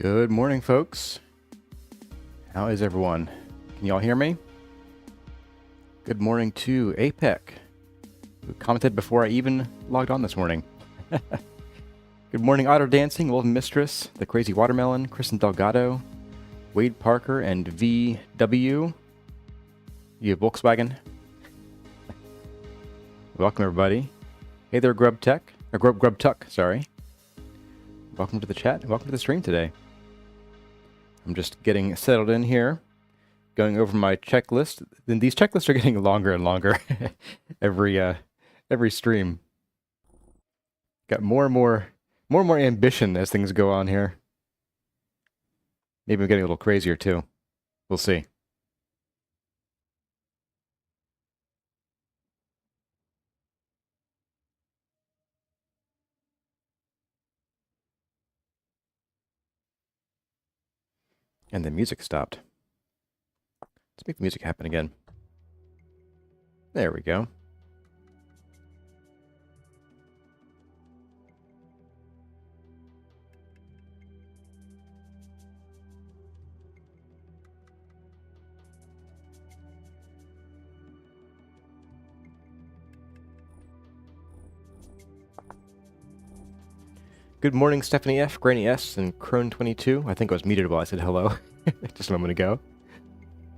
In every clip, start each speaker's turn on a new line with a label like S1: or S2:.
S1: Good morning, folks. How is everyone? Can you all hear me? Good morning to APEC, who commented before I even logged on this morning. Good morning, Otter Dancing, Old Mistress, The Crazy Watermelon, Kristen Delgado, Wade Parker, and VW. You have Volkswagen. Welcome, everybody. Hey there, Grub Tuck, sorry. Welcome to the chat, and welcome to the stream today. I'm just getting settled in here, going over my checklist. Then these checklists are getting longer and longer every stream. Got more and more ambition as things go on here. Maybe I'm getting a little crazier too. We'll see. And the music stopped. Let's make the music happen again. There we go. Good morning, Stephanie F, Granny S, and Crone22. I think I was muted while I said hello just a moment ago.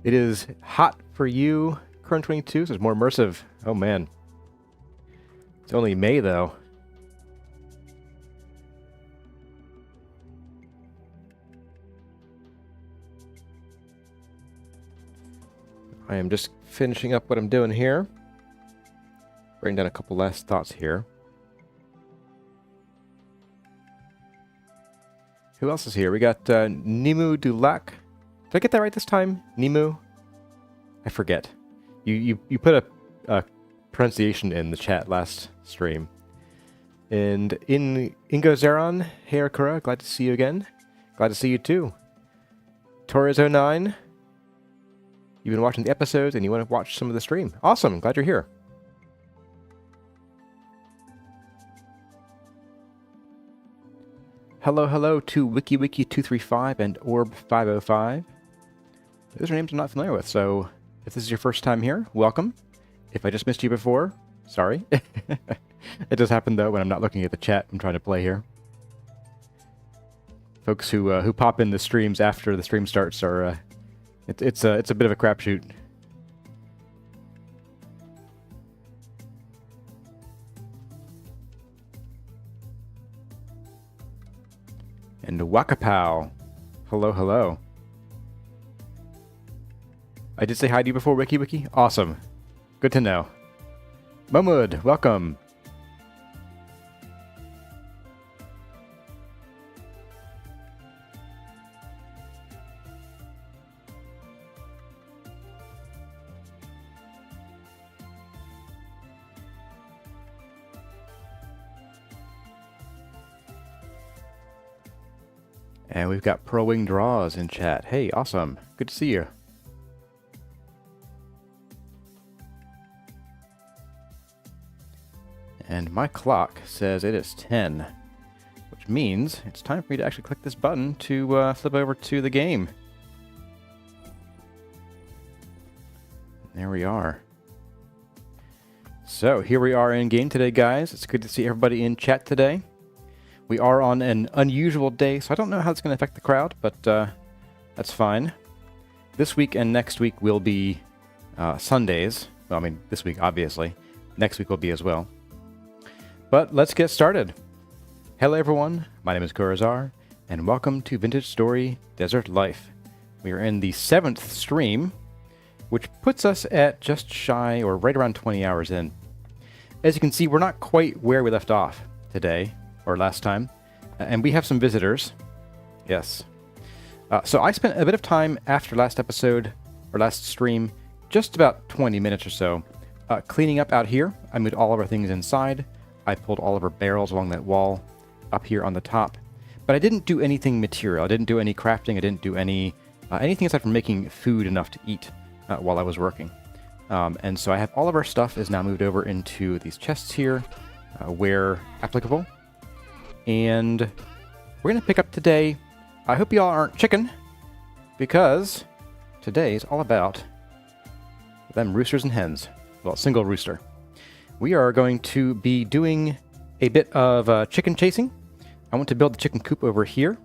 S1: It is hot for you, Crone22, so it's more immersive. Oh man. It's only May though. I am just finishing up what I'm doing here. Writing down a couple last thoughts here. Who else is here? We got Nimu Dulac. Did I get that right this time? Nimu? I forget. You put a pronunciation in the chat last stream. And Ingo Zeron, hey Arkura, glad to see you again. Glad to see you too. Torres09, you've been watching the episodes and you want to watch some of the stream. Awesome, glad you're here. Hello to WikiWiki235 and Orb505. Those are names I'm not familiar with, so if this is your first time here, welcome. If I just missed you before, sorry. It does happen though when I'm not looking at the chat. I'm trying to play here. Folks who pop in the streams after the stream starts are it's a bit of a crapshoot. And Wakapow. Hello. I did say hi to you before, WikiWiki. Awesome. Good to know. Momud, welcome. And we've got Pearl Wing Draws in chat. Hey, awesome. Good to see you. And my clock says it is 10, which means it's time for me to actually click this button to flip over to the game. There we are. So here we are in game today, guys. It's good to see everybody in chat today. We are on an unusual day, so I don't know how it's going to affect the crowd, but that's fine. This week and next week will be Sundays. Well, I mean, this week, obviously. Next week will be as well. But let's get started. Hello, everyone. My name is Kurazar, and welcome to Vintage Story Desert Life. We are in the 7th stream, which puts us at just shy or right around 20 hours in. As you can see, we're not quite where we left off today. Or last time, and we have some visitors. Yes. So I spent a bit of time after last episode, or last stream, just about 20 minutes or so, cleaning up out here. I moved all of our things inside. I pulled all of our barrels along that wall up here on the top. But I didn't do anything material. I didn't do any crafting. I didn't do anything aside from making food enough to eat while I was working. And so I have all of our stuff is now moved over into these chests here, where applicable. And we're going to pick up today I hope y'all aren't chicken, because today's all about them roosters and hens. Well, single rooster. We are going to be doing a bit of chicken chasing. I want to build the chicken coop over here.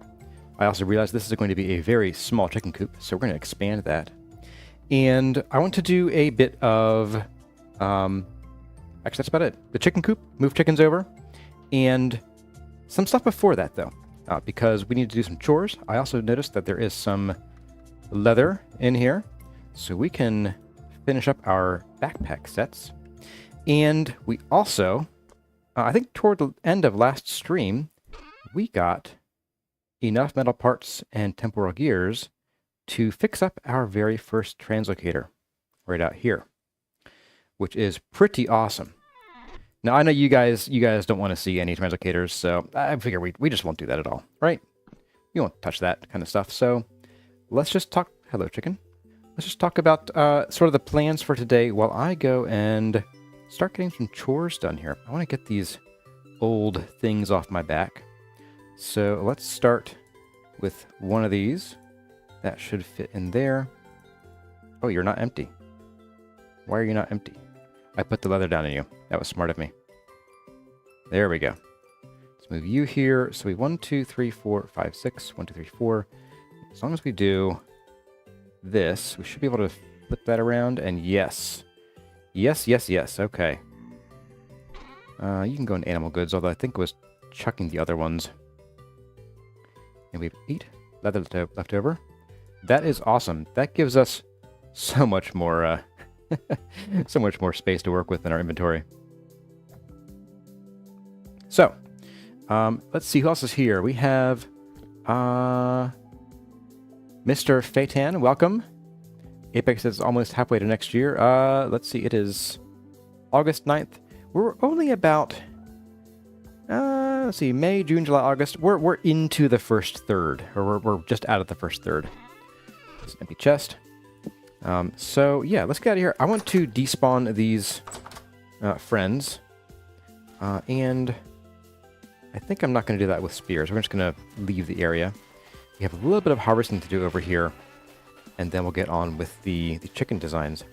S1: I also realized this is going to be a very small chicken coop, so we're going to expand that. And I want to do a bit of... actually, that's about it. The chicken coop, move chickens over, and some stuff before that, though, because we need to do some chores. I also noticed that there is some leather in here, so we can finish up our backpack sets. And we also, I think toward the end of last stream, we got enough metal parts and temporal gears to fix up our very first translocator right out here, which is pretty awesome. Now, I know you guys don't want to see any translocators, so I figure we just won't do that at all, right? We won't touch that kind of stuff, so let's just talk... Hello, chicken. Let's just talk about sort of the plans for today while I go and start getting some chores done here. I want to get these old things off my back. So let's start with one of these. That should fit in there. Oh, you're not empty. Why are you not empty? I put the leather down on you. That was smart of me. There we go. Let's move you here. So we 1, 2, 3, 4, 5, 6. 1, 2, 3, 4. As long as we do this, we should be able to flip that around. And yes. Yes, yes, yes. Okay. You can go in animal goods, although I think it was chucking the other ones. And we have 8 leather left over. That is awesome. That gives us so much more... so much more space to work with in our inventory. So, let's see who else is here. We have Mr. Feitan, welcome. Apex is almost halfway to next year. Let's see, it is August 9th. We're only about, let's see, May, June, July, August. We're into the first third, or we're just out of the first third. It's an empty chest. So yeah, let's get out of here. I want to despawn these friends, and I think I'm not going to do that with spears. We're just going to leave the area. We have a little bit of harvesting to do over here, and then we'll get on with the chicken designs.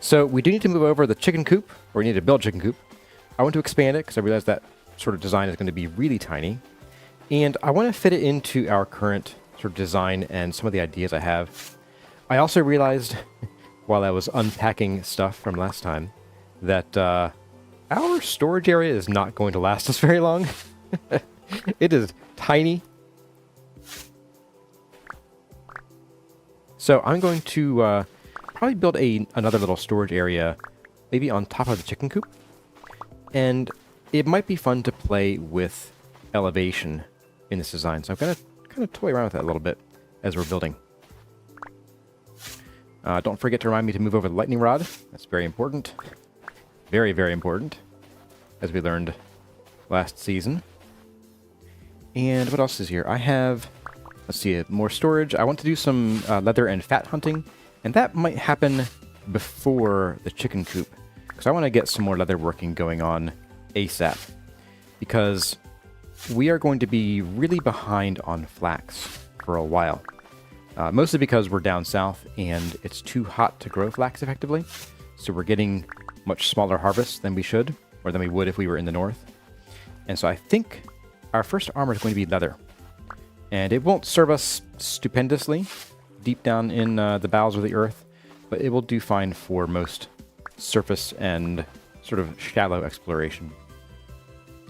S1: So we do need to move over the chicken coop, or we need to build a chicken coop. I want to expand it because I realize that sort of design is going to be really tiny, and I want to fit it into our current sort of design and some of the ideas I have. I also realized, while I was unpacking stuff from last time, that our storage area is not going to last us very long. It is tiny. So I'm going to probably build another little storage area, maybe on top of the chicken coop. And it might be fun to play with elevation in this design. So I'm going to kind of toy around with that a little bit as we're building. Don't forget to remind me to move over the lightning rod. That's very important. Very, very important, as we learned last season. And what else is here? I have, let's see, more storage. I want to do some leather and fat hunting, and that might happen before the chicken coop, because I want to get some more leather working going on ASAP, because we are going to be really behind on flax for a while. Mostly because we're down south and it's too hot to grow flax effectively. So we're getting much smaller harvests than we should, or than we would if we were in the north. And so I think our first armor is going to be leather. And it won't serve us stupendously deep down in the bowels of the earth, but it will do fine for most surface and sort of shallow exploration.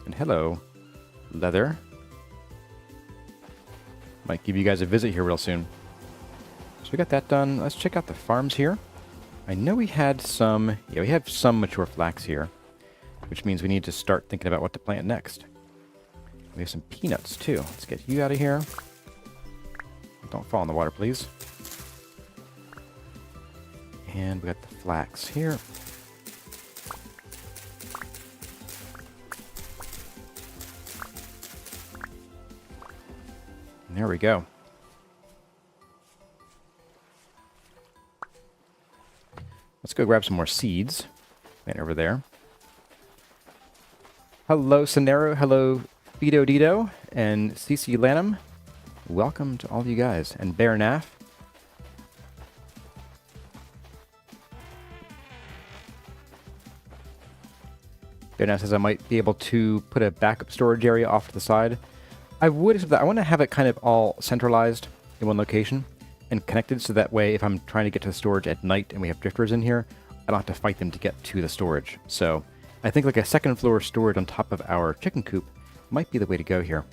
S1: And hello, leather. Might give you guys a visit here real soon. So we got that done. Let's check out the farms here. I know we had some... Yeah, we have some mature flax here, which means we need to start thinking about what to plant next. We have some peanuts, too. Let's get you out of here. Don't fall in the water, please. And we got the flax here. And there we go. Let's go grab some more seeds. Right over there. Hello, Sonero. Hello, Fido Dido and CC Lanham. welcome to all of you guys. And Bear Naff. Bear Naff says I might be able to put a backup storage area off to the side. I would, except that I want to have it kind of all centralized in one location and connected, so that way if I'm trying to get to the storage at night and we have drifters in here, I don't have to fight them to get to the storage. So I think like a second floor storage on top of our chicken coop might be the way to go here.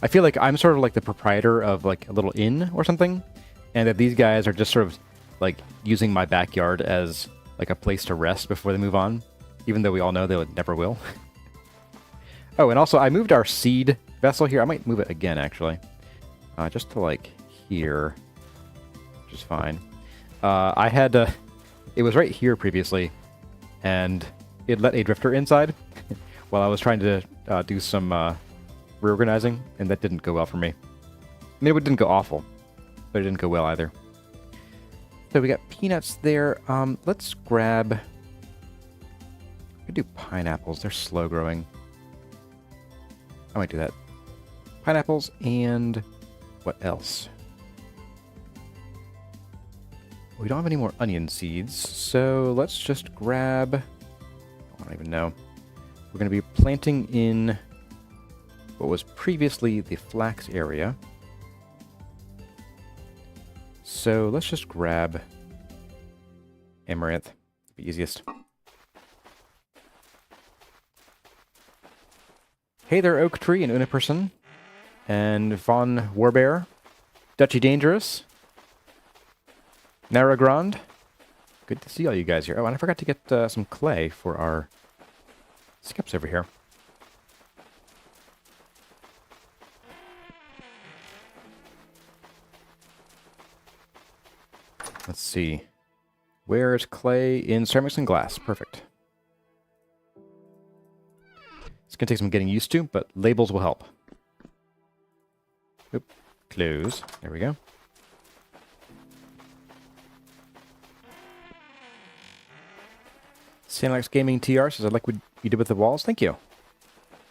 S1: I feel like I'm sort of like the proprietor of like a little inn or something, and that these guys are just sort of like using my backyard as like a place to rest before they move on, even though we all know they never will. Oh, and also I moved our seed vessel here. I might move it again, actually. Just to, like, here. Which is fine. I had... it was right here previously, and it let a drifter inside while I was trying to do some reorganizing, and that didn't go well for me. I mean, it didn't go awful, but it didn't go well either. So we got peanuts there. Let's grab... I could do pineapples. They're slow growing. I might do that. Pineapples and what else? We don't have any more onion seeds, so let's just grab... I don't even know. We're going to be planting in what was previously the flax area. So let's just grab amaranth. The easiest. Hey there, Oak Tree and Uniperson, and Von Warbear, Dutchy Dangerous, Naragrand. Good to see all you guys here. Oh, and I forgot to get some clay for our skips over here. Let's see. Where's clay? In ceramics and glass. Perfect. It's going to take some getting used to, but labels will help. Oop. Close. There we go. Sandlax Gaming TR says, I like what you did with the walls. Thank you. I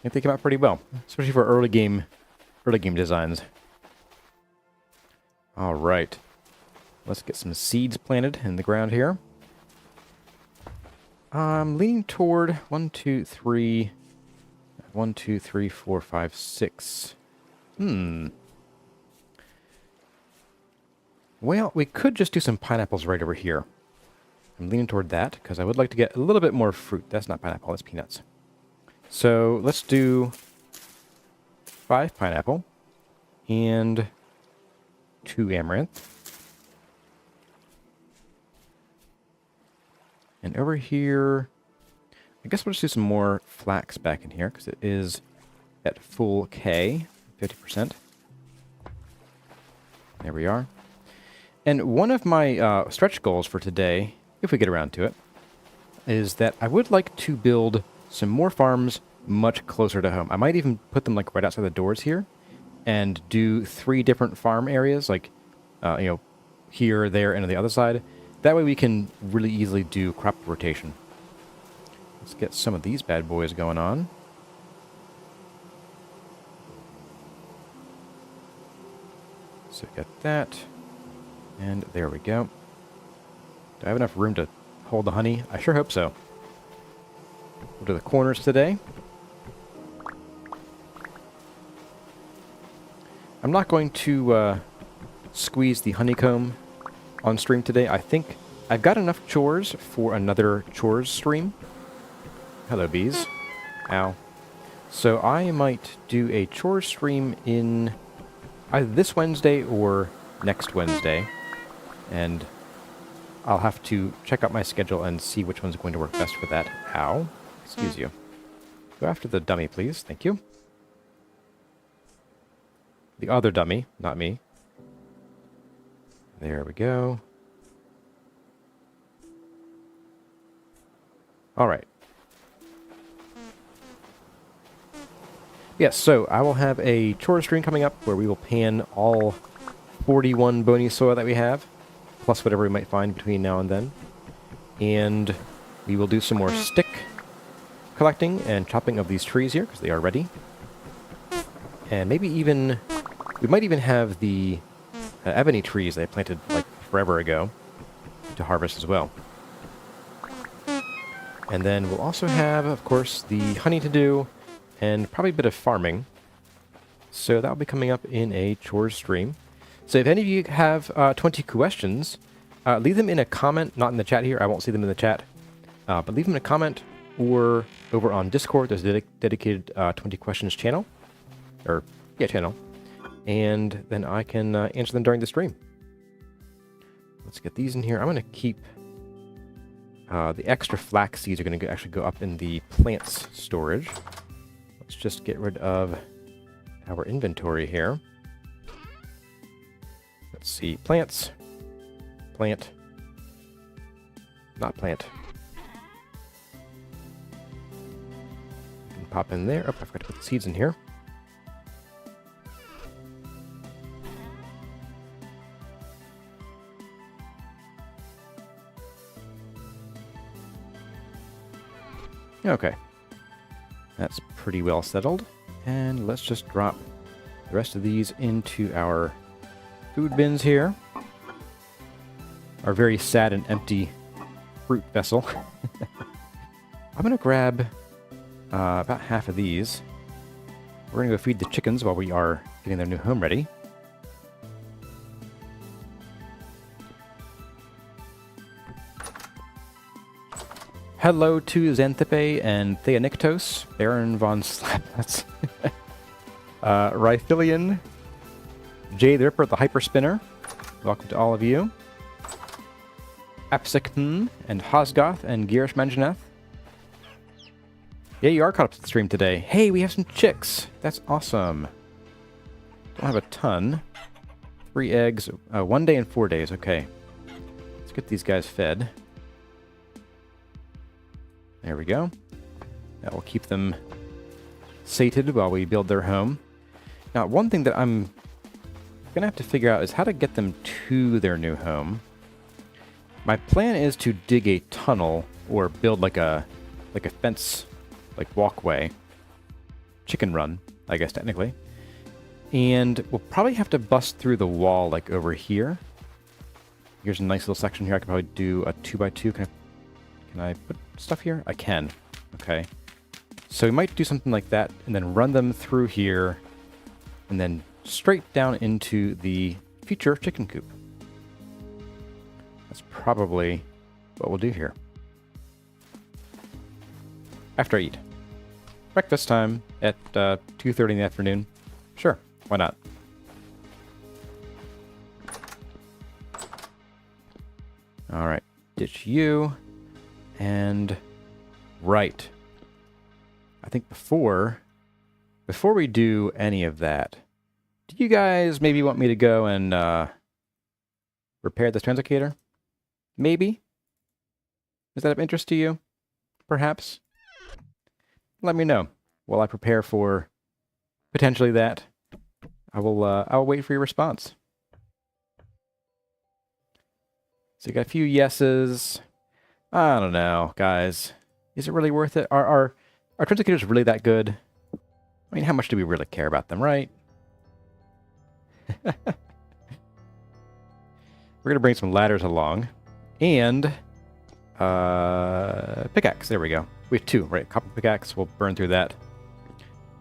S1: think they came out pretty well, especially for early game designs. All right. Let's get some seeds planted in the ground here. I'm leaning toward 1, 2, 3... 1, 2, 3, 4, 5, 6. Well, we could just do some pineapples right over here. I'm leaning toward that, because I would like to get a little bit more fruit. That's not pineapple, that's peanuts. So, let's do 5 pineapple and 2 amaranth. And over here... I guess we'll just do some more flax back in here, because it is at full K, 50%. There we are. And one of my stretch goals for today, if we get around to it, is that I would like to build some more farms much closer to home. I might even put them like right outside the doors here, and do 3 different farm areas, like, you know, here, there, and on the other side. That way we can really easily do crop rotation. Let's get some of these bad boys going on. So we got that. And there we go. Do I have enough room to hold the honey? I sure hope so. We'll do the corners today. I'm not going to squeeze the honeycomb on stream today. I think I've got enough chores for another chores stream. Hello, bees. Ow. So I might do a chores stream in either this Wednesday or next Wednesday. And I'll have to check out my schedule and see which one's going to work best for that. Ow. Excuse you. Go after the dummy, please. Thank you. The other dummy, not me. There we go. All right. Yes, so I will have a chore stream coming up where we will pan all 41 bony soil that we have, plus whatever we might find between now and then. And we will do some more stick collecting and chopping of these trees here, because they are ready. And maybe even... We might even have the ebony trees that I planted, like, forever ago to harvest as well. And then we'll also have, of course, the honey to do, and probably a bit of farming. So that'll be coming up in a chores stream. So if any of you have 20 questions, leave them in a comment, not in the chat here. I won't see them in the chat. But leave them in a comment or over on Discord. There's a dedicated 20 questions channel. Or, yeah, channel. And then I can answer them during the stream. Let's get these in here. I'm going to keep... the extra flax seeds are going to actually go up in the plants storage. Let's just get rid of our inventory here. Let's see. Plants. Plant. Not plant. You can pop in there. Oh, I forgot to put the seeds in here. Okay. That's pretty well settled. And let's just drop the rest of these into our food bins here. Our very sad and empty fruit vessel. I'm going to grab about half of these. We're going to go feed the chickens while we are getting their new home ready. Hello to Xanthippe and Theonictos, Baron von Slaplets, Rhythilian, Jay the Ripper, the Hyper Spinner. Welcome to all of you. Apsikn and Hosgoth and Girish Manjaneth. Yeah, you are caught up to the stream today. Hey, we have some chicks. That's awesome. Don't have a ton. 3 eggs. 1 day and 4 days. Okay. Let's get these guys fed. There we go. That will keep them sated while we build their home. Now, one thing that I'm going to have to figure out is how to get them to their new home. My plan is to dig a tunnel or build like a fence, like walkway. Chicken run, I guess technically. And we'll probably have to bust through the wall like over here. Here's a nice little section here. I could probably do a 2x2. Can I put stuff here? I can. Okay. So we might do something like that and then run them through here and then straight down into the future chicken coop. That's probably what we'll do here. After I eat. Breakfast time at 2:30 in the afternoon. Sure, why not? Alright, ditch you. And right. I think before we do any of that, do you guys maybe want me to go and repair this translocator? Maybe? Is that of interest to you? Perhaps? Let me know while I prepare for potentially that. I'll wait for your response. So you got a few yeses. I don't know, guys. Is it really worth it? Are translocators really that good? I mean, how much do we really care about them, right? We're going to bring some ladders along. And pickaxe. There we go. We have 2, right? Copper pickaxe. We'll burn through that.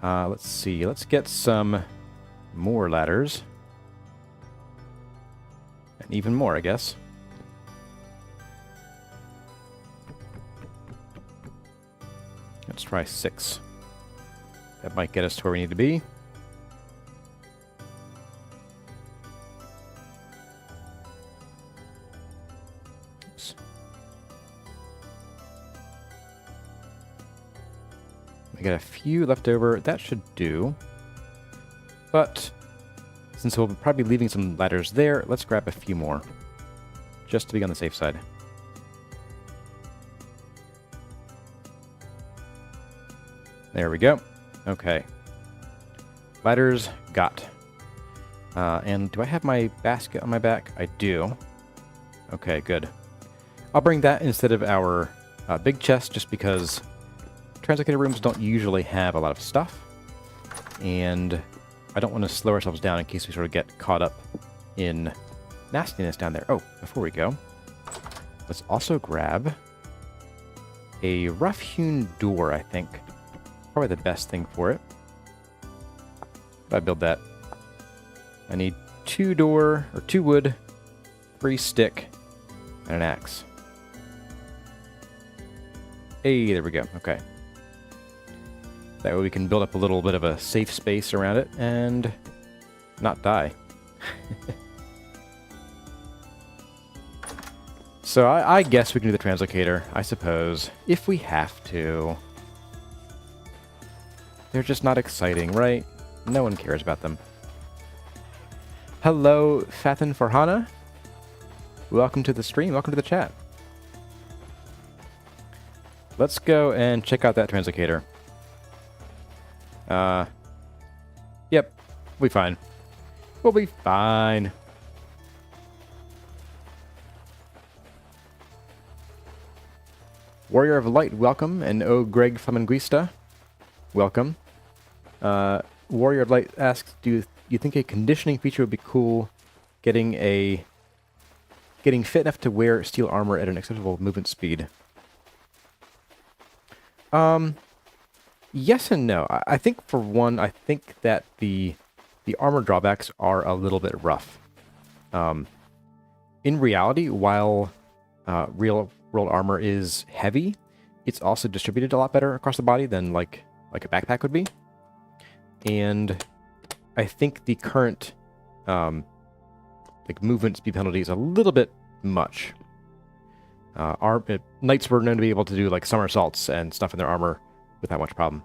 S1: Let's see. Let's get some more ladders. And even more, I guess. Let's try 6. That might get us to where we need to be. Oops. We got a few left over. That should do. But since we'll probably be leaving some ladders there, let's grab a few more. Just to be on the safe side. There we go. Okay. Ladders got. And do I have my basket on my back? I do. Okay, good. I'll bring that instead of our big chest just because translocator rooms don't usually have a lot of stuff. And I don't want to slow ourselves down in case we sort of get caught up in nastiness down there. Oh, before we go, let's also grab a rough-hewn door, I think. Probably the best thing for it. If I build that, I need 2 wood, 3 stick, and an axe. Hey, there we go. Okay. That way we can build up a little bit of a safe space around it and not die. So I guess we can do the Translocator, I suppose, if we have to. They're just not exciting, right? No one cares about them. Hello, Fathan Farhana. Welcome to the stream. Welcome to the chat. Let's go and check out that Translocator. Yep, we'll be fine. We'll be fine. Warrior of Light, welcome, and Greg Flaminguista, welcome. Warrior of Light asks, do you think a conditioning feature would be cool, getting fit enough to wear steel armor at an acceptable movement speed? Yes and no. I think for one, I think that the armor drawbacks are a little bit rough. In reality, while real world armor is heavy, it's also distributed a lot better across the body than like a backpack would be. And I think the current like movement speed penalty is a little bit much. Knights were known to be able to do like somersaults and stuff in their armor without much problem.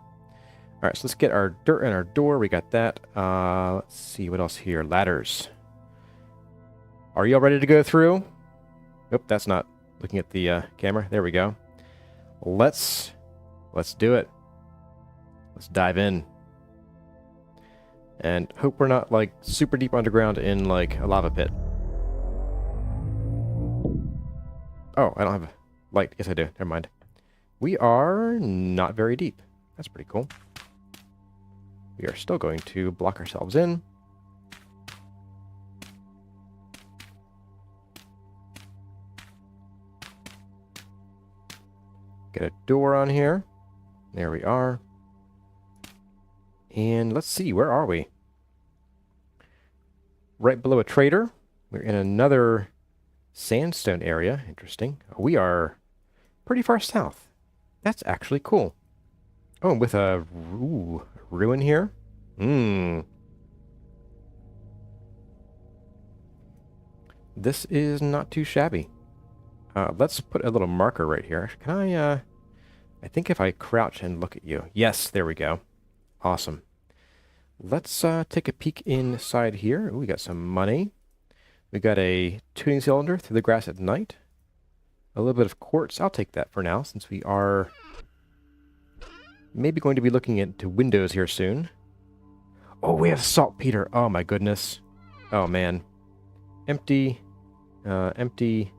S1: All right, so let's get our dirt and our door. We got that. Let's see what else here. Ladders. Are you all ready to go through? Nope, that's not looking at the camera. There we go. Let's do it. Let's dive in. And hope we're not like super deep underground in like a lava pit. Oh, I don't have a light. Yes, I do. Never mind. We are not very deep. That's pretty cool. We are still going to block ourselves in. Get a door on here. There we are. And let's see, where are we? Right below a trader. We're in another sandstone area. Interesting. We are pretty far south. That's actually cool. Oh, with a ruin here. This is not too shabby. Let's put a little marker right here. Can I think if I crouch and look at you. Yes, there we go. Awesome. Let's take a peek inside here. Ooh, we got some money. We got a tuning cylinder through the grass at night. A little bit of quartz. I'll take that for now, since we are maybe going to be looking into windows here soon. Oh, we have saltpeter. Oh my goodness. Oh man. Empty. Empty.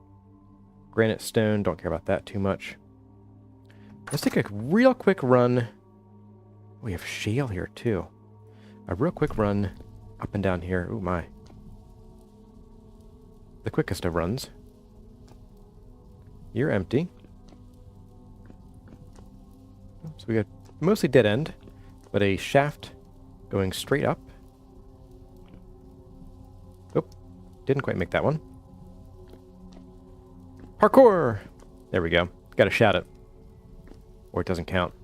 S1: Granite stone. Don't care about that too much. Let's take a real quick run. We have shale here too. A real quick run up and down here. Ooh my. The quickest of runs. You're empty. So we got mostly dead end, but a shaft going straight up. Oh, didn't quite make that one. Parkour! There we go. Gotta shout it. Or it doesn't count.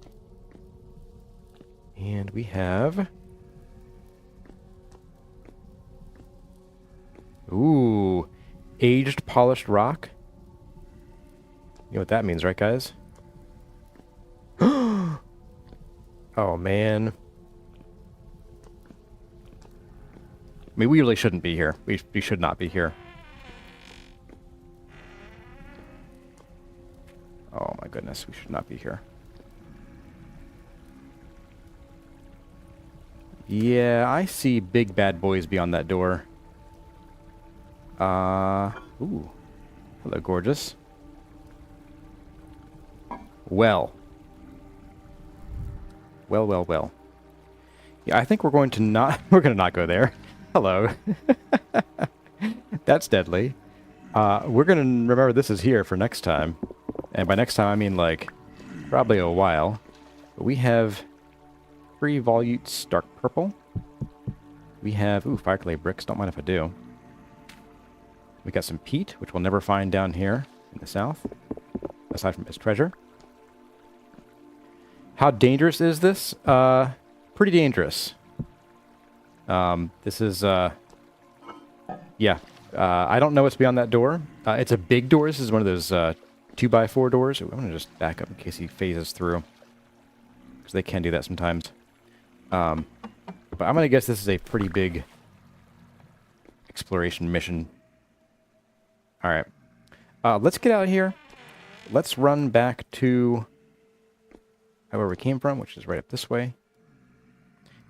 S1: And we have... Ooh. Aged polished rock. You know what that means, right, guys? Oh, man. I mean, we really shouldn't be here. We should not be here. Oh, my goodness. We should not be here. Yeah, I see big bad boys beyond that door. Ooh. Hello, gorgeous. Well. Well. Yeah, I think we're going to not... We're going to not go there. Hello. That's deadly. We're going to remember this is here for next time. And by next time, I mean, like, probably a while. But we have 3 volutes dark purple. We have... Ooh, fire clay bricks. Don't mind if I do. We got some peat, which we'll never find down here in the south, aside from its treasure. How dangerous is this? Pretty dangerous. This is, yeah. I don't know what's beyond that door. It's a big door. This is one of those 2x4 doors. I'm going to just back up in case he phases through, because they can do that sometimes. But I'm going to guess this is a pretty big exploration mission. All right. Let's get out of here. Let's run back to where we came from, which is right up this way.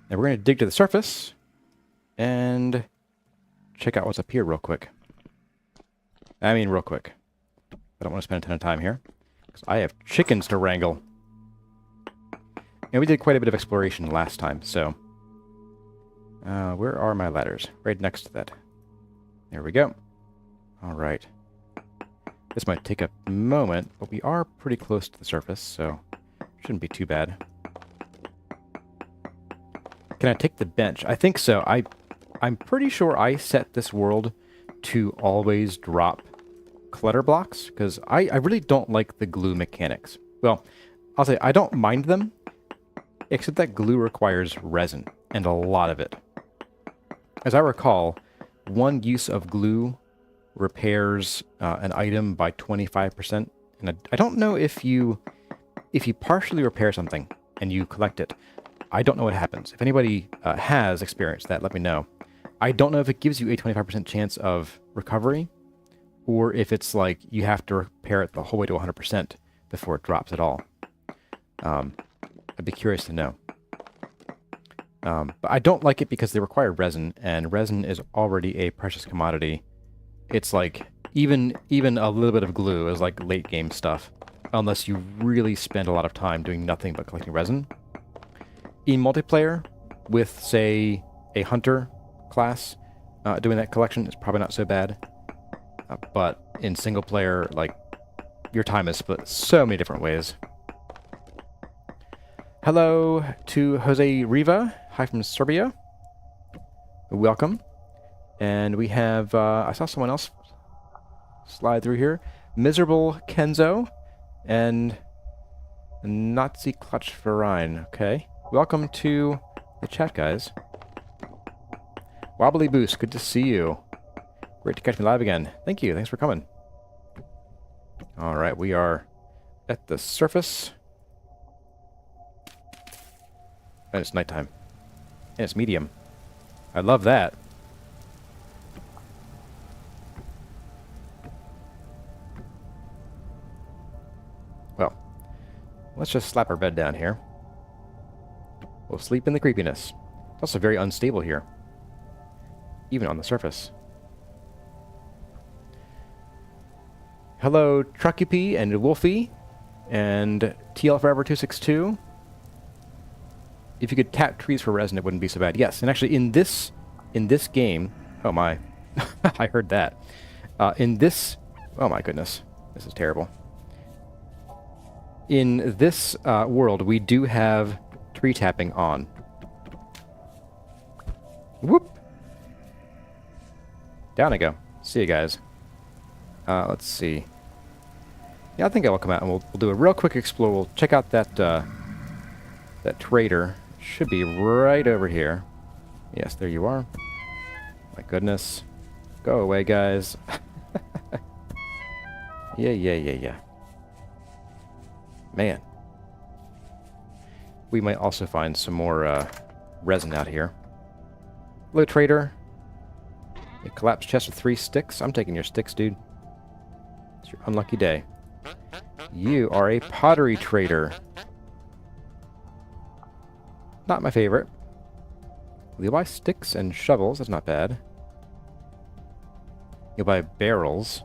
S1: And we're going to dig to the surface and check out what's up here real quick. I mean real quick. I don't want to spend a ton of time here, because I have chickens to wrangle. And we did quite a bit of exploration last time, so... where are my ladders? Right next to that. There we go. Alright. This might take a moment, but we are pretty close to the surface, so shouldn't be too bad. Can I take the bench? I think so. I'm pretty sure I set this world to always drop clutter blocks, because I really don't like the glue mechanics. Well, I'll say I don't mind them, except that glue requires resin, and a lot of it. As I recall, one use of glue repairs an item by 25%. And I don't know if you partially repair something and you collect it, I don't know what happens. If anybody has experienced that, let me know. I don't know if it gives you a 25% chance of recovery, or if it's like you have to repair it the whole way to 100% before it drops at all. I'd be curious to know. But I don't like it because they require resin, and resin is already a precious commodity. It's like, even a little bit of glue is like late game stuff, unless you really spend a lot of time doing nothing but collecting resin. In multiplayer, with, say, a hunter class, doing that collection is probably not so bad. But in single player, like, your time is split so many different ways. Hello to Jose Riva. Hi from Serbia. Welcome. And we have, I saw someone else slide through here. Miserable Kenzo and Nazi Clutch Verein. Okay. Welcome to the chat, guys. Wobbly Boost, good to see you. Great to catch me live again. Thank you. Thanks for coming. All right, we are at the surface. And it's nighttime. And it's medium. I love that. Well, let's just slap our bed down here. We'll sleep in the creepiness. It's also very unstable here, even on the surface. Hello, Trucky and Wolfie, and TL Forever 262. If you could tap trees for resin, it wouldn't be so bad. Yes, and actually in this game, oh my, I heard that. In this, oh my goodness, this is terrible. In this world, we do have tree tapping on. Whoop! Down I go. See you guys. Let's see. Yeah, I think I will come out and we'll do a real quick explore. We'll check out that that trader. Should be right over here. Yes, there you are. My goodness. Go away, guys. Yeah. Man. We might also find some more resin out here. Hello, trader. A collapsed chest with 3 sticks. I'm taking your sticks, dude. It's your unlucky day. You are a pottery trader. Not my favorite. You'll buy sticks and shovels. That's not bad. You'll buy barrels.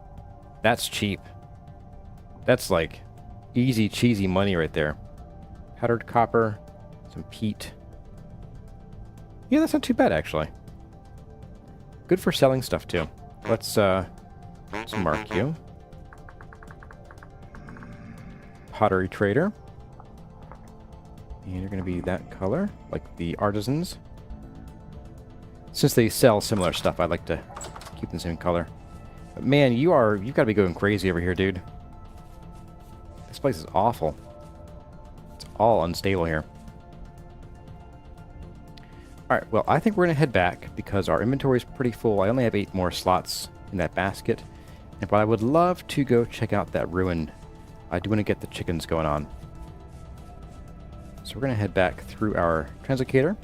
S1: That's cheap. That's like easy, cheesy money right there. Powdered copper. Some peat. Yeah, that's not too bad, actually. Good for selling stuff, too. Let's mark you. Pottery Trader. And you're going to be that color, like the artisans. Since they sell similar stuff, I'd like to keep them the same color. But man, you've got to be going crazy over here, dude. This place is awful. It's all unstable here. Alright, well, I think we're going to head back because our inventory is pretty full. I only have 8 more slots in that basket. But I would love to go check out that ruin. I do want to get the chickens going on. So we're going to head back through our Translocator.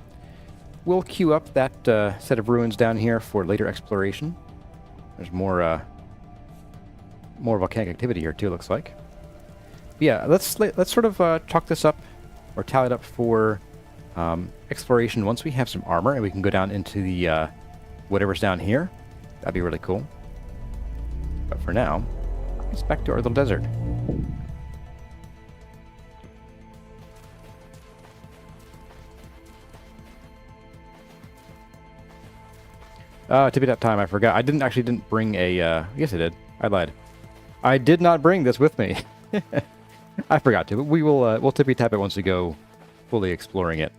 S1: We'll queue up that set of ruins down here for later exploration. There's more volcanic activity here too, looks like. But yeah, let's sort of chalk this up, or tally it up for exploration once we have some armor and we can go down into the whatever's down here. That'd be really cool. But for now, it's back to our little desert. Tippy tap time, I forgot. I didn't bring a, yes I did. I lied. I did not bring this with me. I forgot to, but we'll tippy tap it once we go fully exploring it.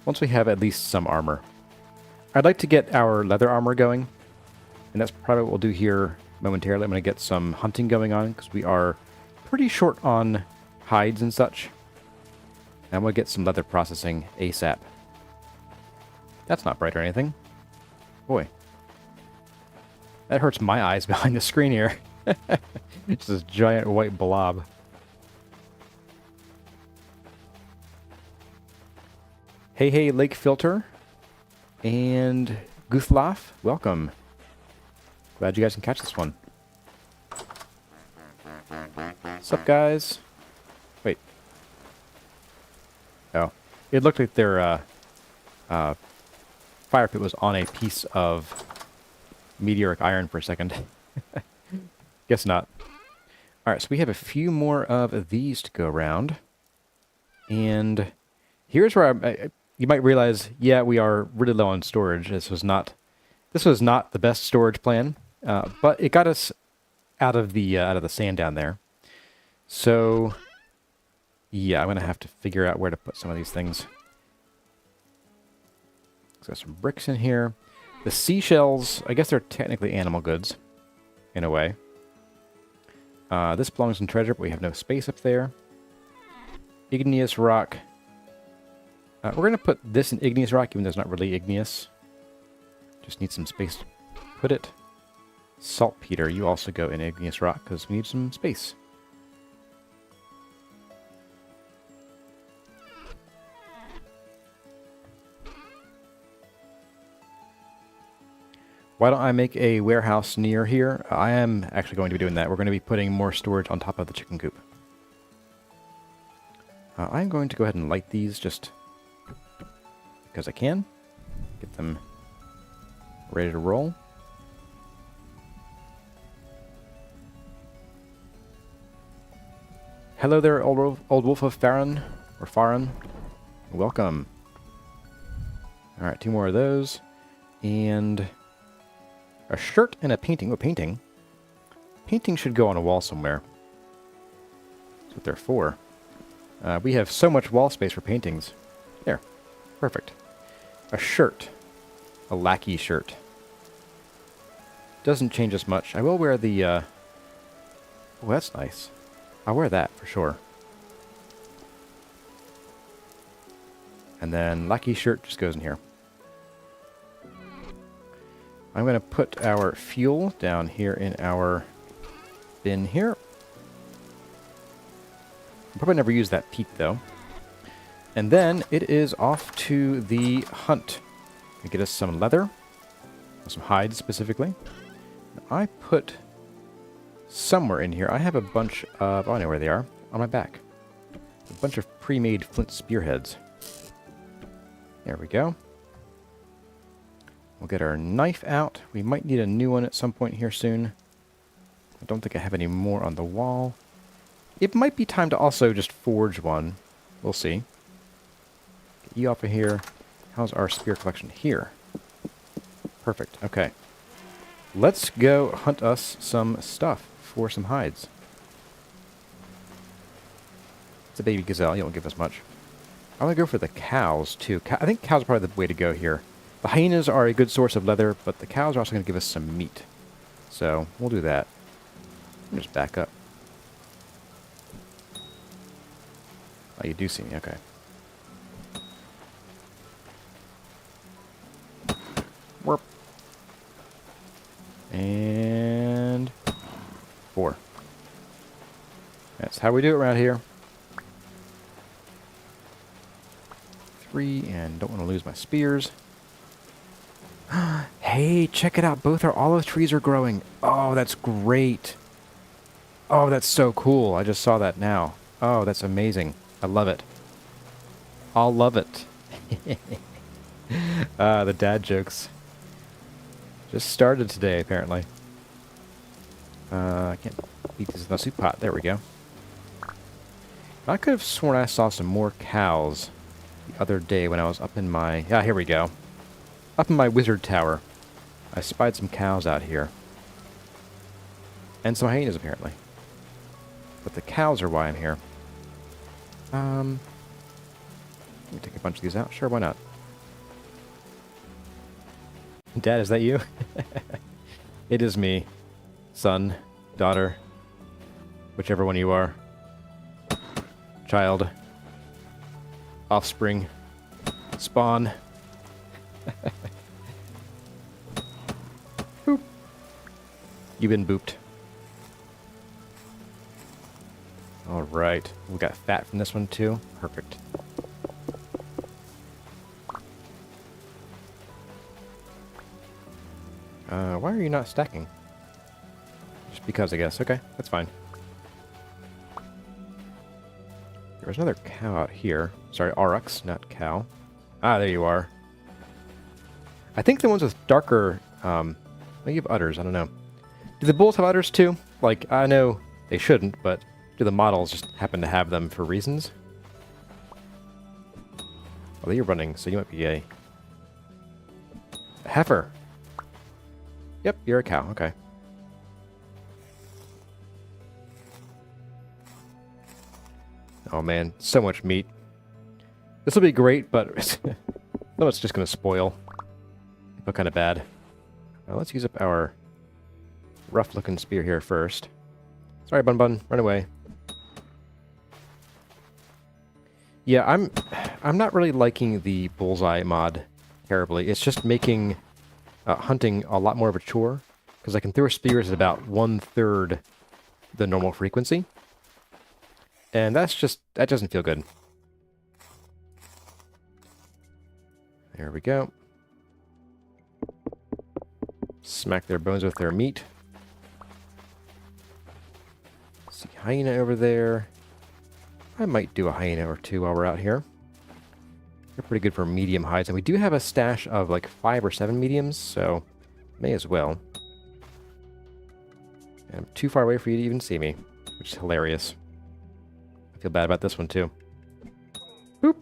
S1: Once we have at least some armor. I'd like to get our leather armor going, and that's probably what we'll do here momentarily. I'm going to get some hunting going on, because we are pretty short on hides and such. And I'm going to get some leather processing ASAP. That's not bright or anything. Boy. That hurts my eyes behind the screen here. It's this giant white blob. Hey Lake Filter and Guthlaf, welcome. Glad you guys can catch this one. What's up, guys? Wait. Oh. It looked like their Firepit was on a piece of meteoric iron for a second. Guess not. Alright, so we have a few more of these to go around. And here's where you might realize, yeah, we are really low on storage. This was not the best storage plan, but it got us out of the sand down there. So, yeah, I'm going to have to figure out where to put some of these things. Got some bricks in here. The seashells, I guess they're technically animal goods, in a way. This belongs in treasure, but we have no space up there. Igneous rock. We're going to put this in igneous rock, even though it's not really igneous. Just need some space to put it. Saltpeter, you also go in igneous rock, because we need some space. Why don't I make a warehouse near here? I am actually going to be doing that. We're going to be putting more storage on top of the chicken coop. I'm going to go ahead and light these just because I can. Get them ready to roll. Hello there, old wolf of Farron, or Farron. Welcome. Alright, 2 more of those. And a shirt and a painting. Oh, painting. Painting should go on a wall somewhere. That's what they're for. We have so much wall space for paintings. There. Perfect. A shirt. A lackey shirt. Doesn't change us much. I will wear the, oh, that's nice. I'll wear that for sure. And then lackey shirt just goes in here. I'm going to put our fuel down here in our bin here. I'll probably never use that peak though. And then it is off to the hunt. We get us some leather, some hides specifically. I put somewhere in here, I have a bunch of, oh, I know where they are, on my back. A bunch of pre-made flint spearheads. There we go. We'll get our knife out. We might need a new one at some point here soon. I don't think I have any more on the wall. It might be time to also just forge one. We'll see. Get you off of here. How's our spear collection here? Perfect. Okay. Let's go hunt us some stuff for some hides. It's a baby gazelle. You won't give us much. I want to go for the cows, too. I think cows are probably the way to go here. The hyenas are a good source of leather, but the cows are also going to give us some meat. So, we'll do that. Just back up. Oh, you do see me. Okay. Warp. And 4. That's how we do it around here. 3, and don't want to lose my spears. Hey, check it out. Both our olive trees are growing. Oh, that's great. Oh, that's so cool. I just saw that now. Oh, that's amazing. I love it. I'll love it. The dad jokes. Just started today, apparently. I can't beat this with my soup pot. There we go. I could have sworn I saw some more cows the other day when I was up in my... Ah, here we go. Up in my wizard tower. I spied some cows out here. And some hyenas, apparently. But the cows are why I'm here. Let me take a bunch of these out. Sure, why not? Dad, is that you? It is me. Son, daughter, whichever one you are. Child. Offspring. Spawn. Boop. You've been booped. Alright. We got fat from this one too. Perfect. Why are you not stacking? Just because, I guess. Okay, that's fine. There was another cow out here. Sorry, aurochs, not cow. Ah, there you are. I think the ones with darker, maybe have udders, I don't know. Do the bulls have udders too? Like, I know they shouldn't, but do the models just happen to have them for reasons? Well, you're running, so you might be a heifer. Yep, you're a cow, okay. Oh man, so much meat. This will be great, but some of it's just going to spoil. I feel kind of bad. Now let's use up our rough-looking spear here first. Sorry, Bun Bun, run away. Yeah, I'm not really liking the Bullseye mod terribly. It's just making hunting a lot more of a chore, because I can throw spears at about 1/3 the normal frequency. And that doesn't feel good. There we go. Smack their bones with their meat. See hyena over there. I might do a hyena or two while we're out here. They're pretty good for medium hides, and we do have a stash of like 5 or 7 mediums, so may as well. And I'm too far away for you to even see me, which is hilarious. I feel bad about this one too. Boop.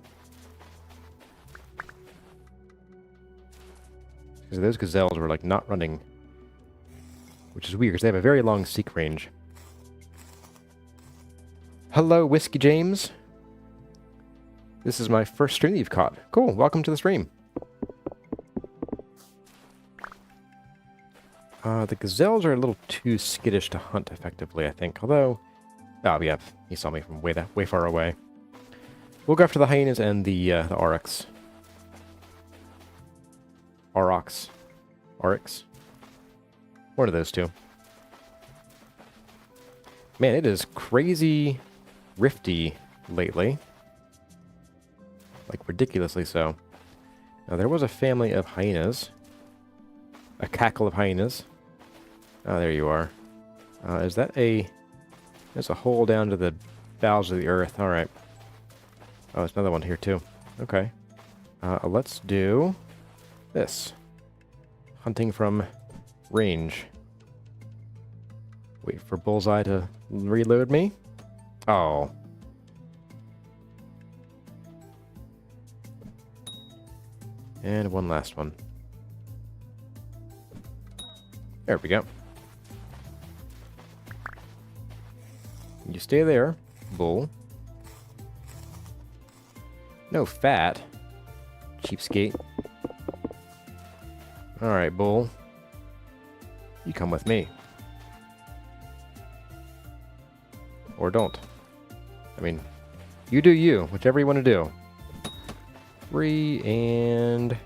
S1: Because those gazelles were like not running, which is weird because they have a very long seek range. Hello, Whiskey James. This is my first stream that you've caught. Cool, welcome to the stream. The gazelles are a little too skittish to hunt effectively, I think. Although, oh yeah, he saw me from way far away. We'll go after the hyenas and the aurochs. Aurochs. Oryx. One of those two. Man, it is crazy rifty lately. Like, ridiculously so. Now, there was a family of hyenas. A cackle of hyenas. Oh, there you are. Is that a... There's a hole down to the bowels of the earth. Alright. Oh, there's another one here, too. Okay. Let's do this. Hunting from range. Wait for Bullseye to reload me. Oh. And one last one. There we go. You stay there, bull. No fat. Cheapskate. Alright, bull. You come with me. Or don't. I mean, you do you, whichever you want to do. 3 and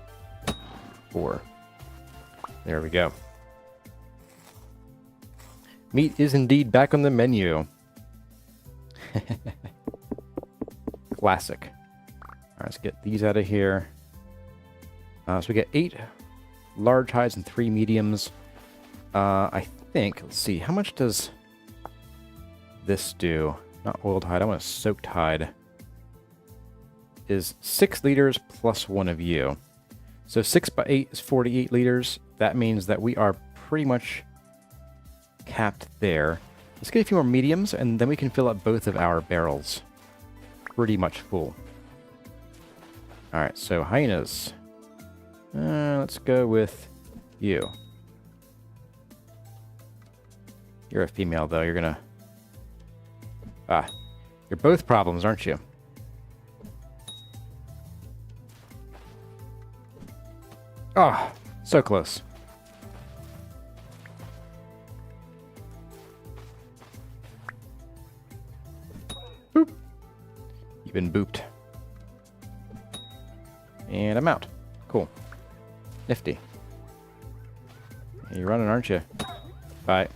S1: 4. There we go. Meat is indeed back on the menu. Classic. Alright, let's get these out of here. So we get 8 large hides and 3 mediums. I think, let's see, how much does this do? Not oiled hide, I want a soaked hide. Is 6 liters plus 1 of you. So 6 by 8 is 48 liters. That means that we are pretty much capped there. Let's get a few more mediums, and then we can fill up both of our barrels. Pretty much full. Alright, so hyenas. Let's go with you. You're a female, though. You're gonna... you're both problems, aren't you? Ah, so close. Boop. You've been booped. And I'm out. Cool. Nifty. You're running, aren't you? Bye.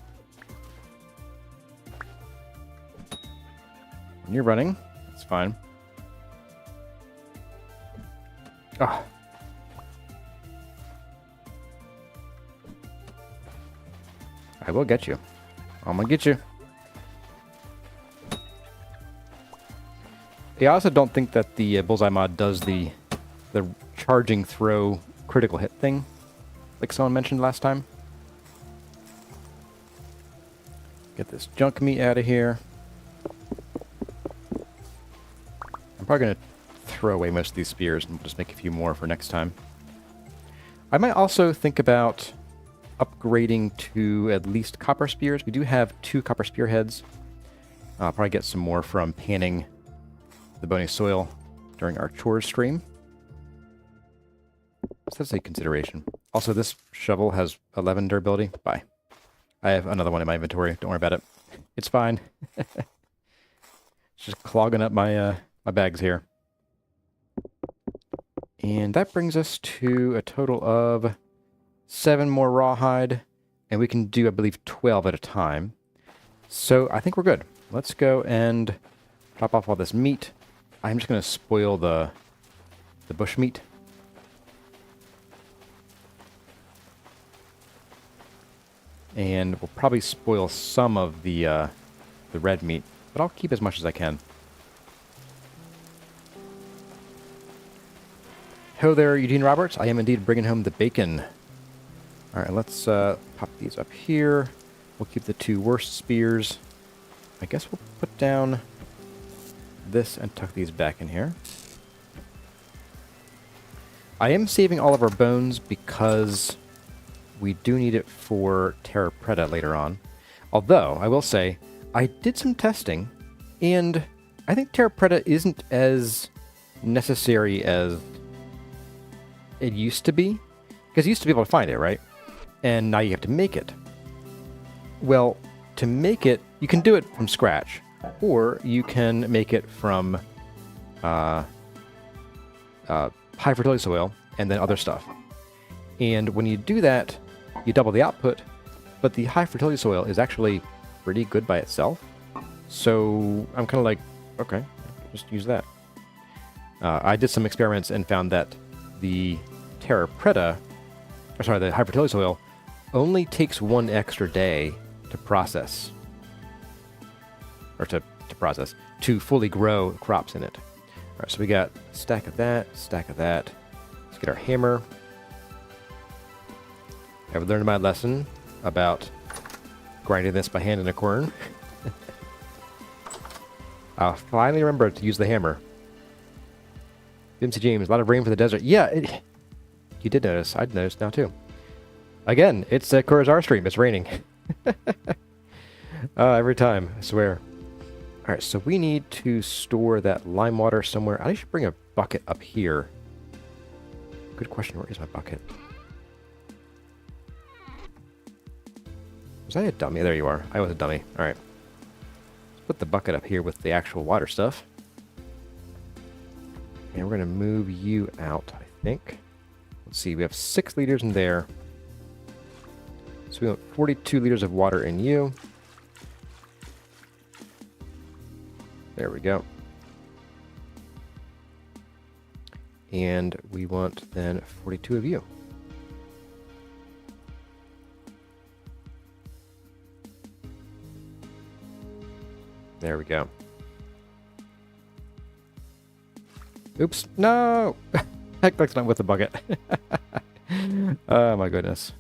S1: You're running. That's fine. Ah. I will get you. I'm gonna get you. I also don't think that the Bullseye mod does the charging throw critical hit thing, like someone mentioned last time. Get this junk meat out of here. I'm probably going to throw away most of these spears and just make a few more for next time. I might also think about upgrading to at least copper spears. We do have 2 copper spearheads. I'll probably get some more from panning the bony soil during our chores stream. So that's a consideration. Also, this shovel has 11 durability. Bye. I have another one in my inventory. Don't worry about it. It's fine. It's just clogging up my my bags here. And that brings us to a total of 7 more rawhide. And we can do, I believe, 12 at a time. So I think we're good. Let's go and chop off all this meat. I'm just going to spoil the bush meat. And we'll probably spoil some of the red meat, but I'll keep as much as I can. Hello there, Eugene Roberts. I am indeed bringing home the bacon. All right, let's pop these up here. We'll keep the 2 worst spears. I guess we'll put down this and tuck these back in here. I am saving all of our bones because we do need it for Terra Preta later on. Although, I will say, I did some testing, and I think Terra Preta isn't as necessary as it used to be. Because you used to be able to find it, right? And now you have to make it. Well, to make it, you can do it from scratch. Or you can make it from high fertility soil and then other stuff. And when you do that, you double the output, but the high fertility soil is actually pretty good by itself. So I'm kind of like, okay, just use that. I did some experiments and found that the Terra Preta, or sorry, the high fertility soil only takes 1 extra day to process. Or to process, to fully grow crops in it. All right, so we got a stack of that, stack of that. Let's get our hammer. I've learned my lesson about grinding this by hand in a quern. I'll finally remember to use the hammer. MC James, a lot of rain for the desert. Yeah, You did notice. I'd noticed now too. Again, it's a Corazar stream. It's raining. Every time, I swear. Alright, so we need to store that lime water somewhere. I should bring a bucket up here. Good question. Where is my bucket? Was I a dummy? There you are. I was a dummy. Alright. Let's put the bucket up here with the actual water stuff. And we're going to move you out, I think. Let's see. We have 6 liters in there. So we want 42 liters of water in you. There we go. And we want then 42 of you. There we go. Oops, no! Heck, that's not with the bucket. Oh my goodness.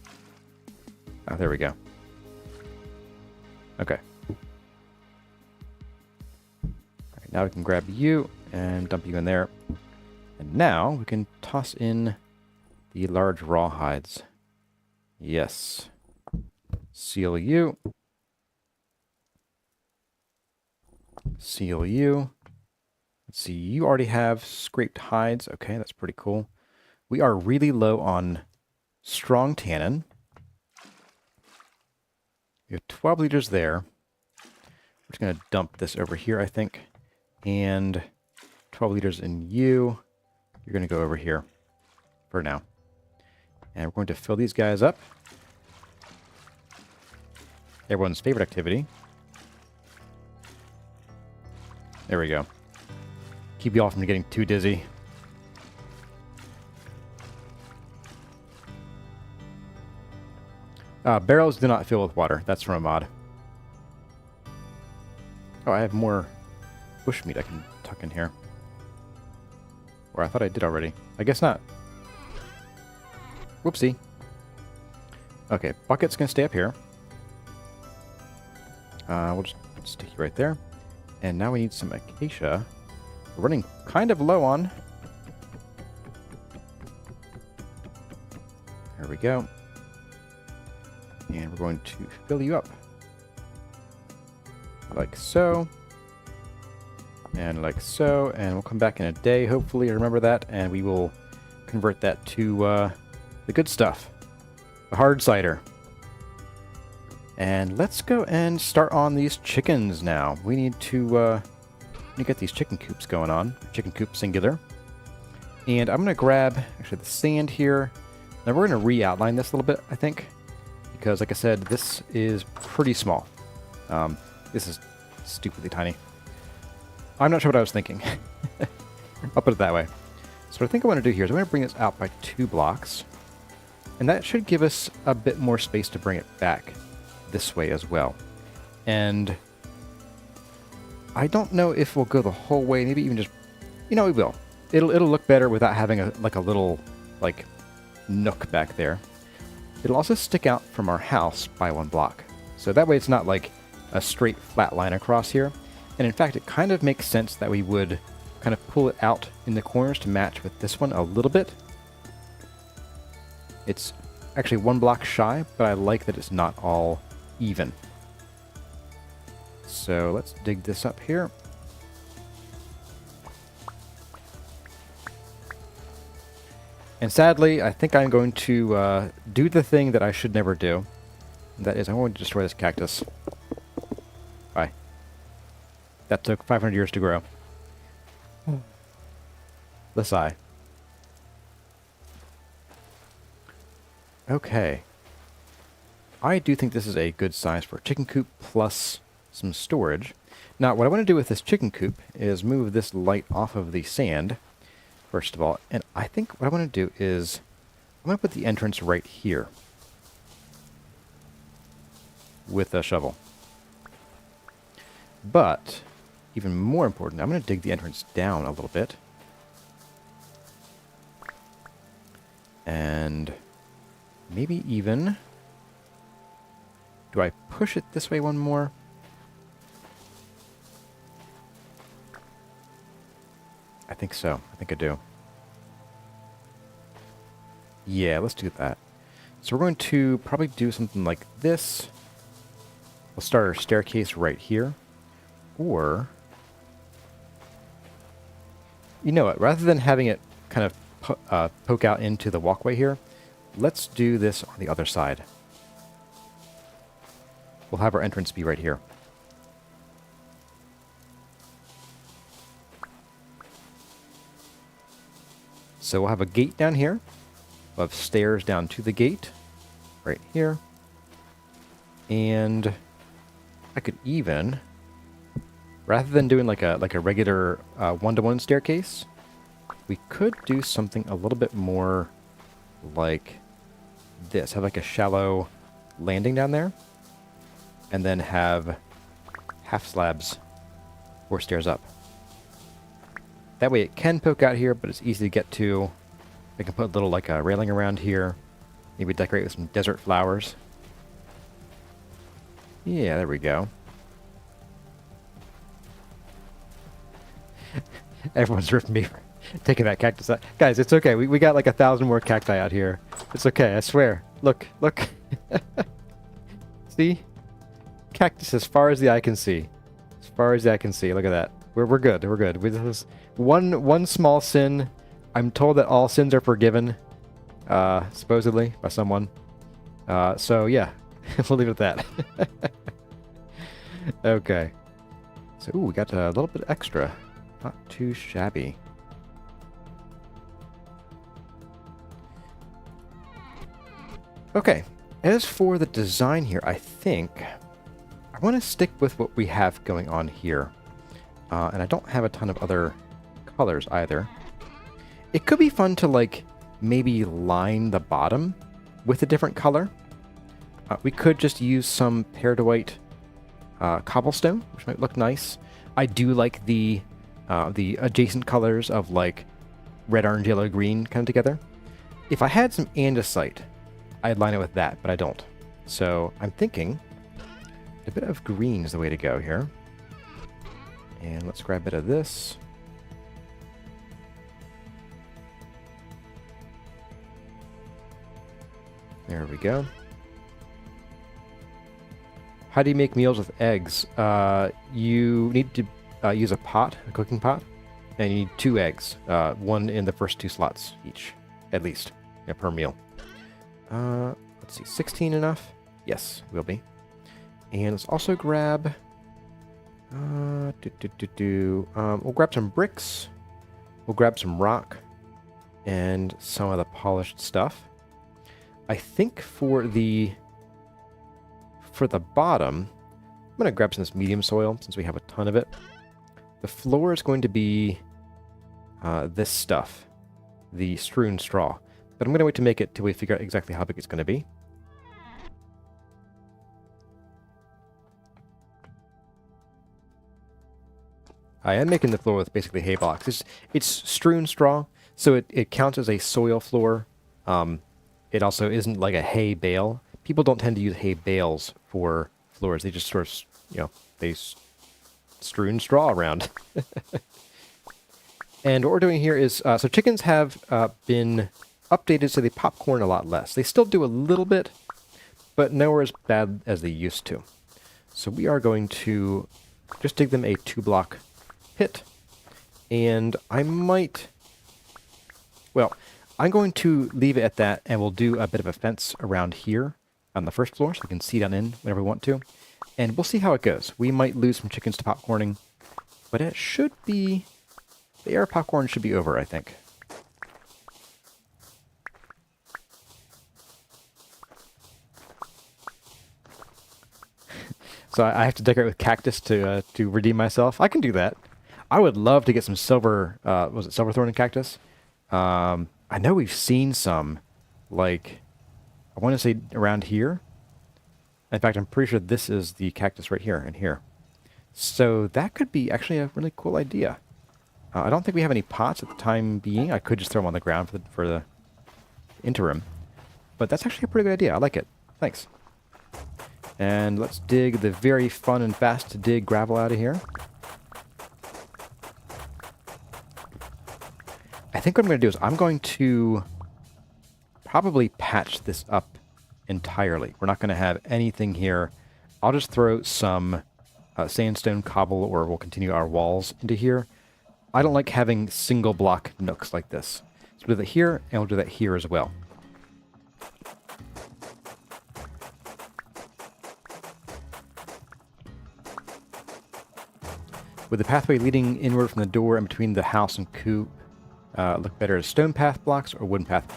S1: Oh, there we go. Okay. Alright, now we can grab you and dump you in there. And now we can toss in the large raw hides. Yes. Seal you. Seal you. Let's see, you already have scraped hides. Okay, that's pretty cool. We are really low on strong tannin. We have 12 liters there. We're just going to dump this over here, I think. And 12 liters in you. You're going to go over here for now. And we're going to fill these guys up. Everyone's favorite activity. There we go. Keep you all from getting too dizzy. Barrels do not fill with water. That's from a mod. Oh, I have more bushmeat I can tuck in here. Or I thought I did already. I guess not. Whoopsie. Okay, bucket's going to stay up here. We'll just stick you right there. And now we need some acacia. We're running kind of low on. There we go. And we're going to fill you up. Like so. And like so. And we'll come back in a day, hopefully. Remember that. And we will convert that to the good stuff. The hard cider. And let's go and start on these chickens now. We need to get these chicken coops going on. Chicken coop singular. And I'm going to grab actually the sand here. Now we're going to re-outline this a little bit, I think. Because like I said, this is pretty small. This is stupidly tiny. I'm not sure what I was thinking. I'll put it that way. So what I think I want to do here is I'm going to bring this out by 2 blocks. And that should give us a bit more space to bring it back this way as well. And I don't know if we'll go the whole way, maybe even just, you know, we will. It'll look better without having a little nook back there. It'll also stick out from our house by 1 block. So that way it's not like a straight flat line across here. And in fact, it kind of makes sense that we would kind of pull it out in the corners to match with this one a little bit. It's actually 1 block shy, but I like that it's not all even. So let's dig this up here. And sadly, I think I'm going to do the thing that I should never do. And that is, I'm going to destroy this cactus. Bye. That took 500 years to grow. The sigh. Okay. I do think this is a good size for a chicken coop plus some storage. Now, what I want to do with this chicken coop is move this light off of the sand, first of all. And I think what I want to do is I'm going to put the entrance right here with a shovel. But even more important, I'm going to dig the entrance down a little bit. And maybe even... do I push it this way one more? I think so. I think I do. Yeah, let's do that. So we're going to probably do something like this. We'll start our staircase right here. Or, you know what, rather than having it kind of poke out into the walkway here, let's do this on the other side. We'll have our entrance be right here. So we'll have a gate down here. We'll have stairs down to the gate right here. And I could even, rather than doing like a regular one-to-one staircase, we could do something a little bit more like this. Have like a shallow landing down there, and then have half slabs 4 stairs up. That way it can poke out here, but it's easy to get to. We can put a little like a railing around here. Maybe decorate with some desert flowers. Yeah, there we go. Everyone's ripping me for taking that cactus out. Guys, it's okay. We got like 1,000 more cacti out here. It's okay, I swear. Look, look. See? Cactus as far as the eye can see. As far as the eye can see. Look at that. We're good. We're good. This is one small sin. I'm told that all sins are forgiven, supposedly, by someone. So, yeah. We'll leave it at that. Okay. So, ooh, we got a little bit extra. Not too shabby. Okay. As for the design here, I think I want to stick with what we have going on here. And I don't have a ton of other colors either. It could be fun to, like, maybe line the bottom with a different color. We could just use some Peridotite cobblestone, which might look nice. I do like the adjacent colors of, like, red, orange, yellow, green kind of together. If I had some andesite, I'd line it with that, but I don't. So I'm thinking a bit of green is the way to go here. And let's grab a bit of this. There we go. How do you make meals with eggs? You need to use a pot, a cooking pot, and you need 2 eggs. 1 in the first 2 slots each, at least, per meal. Let's see, 16 enough? Yes, will be. And let's also grab... we'll grab some bricks. We'll grab some rock and some of the polished stuff. I think for the bottom, I'm going to grab some of this medium soil since we have a ton of it. The floor is going to be this stuff, the strewn straw. But I'm going to wait to make it till we figure out exactly how big it's going to be. I am making the floor with basically hay blocks. It's strewn straw, so it counts as a soil floor. It also isn't like a hay bale. People don't tend to use hay bales for floors. They just sort of, they strewn straw around. And what we're doing here is, so chickens have been updated so they popcorn a lot less. They still do a little bit, but nowhere as bad as they used to. So we are going to just dig them a 2-block pit, and I might, well, I'm going to leave it at that, and we'll do a bit of a fence around here on the first floor so we can see down in whenever we want to, and we'll see how it goes. We might lose some chickens to popcorning, but it should be, the air popcorn should be over, I think. So I have to decorate with cactus to redeem myself. I can do that. I would love to get some silver, was it silver thorn and cactus? I know we've seen some, like, I want to say around here. In fact, I'm pretty sure this is the cactus right here and here. So that could be actually a really cool idea. I don't think we have any pots at the time being. I could just throw them on the ground for the interim. But that's actually a pretty good idea. I like it. Thanks. And let's dig the very fun and fast to dig gravel out of here. I think what I'm going to do is I'm going to probably patch this up entirely. We're not going to have anything here. I'll just throw some sandstone cobble, or we'll continue our walls into here. I don't like having single block nooks like this. So we'll do that here, and we'll do that here as well. With the pathway leading inward from the door and between the house and coop, look better as stone path blocks or wooden path.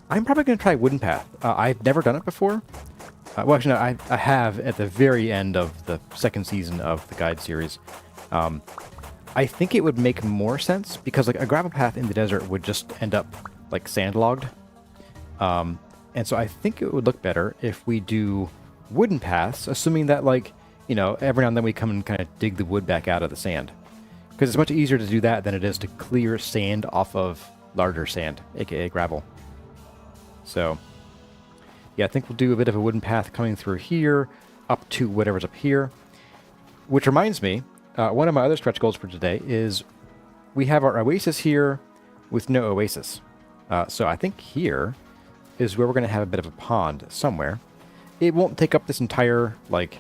S1: I'm probably going to try wooden path. I've never done it before. Well, actually, no, I have at the very end of the second season of the guide series. I think it would make more sense because like a gravel path in the desert would just end up like sandlogged. And so I think it would look better if we do wooden paths, assuming that like, you know, every now and then we come and kind of dig the wood back out of the sand. Because it's much easier to do that than it is to clear sand off of larger sand, aka gravel. So, yeah, I think we'll do a bit of a wooden path coming through here, up to whatever's up here. Which reminds me, one of my other stretch goals for today is we have our oasis here with no oasis. So I think here is where we're going to have a bit of a pond somewhere. It won't take up this entire, like,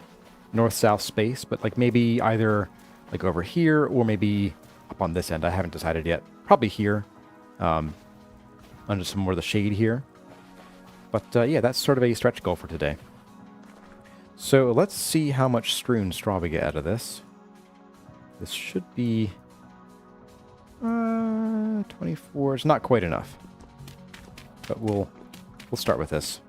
S1: north-south space, but, like, maybe either, like, over here or maybe up on this end. I haven't decided yet. Probably here, under some more of the shade here. But, yeah, that's sort of a stretch goal for today. So let's see how much strewn straw we get out of this. This should be 24. It's not quite enough, but we'll start with this.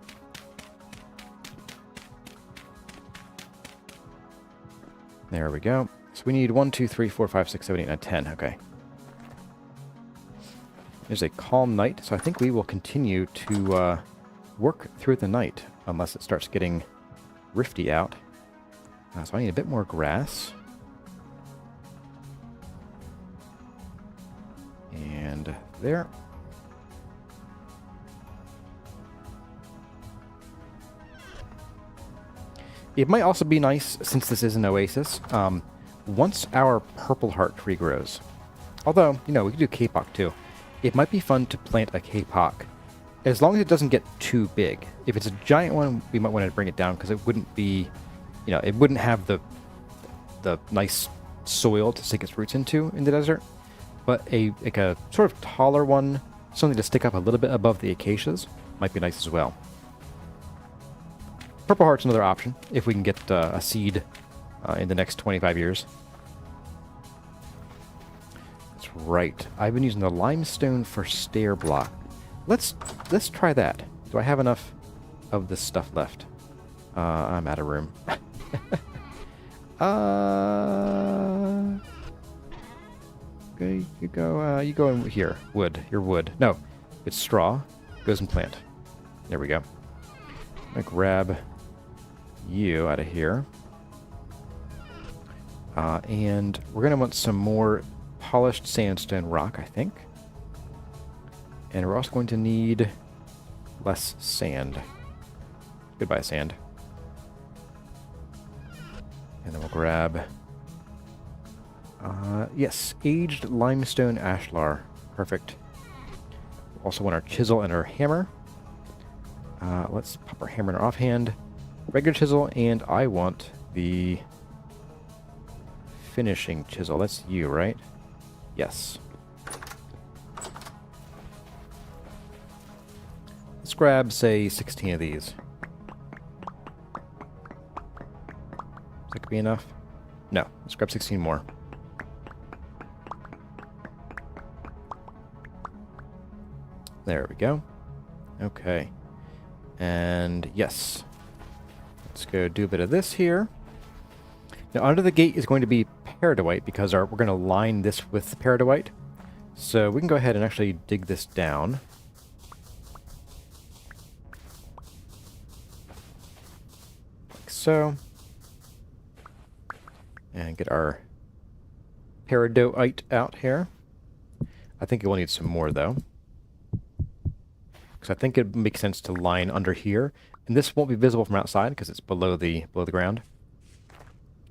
S1: There we go. So we need 1, 2, 3, 4, 5, 6, 7, 8, 9, 10. Okay. There's a calm night, so I think we will continue to work through the night unless it starts getting rifty out. So I need a bit more grass. And there. It might also be nice, since this is an oasis, once our purple heart tree grows. Although, you know, we could do kapok too. It might be fun to plant a kapok, as long as it doesn't get too big. If it's a giant one, we might want to bring it down, because it wouldn't be, you know, it wouldn't have the nice soil to sink its roots into in the desert. But like a sort of taller one, something to stick up a little bit above the acacias, might be nice as well. Purple heart's another option, if we can get a seed in the next 25 years. That's right. I've been using the limestone for stair block. Let's try that. Do I have enough of this stuff left? I'm out of room. Okay, you go in here. Wood. Your wood. No, it's straw. Goes in plant. There we go. I'm gonna grab you out of here. And we're gonna want some more polished sandstone rock, I think. And we're also going to need less sand. Goodbye, sand. And then we'll grab... yes, aged limestone ashlar. Perfect. We also want our chisel and our hammer. Let's pop our hammer in our offhand. Regular chisel, and I want the finishing chisel. That's you, right? Yes. Let's grab, say, 16 of these. That could be enough. No, let's grab 16 more. There we go. Okay. And yes. Let's go do a bit of this here. Now under the gate is going to be peridotite because we're going to line this with peridotite. So we can go ahead and actually dig this down. Like so. And get our peridotite out here. I think it will need some more though. Because I think it makes sense to line under here. And this won't be visible from outside because it's below the ground.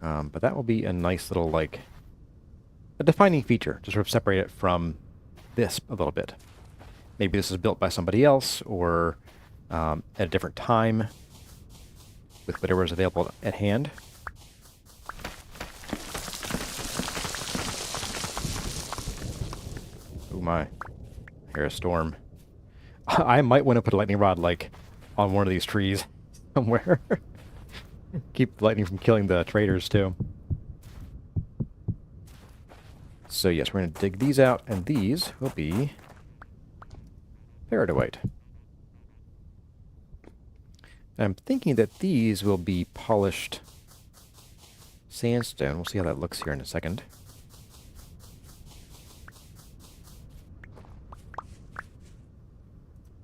S1: But that will be a nice little, like, a defining feature to sort of separate it from this a little bit. Maybe this is built by somebody else, or at a different time with whatever is available at hand. Oh my, I hear a storm. I might want to put a lightning rod, like, on one of these trees somewhere. Keep the lightning from killing the traders, too. So yes, we're going to dig these out, and these will be peridotite. I'm thinking that these will be polished sandstone. We'll see how that looks here in a second.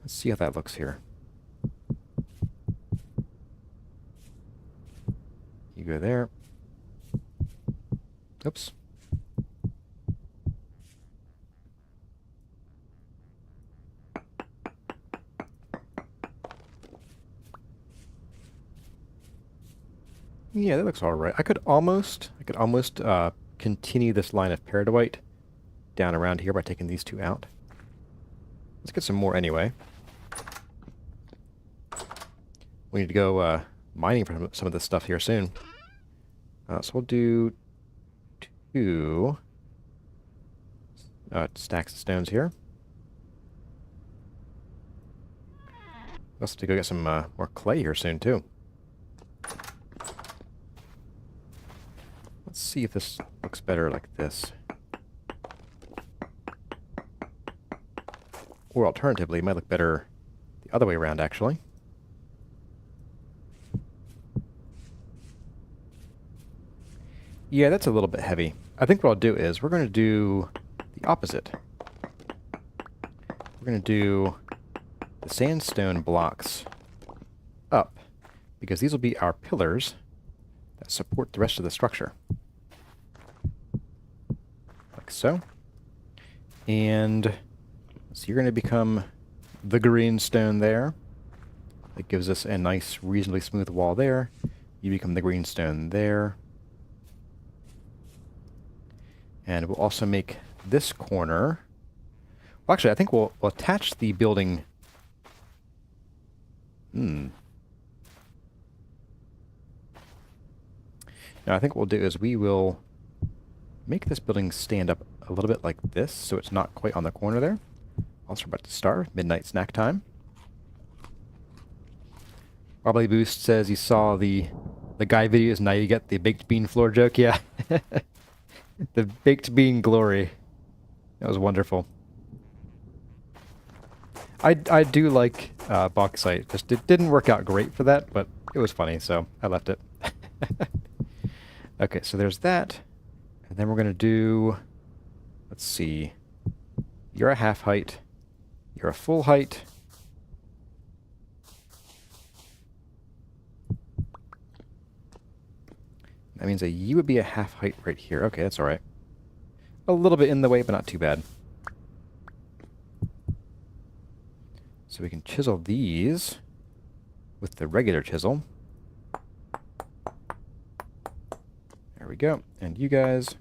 S1: Let's see how that looks here. You go there. Oops. Yeah, that looks all right. I could almost continue this line of peridotite down around here by taking these two out. Let's get some more anyway. We need to go mining for some of this stuff here soon. So we'll do 2 stacks of stones here. We'll also have to go get some more clay here soon too. Let's see if this looks better like this. Or alternatively, it might look better the other way around, actually. Yeah, that's a little bit heavy. I think what I'll do is we're going to do the opposite. We're going to do the sandstone blocks up, because these will be our pillars that support the rest of the structure. Like so. And so you're going to become the green stone there. That gives us a nice, reasonably smooth wall there. You become the green stone there. And we'll also make this corner... Well, actually, I think we'll attach the building... No, I think what we'll do is we will make this building stand up a little bit like this, so it's not quite on the corner there. Also, we're about to start. Midnight snack time. Probably Boost says he saw the guy videos, now you get the baked bean floor joke. Yeah. The baked bean glory. That was wonderful. I do like bauxite. Just it didn't work out great for that, but it was funny, so I left it. Okay, so there's that. And then we're going to do... Let's see. You're a half height. You're a full height. That means that you would be a half height right here. Okay, that's all right. A little bit in the way, but not too bad. So we can chisel these with the regular chisel. There we go. And you guys.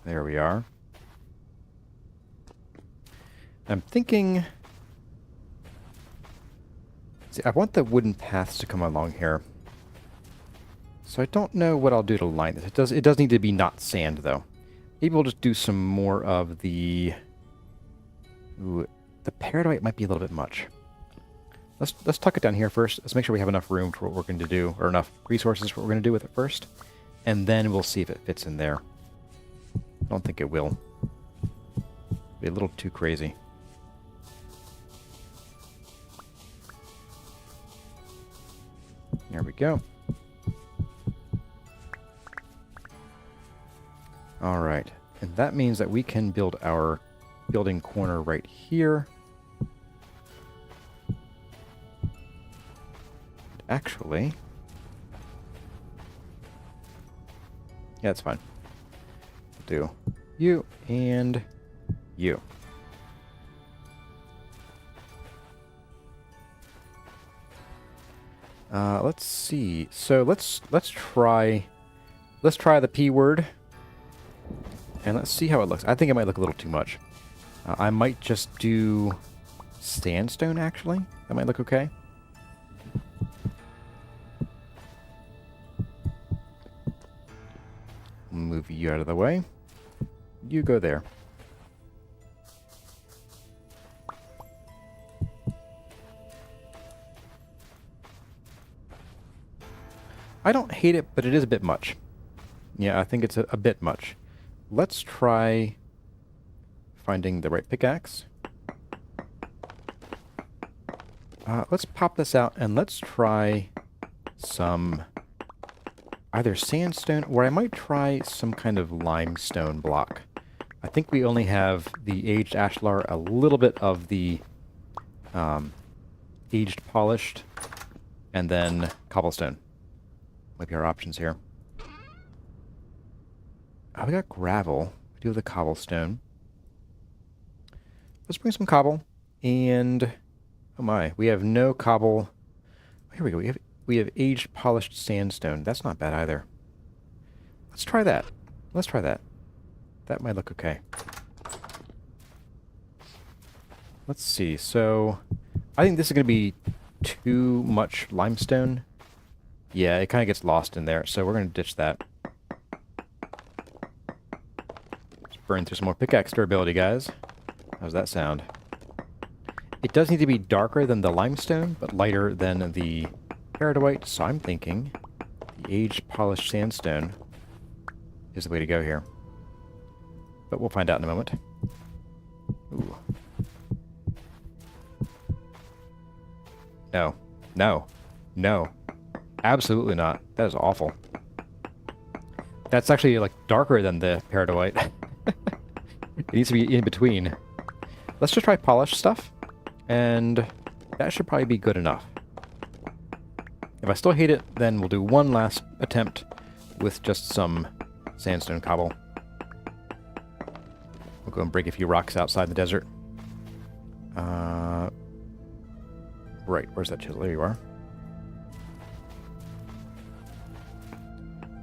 S1: There we are. I'm thinking... See, I want the wooden paths to come along here. So I don't know what I'll do to line this. It does need to be not sand, though. Maybe we'll just do some more of the... Ooh, the peridotite might be a little bit much. Let's tuck it down here first. Let's make sure we have enough room for what we're going to do, or enough resources for what we're going to do with it first. And then we'll see if it fits in there. I don't think it will. It'll be a little too crazy. There we go. All right, and that means that we can build our building corner right here. Actually, yeah, that's fine. We'll do you and you. Let's see. So let's try the P word. And let's see how it looks. I think it might look a little too much. I might just do sandstone, actually. That might look okay. Move you out of the way. You go there. I don't hate it, but it is a bit much. Yeah, I think it's a bit much. Let's try finding the right pickaxe. Let's pop this out and let's try some either sandstone, or I might try some kind of limestone block. I think we only have the aged ashlar, a little bit of the aged polished, and then cobblestone. Might be our options here. Oh, we got gravel. We do have the cobblestone. Let's bring some cobble, and oh my, we have no cobble. Here we go. We have aged polished sandstone. That's not bad either. Let's try that. Let's try that. That might look okay. Let's see. So I think this is going to be too much limestone. Yeah, it kind of gets lost in there, so we're going to ditch that. Let's burn through some more pickaxe durability, guys. How's that sound? It does need to be darker than the limestone, but lighter than the peridotite, so I'm thinking the aged polished sandstone is the way to go here. But we'll find out in a moment. Ooh. No. No. No. Absolutely not. That is awful. That's actually, like, darker than the peridotite. It needs to be in between. Let's just try polished stuff, and that should probably be good enough. If I still hate it, then we'll do one last attempt with just some sandstone cobble. We'll go and break a few rocks outside the desert. Right, where's that chisel? There you are.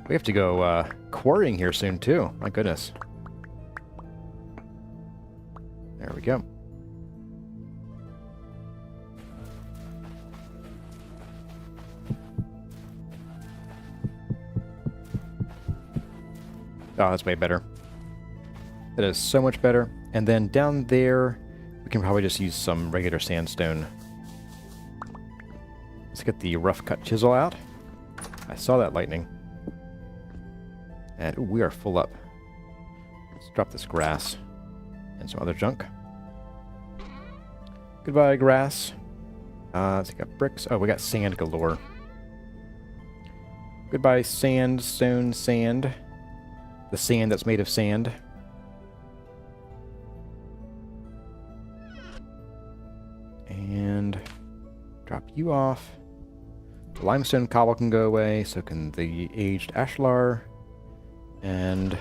S1: We have to go quarrying here soon, too. My goodness. There we go. Oh, that's way better. That is so much better. And then down there, we can probably just use some regular sandstone. Let's get the rough cut chisel out. I saw that lightning. And ooh, we are full up. Let's drop this grass and some other junk. Goodbye, grass. Let's take up bricks. Oh, we got sand galore. Goodbye, sand, stone, sand. The sand that's made of sand. And drop you off. The limestone cobble can go away, so can the aged ashlar. And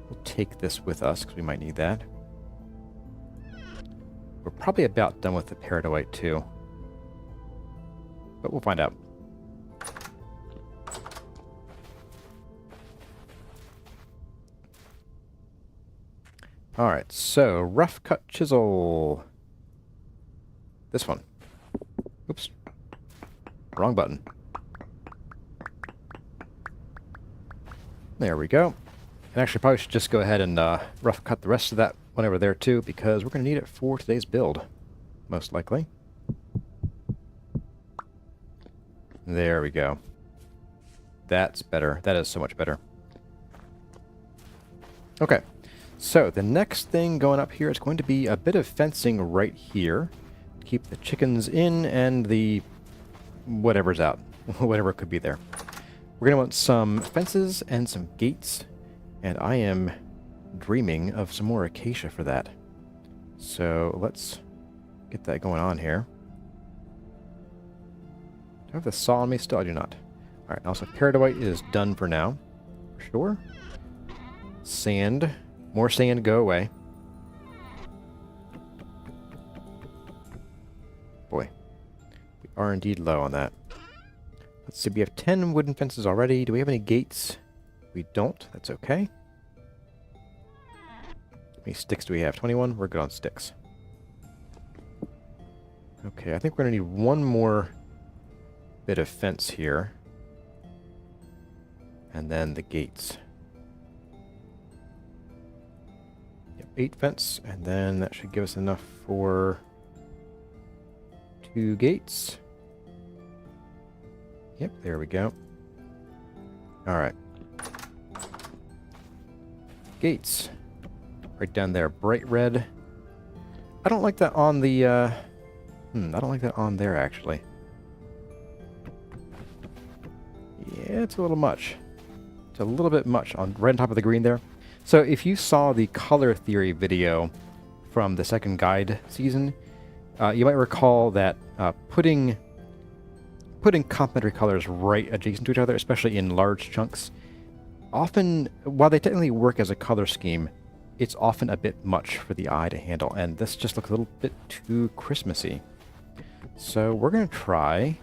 S1: we'll take this with us, because we might need that. We're probably about done with the peridotite, too. But we'll find out. Alright, so rough cut chisel. This one. Oops. Wrong button. There we go. And actually, probably should just go ahead and rough cut the rest of that one over there too, because we're going to need it for today's build, most likely. There we go. That's better. That is so much better. Okay. So the next thing going up here is going to be a bit of fencing right here. Keep the chickens in and the whatever's out. Whatever could be there. We're going to want some fences and some gates. And I am dreaming of some more acacia for that. So let's get that going on here. Do I have the saw on me still? I do not. Alright, also peridotite is done for now. For sure. Sand. More sand, go away. Boy. We are indeed low on that. Let's see, we have 10 wooden fences already. Do we have any gates? We don't. That's okay. How many sticks do we have? 21? We're good on sticks. Okay, I think we're going to need one more bit of fence here. And then the gates. Yep, 8 fence, and then that should give us enough for 2 gates. Yep, there we go. Alright. Gates. Right down there, bright red. I don't like that on the, I don't like that on there, actually. Yeah, it's a little much. It's a little bit much on right on top of the green there. So if you saw the color theory video from the second guide season, you might recall that putting complementary colors right adjacent to each other, especially in large chunks, often, while they technically work as a color scheme, it's often a bit much for the eye to handle, and this just looks a little bit too Christmassy. So we're going to try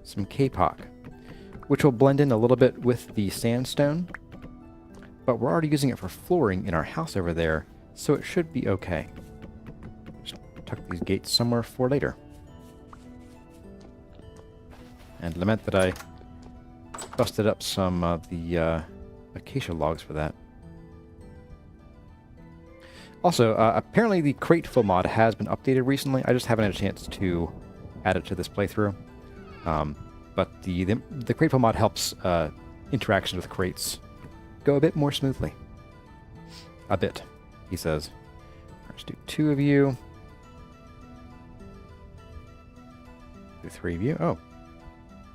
S1: some Kapok, which will blend in a little bit with the sandstone, but we're already using it for flooring in our house over there, so it should be okay. Just tuck these gates somewhere for later. And lament that I busted up some of the acacia logs for that. Also, apparently the Craftable mod has been updated recently. I just haven't had a chance to add it to this playthrough. But the Craftable mod helps interaction with crates go a bit more smoothly. A bit, he says. Let's do 2 of you. Do 3 of you. Oh.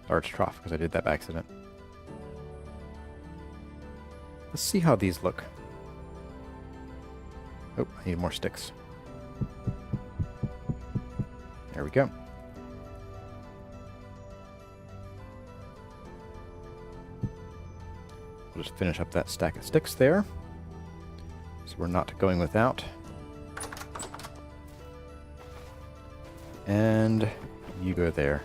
S1: Large trough, because I did that by accident. Let's see how these look. Oh, I need more sticks. There we go. We'll just finish up that stack of sticks there. So we're not going without. And you go there.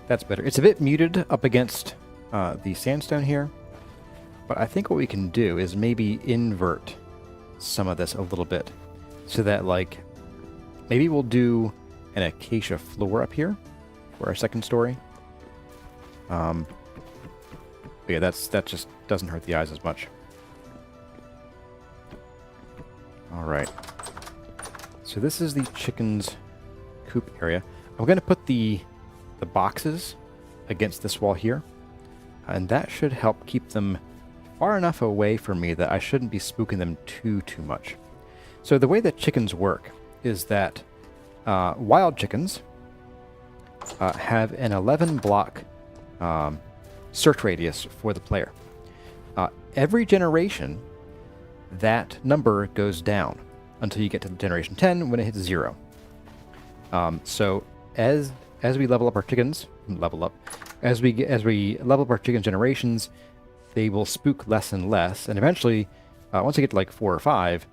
S1: That's better. It's a bit muted up against the sandstone here. But I think what we can do is maybe invert some of this a little bit. So that, like, maybe we'll do an acacia floor up here for our second story. But yeah, that just doesn't hurt the eyes as much. Alright. So this is the chickens' coop area. I'm going to put the boxes against this wall here. And that should help keep them far enough away from me that I shouldn't be spooking them too much. So the way that chickens work is that wild chickens have an 11 block search radius for the player. Every generation, that number goes down until you get to generation 10 when it hits 0. So as we level up our chickens, as we level up our chicken generations, they will spook less and less, and eventually, once they get to like 4 or 5,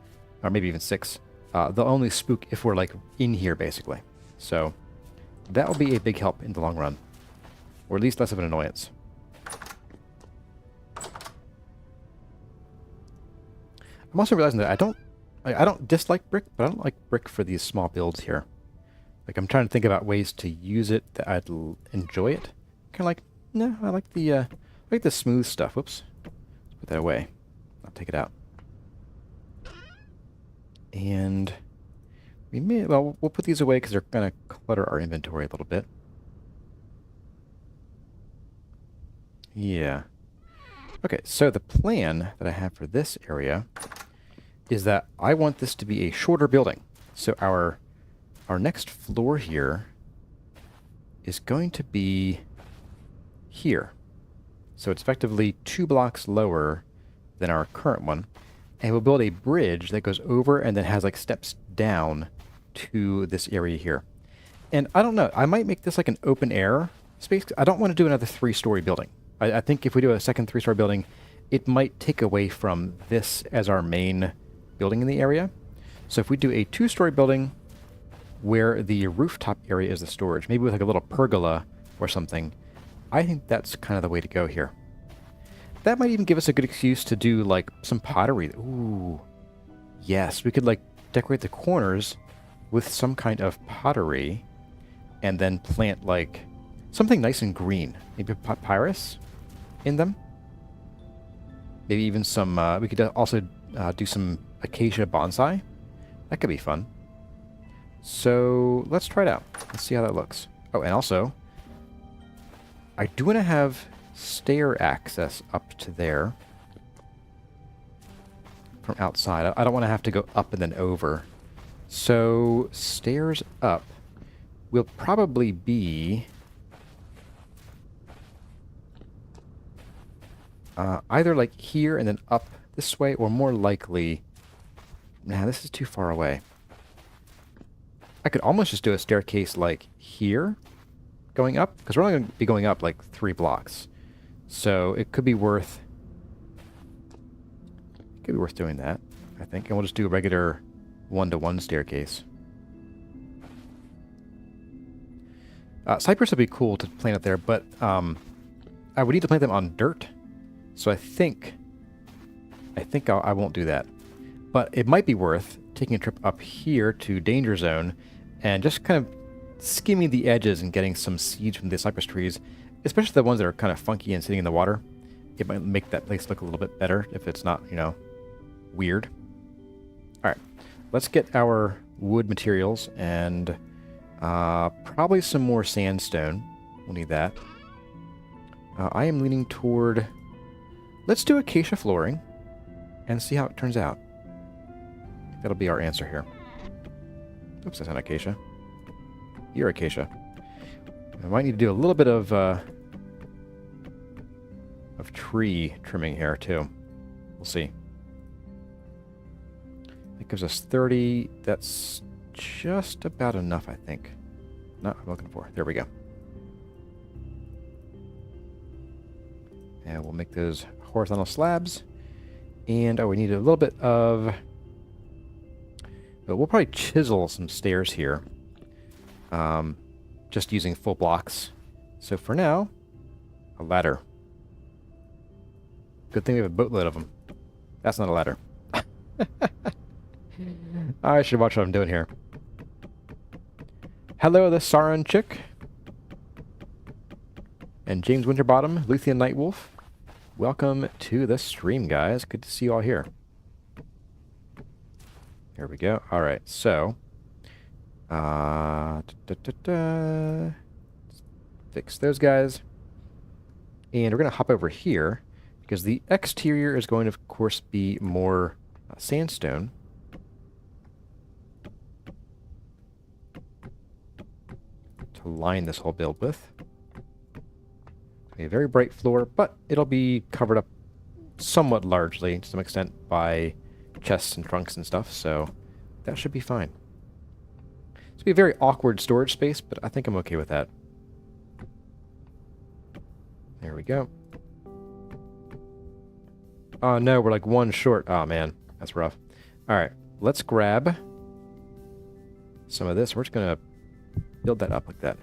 S1: or maybe even 6, they'll only spook if we're like in here, basically. So that will be a big help in the long run, or at least less of an annoyance. I'm also realizing that I don't dislike brick, but I don't like brick for these small builds here. Like, I'm trying to think about ways to use it that I'd enjoy it. Kind of like, no, I like the smooth stuff. Whoops. Let's put that away. I'll take it out. And we may, well, we'll put these away because they're going to clutter our inventory a little bit. Yeah. Okay, so the plan that I have for this area is that I want this to be a shorter building. So our next floor here is going to be here. So it's effectively 2 blocks lower than our current one. And we'll build a bridge that goes over and then has like steps down to this area here. And I don't know, I might make this like an open air space. I don't want to do another 3-story building. I think if we do a second 3-story building, it might take away from this as our main building in the area. So if we do a 2-story building where the rooftop area is the storage, maybe with like a little pergola or something, I think that's kind of the way to go here. That might even give us a good excuse to do like some pottery. Ooh, yes, we could like decorate the corners with some kind of pottery and then plant like something nice and green. Maybe papyrus in them. Maybe even some, we could also do some acacia bonsai. That could be fun. So let's try it out. Let's see how that looks. Oh, and also, I do want to have stair access up to there from outside. I don't want to have to go up and then over. So stairs up will probably be either like here and then up this way, or more likely... Nah, this is too far away. I could almost just do a staircase like here, going up, because we're only going to be going up like 3 blocks. So it could be worth... doing that, I think. And we'll just do a regular 1-to-1 staircase. Cypress would be cool to plant it there, but I would need to plant them on dirt. So I think I won't do that. But it might be worth taking a trip up here to Danger Zone and just kind of skimming the edges and getting some seeds from the cypress trees, especially the ones that are kind of funky and sitting in the water. It might make that place look a little bit better if it's not, you know, weird. Alright, let's get our wood materials and probably some more sandstone. We'll need that. I am leaning toward... Let's do acacia flooring and see how it turns out. That'll be our answer here. Oops, that's not acacia. You're acacia. I might need to do a little bit of tree trimming here too. We'll see. That gives us 30. That's just about enough, I think. Not what I'm looking for. There we go. And we'll make those horizontal slabs. And, oh, we need a little bit of... But we'll probably chisel some stairs here. Just using full blocks. So for now, a ladder. Good thing we have a boatload of them. That's not a ladder. I should watch what I'm doing here. Hello, the Saran Chick. And James Winterbottom, Luthien Nightwolf. Welcome to the stream, guys. Good to see you all here. There we go. All right, so... fix those guys. And we're going to hop over here, because the exterior is going to, of course, be more sandstone. To line this whole build with. A very bright floor, but it'll be covered up somewhat largely, to some extent, by chests and trunks and stuff, so that should be fine. It's be a very awkward storage space, but I think I'm okay with that. There we go. Oh no, we're like 1 short. Oh man, that's rough. Alright, let's grab some of this. We're just gonna build that up like that.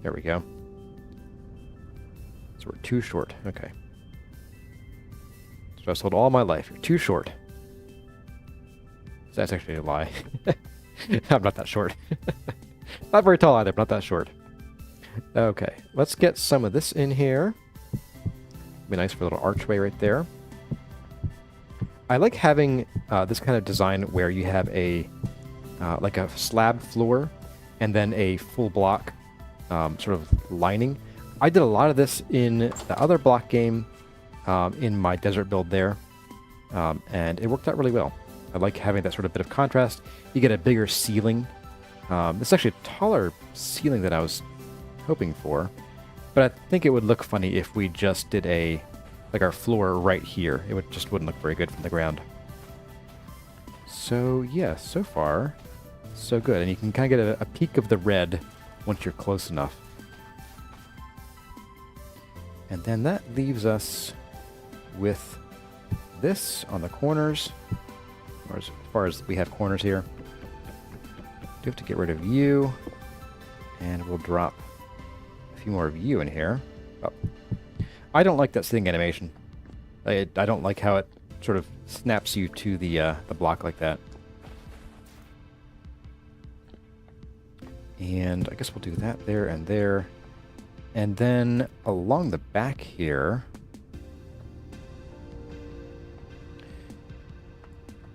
S1: There we go. So we're 2 short. Okay. So I've told all my life, you're 2 short. So that's actually a lie. I'm not that short. Not very tall either, but not that short. Okay, let's get some of this in here. Be nice for a little archway right there. I like having this kind of design where you have a like a slab floor and then a full block sort of lining. I did a lot of this in the other block game in my desert build there, and it worked out really well. I like having that sort of bit of contrast. You get a bigger ceiling. It's actually a taller ceiling than I was hoping for, but I think it would look funny if we just did like our floor right here. It just wouldn't look very good from the ground. So yeah, so far, so good. And you can kind of get a peek of the red once you're close enough. And then that leaves us with this on the corners, or as far as we have corners here. Do have to get rid of you, and we'll drop a few more of you in here. Oh. I don't like that sitting animation. I don't like how it sort of snaps you to the block like that. And I guess we'll do that there and there. And then along the back here,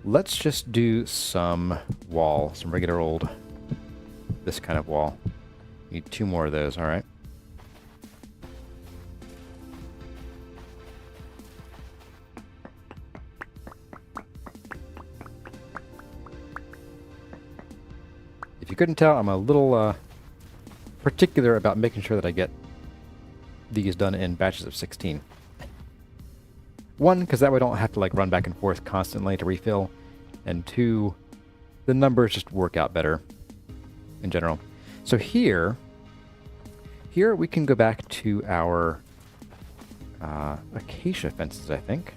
S1: let's just do some wall, some regular old, this kind of wall. Need 2 more of those, all right. If you couldn't tell, I'm a little particular about making sure that I get these done in batches of 16. 1, because that way I don't have to like run back and forth constantly to refill, and 2, the numbers just work out better in general. So here we can go back to our acacia fences, I think.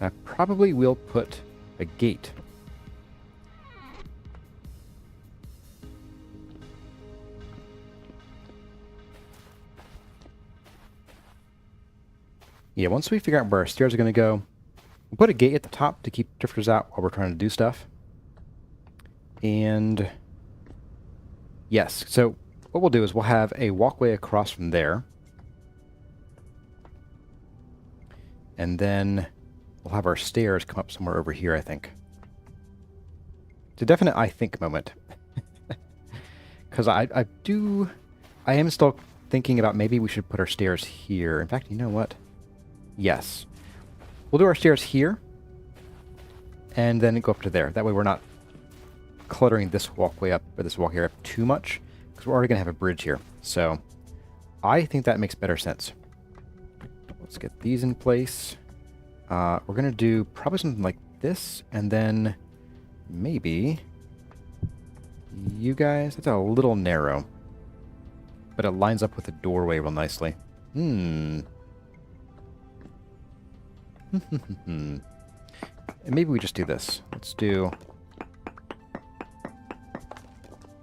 S1: I probably will put a gate. Yeah, once we figure out where our stairs are going to go, we'll put a gate at the top to keep drifters out while we're trying to do stuff. And yes, so what we'll do is we'll have a walkway across from there. And then we'll have our stairs come up somewhere over here, I think. It's a definite I think moment. Because I am still thinking about maybe we should put our stairs here. In fact, you know what? Yes. We'll do our stairs here, and then go up to there. That way we're not cluttering this walkway up, or this walkway up too much, because we're already going to have a bridge here. So I think that makes better sense. Let's get these in place. We're going to do probably something like this, and then maybe you guys. That's a little narrow, but it lines up with the doorway real nicely. And maybe we just do this. Let's do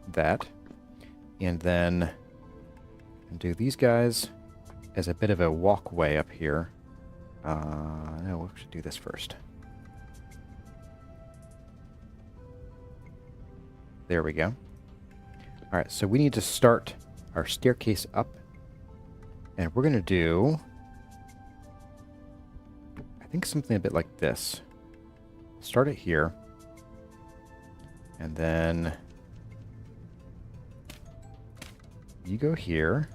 S1: that, and then do these guys as a bit of a walkway up here. No, we should do this first. There we go. All right, so we need to start our staircase up, and we're going to do, I think, something a bit like this. Start it here, and then you go here,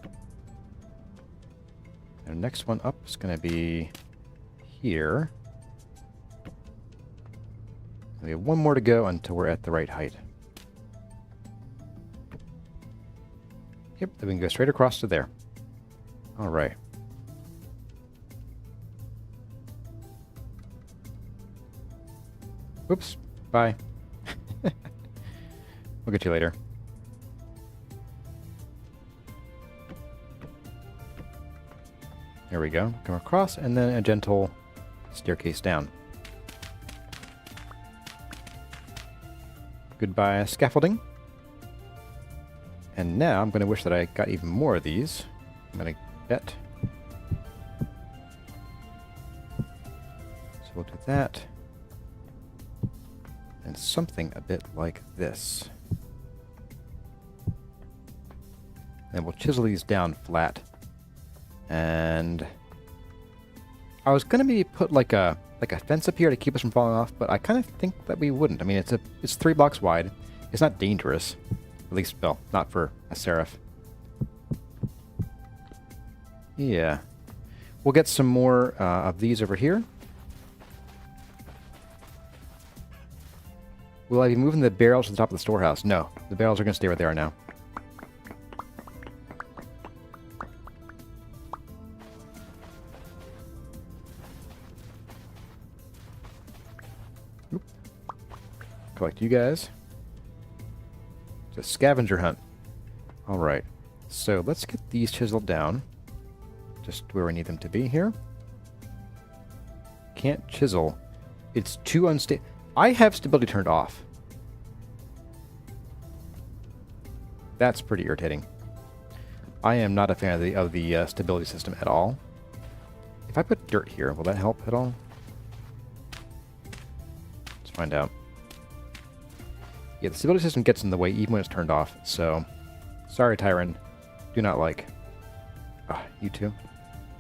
S1: and the next one up is going to be here. We have one more to go until we're at the right height. Yep, then we can go straight across to there. All right. Oops, bye. We'll get you later. There we go. Come across, and then a gentle staircase down. Goodbye, scaffolding. And now I'm going to wish that I got even more of these. I'm going to bet. So we'll do that. And something a bit like this. And we'll chisel these down flat. And I was going to maybe put like a fence up here to keep us from falling off, but I kind of think that we wouldn't. I mean, it's 3 blocks wide. It's not dangerous. At least, well, not for a seraph. Yeah. We'll get some more of these over here. Will I be moving the barrels to the top of the storehouse? No. The barrels are going to stay where they are now. Oop. Collect you guys. It's a scavenger hunt. Alright. So let's get these chiseled down. Just where we need them to be here. Can't chisel. It's too unstable. I have stability turned off. That's pretty irritating. I am not a fan of the stability system at all. If I put dirt here, will that help at all? Let's find out. Yeah, the stability system gets in the way even when it's turned off, so... Sorry, Tyron. Do not like. Ah, you too?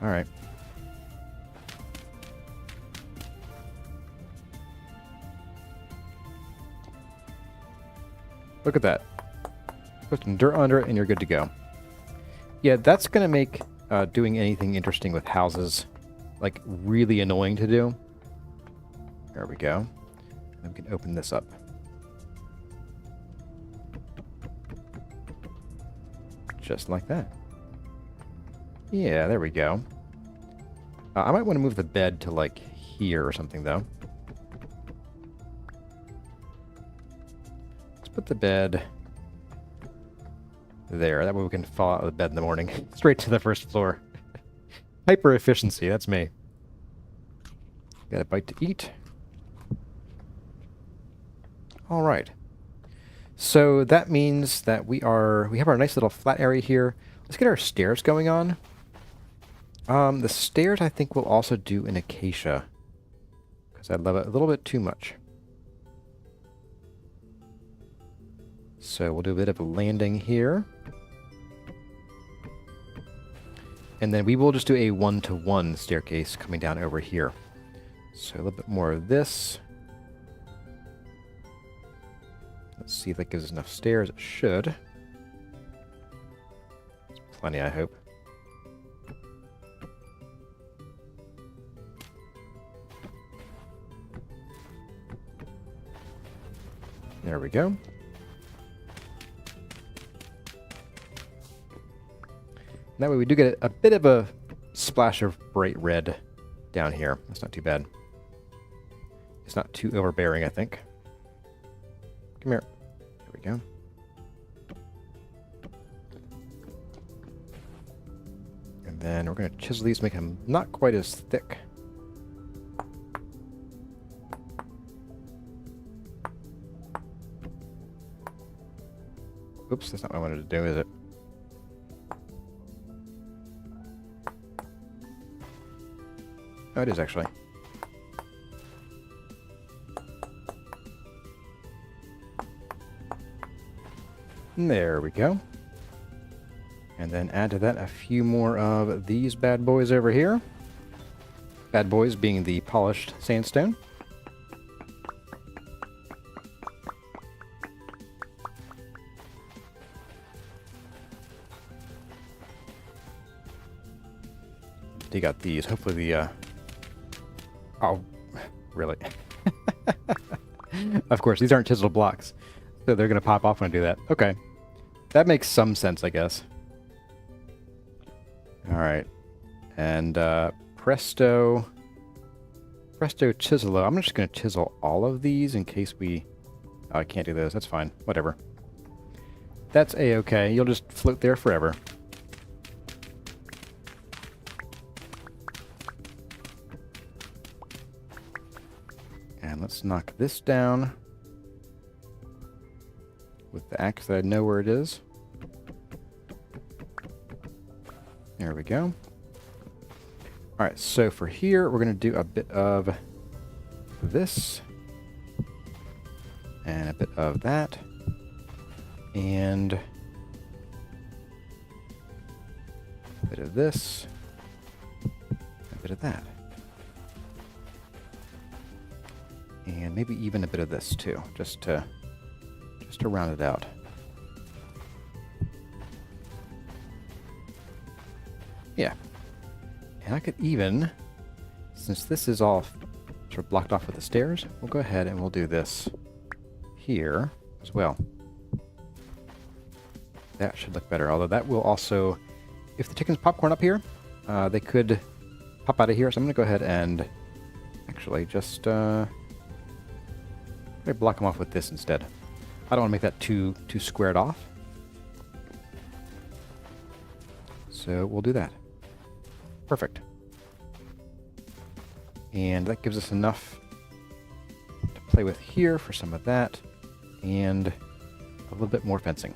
S1: Alright. Look at that. Put some dirt under it and you're good to go. Yeah, that's going to make doing anything interesting with houses, like, really annoying to do. There we go. And we can open this up. Just like that. Yeah, there we go. I might want to move the bed to, like, here or something, though. Let's put the bed there. That way we can fall out of the bed in the morning. Straight to the first floor. Hyper efficiency, that's me. Got a bite to eat. All right. So that means that we have our nice little flat area here. Let's get our stairs going on. The stairs I think we'll also do in acacia, because I love it a little bit too much. So we'll do a bit of a landing here. And then we will just do a one-to-one staircase coming down over here. So a little bit more of this. Let's see if that gives us enough stairs. It should. It's plenty, I hope. There we go. That way we do get a bit of a splash of bright red down here. That's not too bad. It's not too overbearing, I think. Come here. There we go. And then we're going to chisel these, make them not quite as thick. Oops, that's not what I wanted to do, is it? Oh, it is actually. There we go. And then add to that a few more of these bad boys over here. Bad boys being the polished sandstone. You got these. Hopefully the, oh, really? Of course, these aren't chiseled blocks. So they're going to pop off when I do that. Okay. That makes some sense, I guess. Alright. And, presto chiselo. I'm just going to chisel all of these in case we... Oh, I can't do those. That's fine. Whatever. That's a-okay. You'll just float there forever. And let's knock this down with the axe that I know where it is. There we go. Alright, so for here, we're going to do a bit of this. And a bit of that. And a bit of this. A bit of that. And maybe even a bit of this too, just to round it out. Yeah. And I could even, since this is all sort of blocked off with the stairs, we'll go ahead and we'll do this here as well. That should look better, although that will also, if the chickens popcorn up here, they could pop out of here, so I'm going to go ahead and actually just block them off with this instead. I don't want to make that too squared off. So we'll do that. Perfect. And that gives us enough to play with here for some of that. And a little bit more fencing.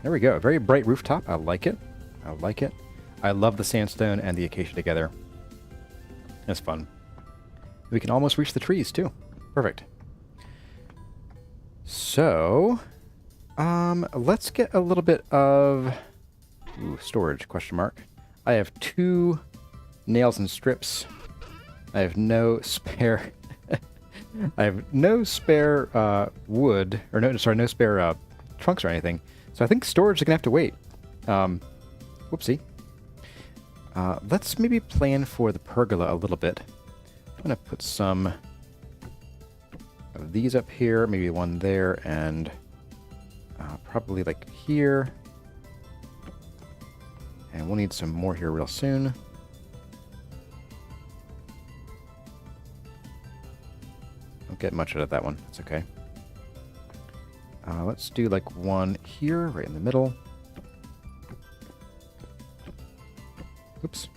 S1: There we go. A very bright rooftop. I like it. I like it. I love the sandstone and the acacia together. It's fun. We can almost reach the trees too. Perfect. So, let's get a little bit of storage, question mark. I have 2 nails and strips. I have no spare I have no spare wood, or no spare trunks or anything. So I think storage is gonna have to wait. Whoopsie. Let's maybe plan for the pergola a little bit. I'm gonna put some of these up here, maybe one there, and probably like here. And we'll need some more here real soon. Don't get much out of that one. It's okay. Let's do like one here, right in the middle. Oops.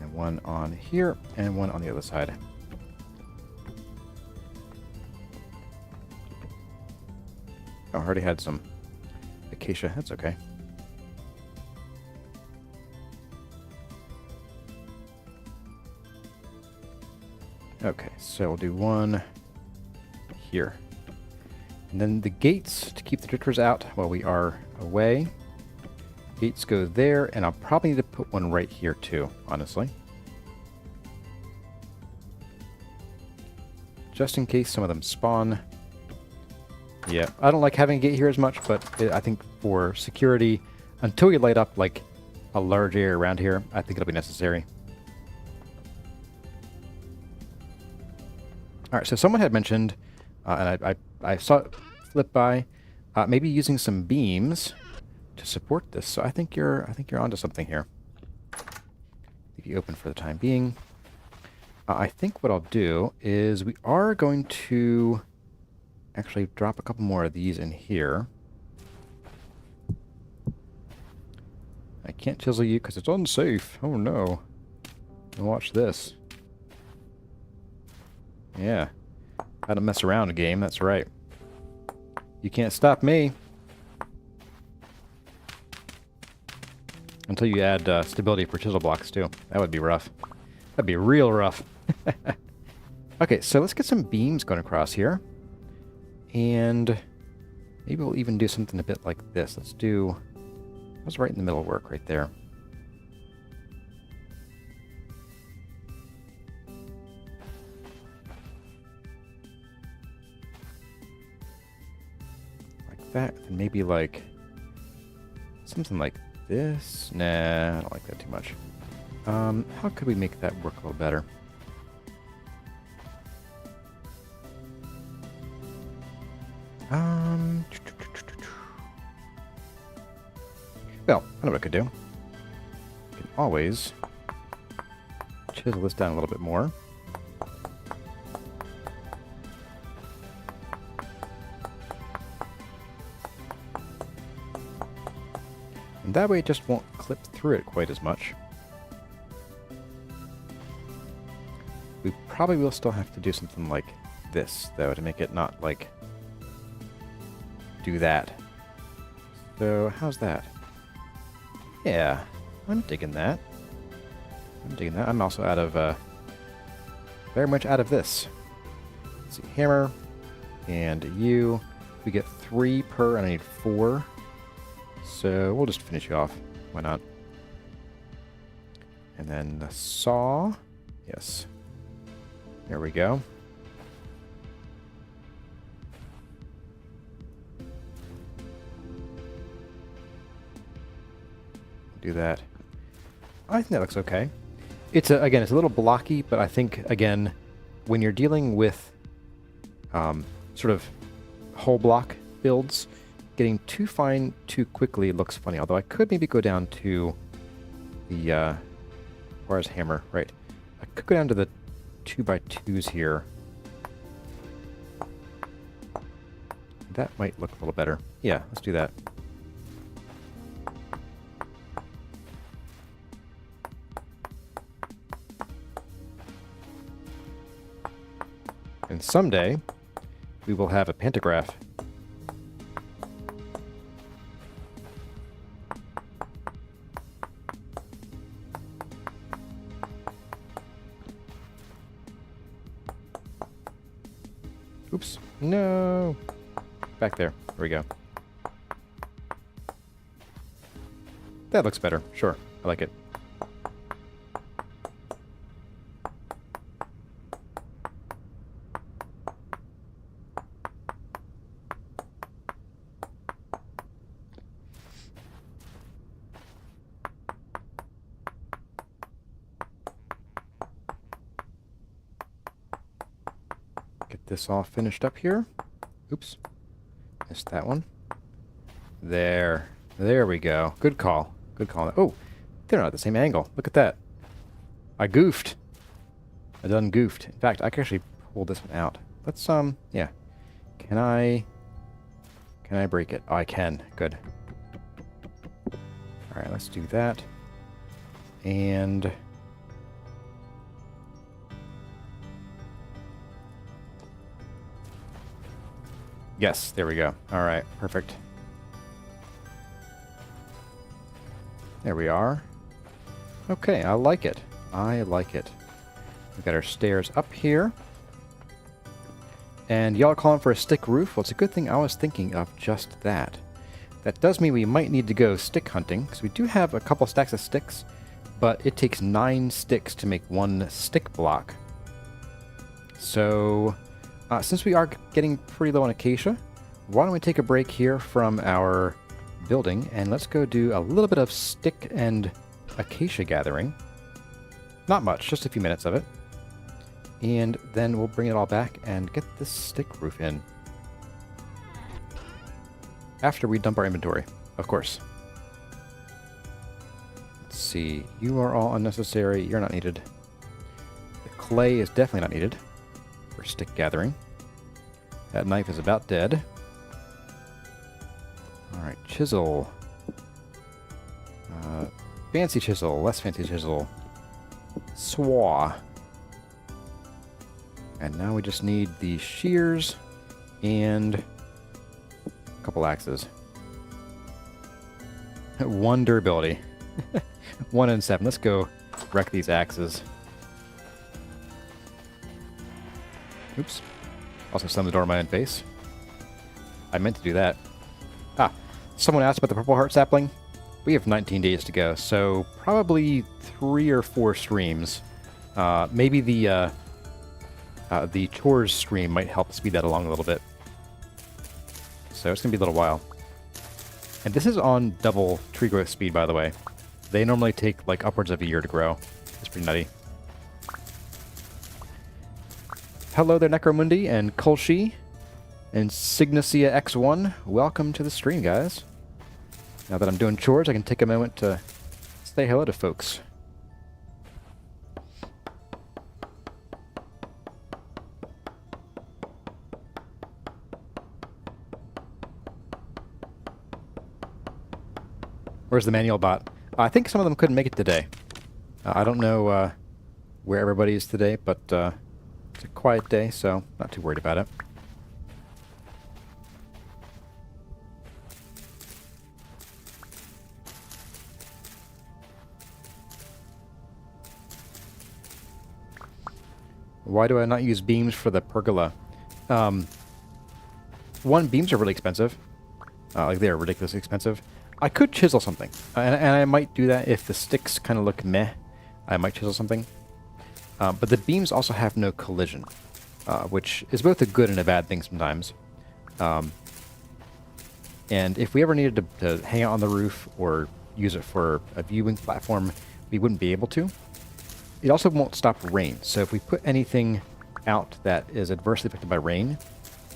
S1: And one on here, and one on the other side. Oh, I already had some acacia. That's okay. Okay, so we'll do one here. And then the gates to keep the drifters out while we are away. Gates go there, and I'll probably need to put one right here too, honestly. Just in case some of them spawn. Yeah, I don't like having a gate here as much, but I think for security, until we light up like a large area around here, I think it'll be necessary. Alright, so someone had mentioned, and I saw it flip by, maybe using some beams to support this. So I think you're onto something here. Leave you open for the time being. I think what I'll do is we are going to actually drop a couple more of these in here. I can't chisel you because it's unsafe. Oh no. And watch this. Yeah. How to mess around a game, that's right. You can't stop me. Until you add stability for chisel blocks too. That would be rough. That'd be real rough. Okay, so let's get some beams going across here. And maybe we'll even do something a bit like this. Let's do... That's right in the middle work right there. That, and maybe like something like this. Nah, I don't like that too much. How could we make that work a little better? Well, I know what I could do. I can always chisel this down a little bit more. And that way it just won't clip through it quite as much. We probably will still have to do something like this, though, to make it not, like, do that. So, how's that? Yeah, I'm digging that. I'm digging that. I'm also out of, very much out of this. Let's see, hammer, and you. We get 3 per, and I need 4. So we'll just finish you off. Why not? And then the saw. Yes. There we go. Do that. I think that looks okay. It's again, it's a little blocky, but I think again, when you're dealing with sort of whole block builds, getting too fine too quickly looks funny. Although I could maybe go down to the where's hammer, right? I could go down to the 2x2s here. That might look a little better. Yeah, let's do that. And someday we will have a pantograph. Oops. No. Back there. There we go. That looks better. Sure. I like it. Get this all finished up here. Oops. Missed that one. There. There we go. Good call. Good call. Oh, they're not at the same angle. Look at that. I goofed. I done goofed. In fact, I can actually pull this one out. Let's, yeah. Can I break it? Oh, I can. Good. Alright, let's do that. And... yes, there we go. Alright, perfect. There we are. Okay, I like it. I like it. We've got our stairs up here. And y'all calling for a stick roof? Well, it's a good thing I was thinking of just that. That does mean we might need to go stick hunting, because we do have a couple stacks of sticks, but it takes 9 sticks to make 1 stick block. So, since we are getting pretty low on acacia, why don't we take a break here from our building, and let's go do a little bit of stick and acacia gathering. Not much, just a few minutes of it. And then we'll bring it all back and get this stick roof in. After we dump our inventory, of course. Let's see, you are all unnecessary, you're not needed. The clay is definitely not needed for stick gathering. That knife is about dead. Alright, chisel. Fancy chisel, less fancy chisel. Swaw. And now we just need the shears and a couple axes. 1 durability. 1 in 7. Let's go wreck these axes. Oops. Also slammed the door in my own face. I meant to do that. Ah, someone asked about the purple heart sapling. We have 19 days to go, so probably 3 or 4 streams. Maybe the chores stream might help speed that along a little bit. So it's going to be a little while. And this is on double tree growth speed, by the way. They normally take like upwards of a year to grow. It's pretty nutty. Hello there, Necromundi and Kolshi and Signacia X1. Welcome to the stream, guys. Now that I'm doing chores, I can take a moment to say hello to folks. Where's the manual bot? I think some of them couldn't make it today. I don't know where everybody is today, but it's a quiet day, so not too worried about it. Why do I not use beams for the pergola? One, beams are really expensive. Like, they're ridiculously expensive. I could chisel something, and I might do that if the sticks kind of look meh. I might chisel something. But the beams also have no collision, which is both a good and a bad thing sometimes. And if we ever needed to hang out on the roof or use it for a viewing platform, we wouldn't be able to. It also won't stop rain, so if we put anything out that is adversely affected by rain,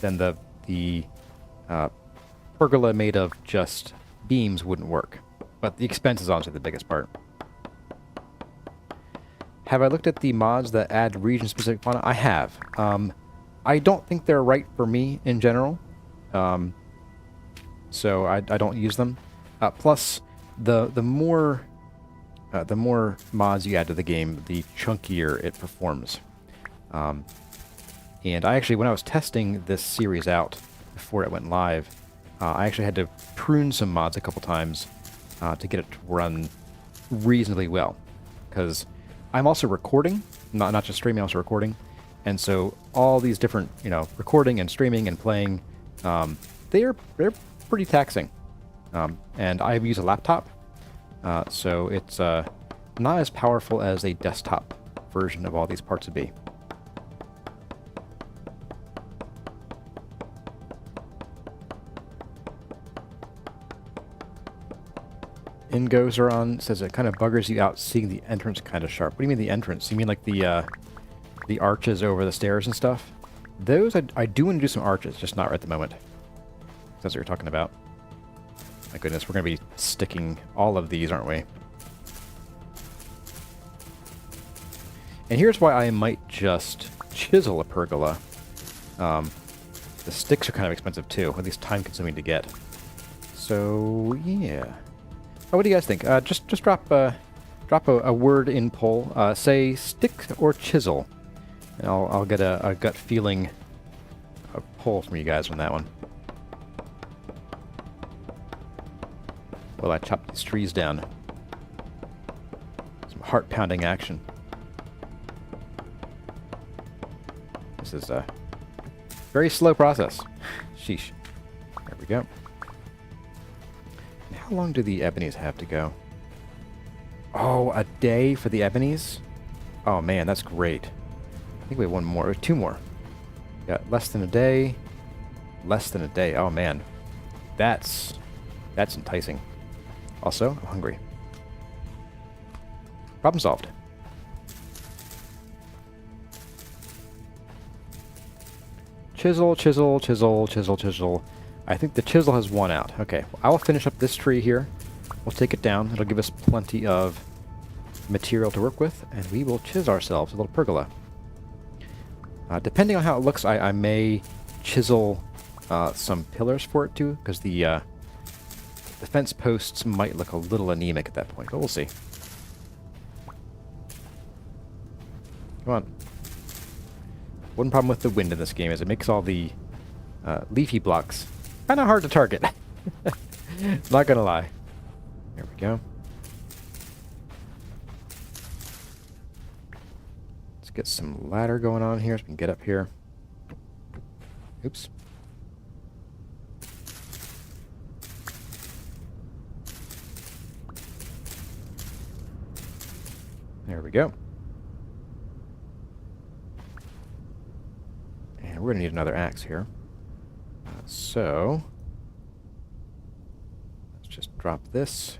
S1: then the pergola made of just beams wouldn't work. But the expense is honestly the biggest part. Have I looked at the mods that add region-specific fauna? I have. I don't think they're right for me in general, so I don't use them. Plus, the more mods you add to the game, the chunkier it performs. And I actually, when I was testing this series out before it went live, I actually had to prune some mods a couple times to get it to run reasonably well. Because I'm also recording, not just streaming, I'm also recording, And so all these different, you know, recording and streaming and playing, they're pretty taxing. And I use a laptop, so it's not as powerful as a desktop version of all these parts of B. Ingozeron says it kind of buggers you out seeing the entrance kind of sharp. What do you mean the entrance? You mean like the arches over the stairs and stuff? Those, I do want to do some arches, just not right at the moment. That's what you're talking about. My goodness, we're going to be sticking all of these, aren't we? And here's why I might just chisel a pergola. The sticks are kind of expensive too, at least time-consuming to get. So, yeah. Oh, what do you guys think? Just drop a word in poll. Say stick or chisel, and I'll get a gut feeling, a poll from you guys on that one. Well, I chop these trees down. Some heart-pounding action. This is a very slow process. Sheesh. There we go. How long do the ebonies have to go? Oh, a day for the ebonies? Oh man, that's great. I think we have one more, or two more. Got less than a day. Less than a day. Oh man. That's enticing. Also, I'm hungry. Problem solved. Chisel, chisel, chisel, chisel, chisel. I think the chisel has won out. Okay, well, I will finish up this tree here. We'll take it down. It'll give us plenty of material to work with, and we will chisel ourselves a little pergola. Depending on how it looks, I may chisel some pillars for it too, because the fence posts might look a little anemic at that point, but we'll see. Come on. One problem with the wind in this game is it makes all the leafy blocks kind of hard to target. Not gonna lie. There we go. Let's get some ladder going on here so we can get up here. Oops. There we go. And we're gonna need another axe here. So, let's just drop this.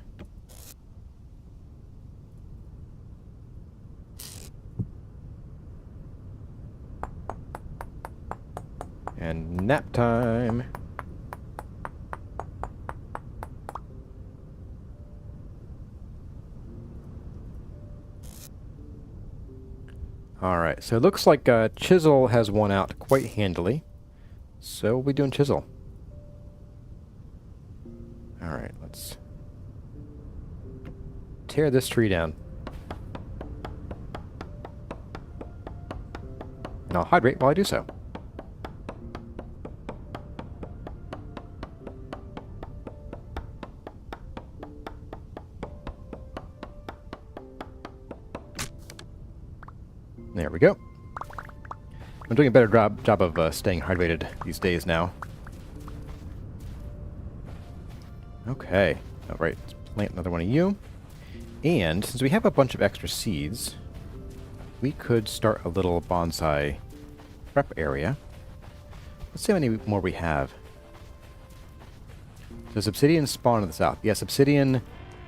S1: And nap time. Alright, so it looks like chisel has won out quite handily. So we'll be doing chisel. Alright, let's tear this tree down. And I'll hydrate while I do so. There we go. I'm doing a better job of staying hydrated these days now. Okay. Alright, let's plant another one of you. And since we have a bunch of extra seeds, we could start a little bonsai prep area. Let's see how many more we have. Does obsidian spawn in the south? Yes, obsidian...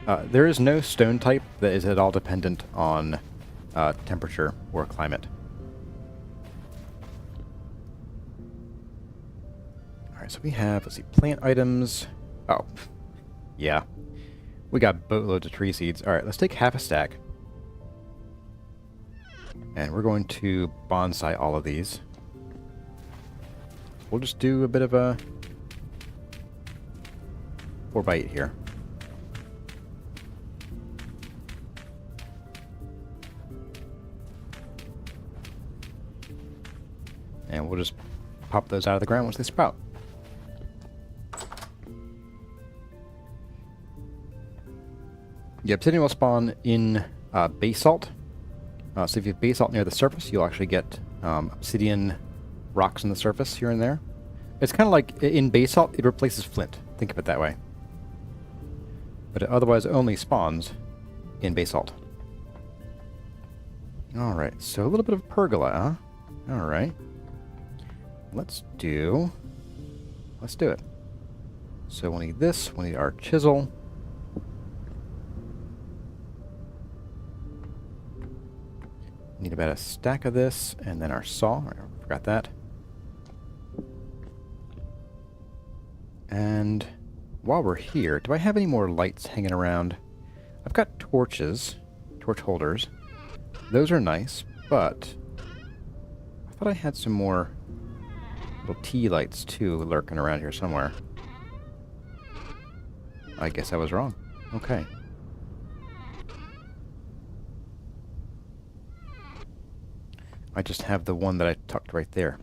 S1: there is no stone type that is at all dependent on temperature or climate. Alright, so we have, let's see, plant items. Oh, yeah. We got boatloads of tree seeds. Alright, let's take half a stack. And we're going to bonsai all of these. We'll just do a bit of a 4x8 here. And we'll just pop those out of the ground once they sprout. Yeah, obsidian will spawn in basalt. So if you have basalt near the surface, you'll actually get obsidian rocks on the surface here and there. It's kind of like in basalt, it replaces flint. Think of it that way. But it otherwise only spawns in basalt. Alright, so a little bit of pergola, huh? Alright. Let's do it. So we'll need this, we'll need our chisel. Need about a stack of this, and then our saw. I forgot that. And while we're here, do I have any more lights hanging around? I've got torches, torch holders. Those are nice, but I thought I had some more little tea lights too lurking around here somewhere. I guess I was wrong. Okay. I just have the one that I tucked right there.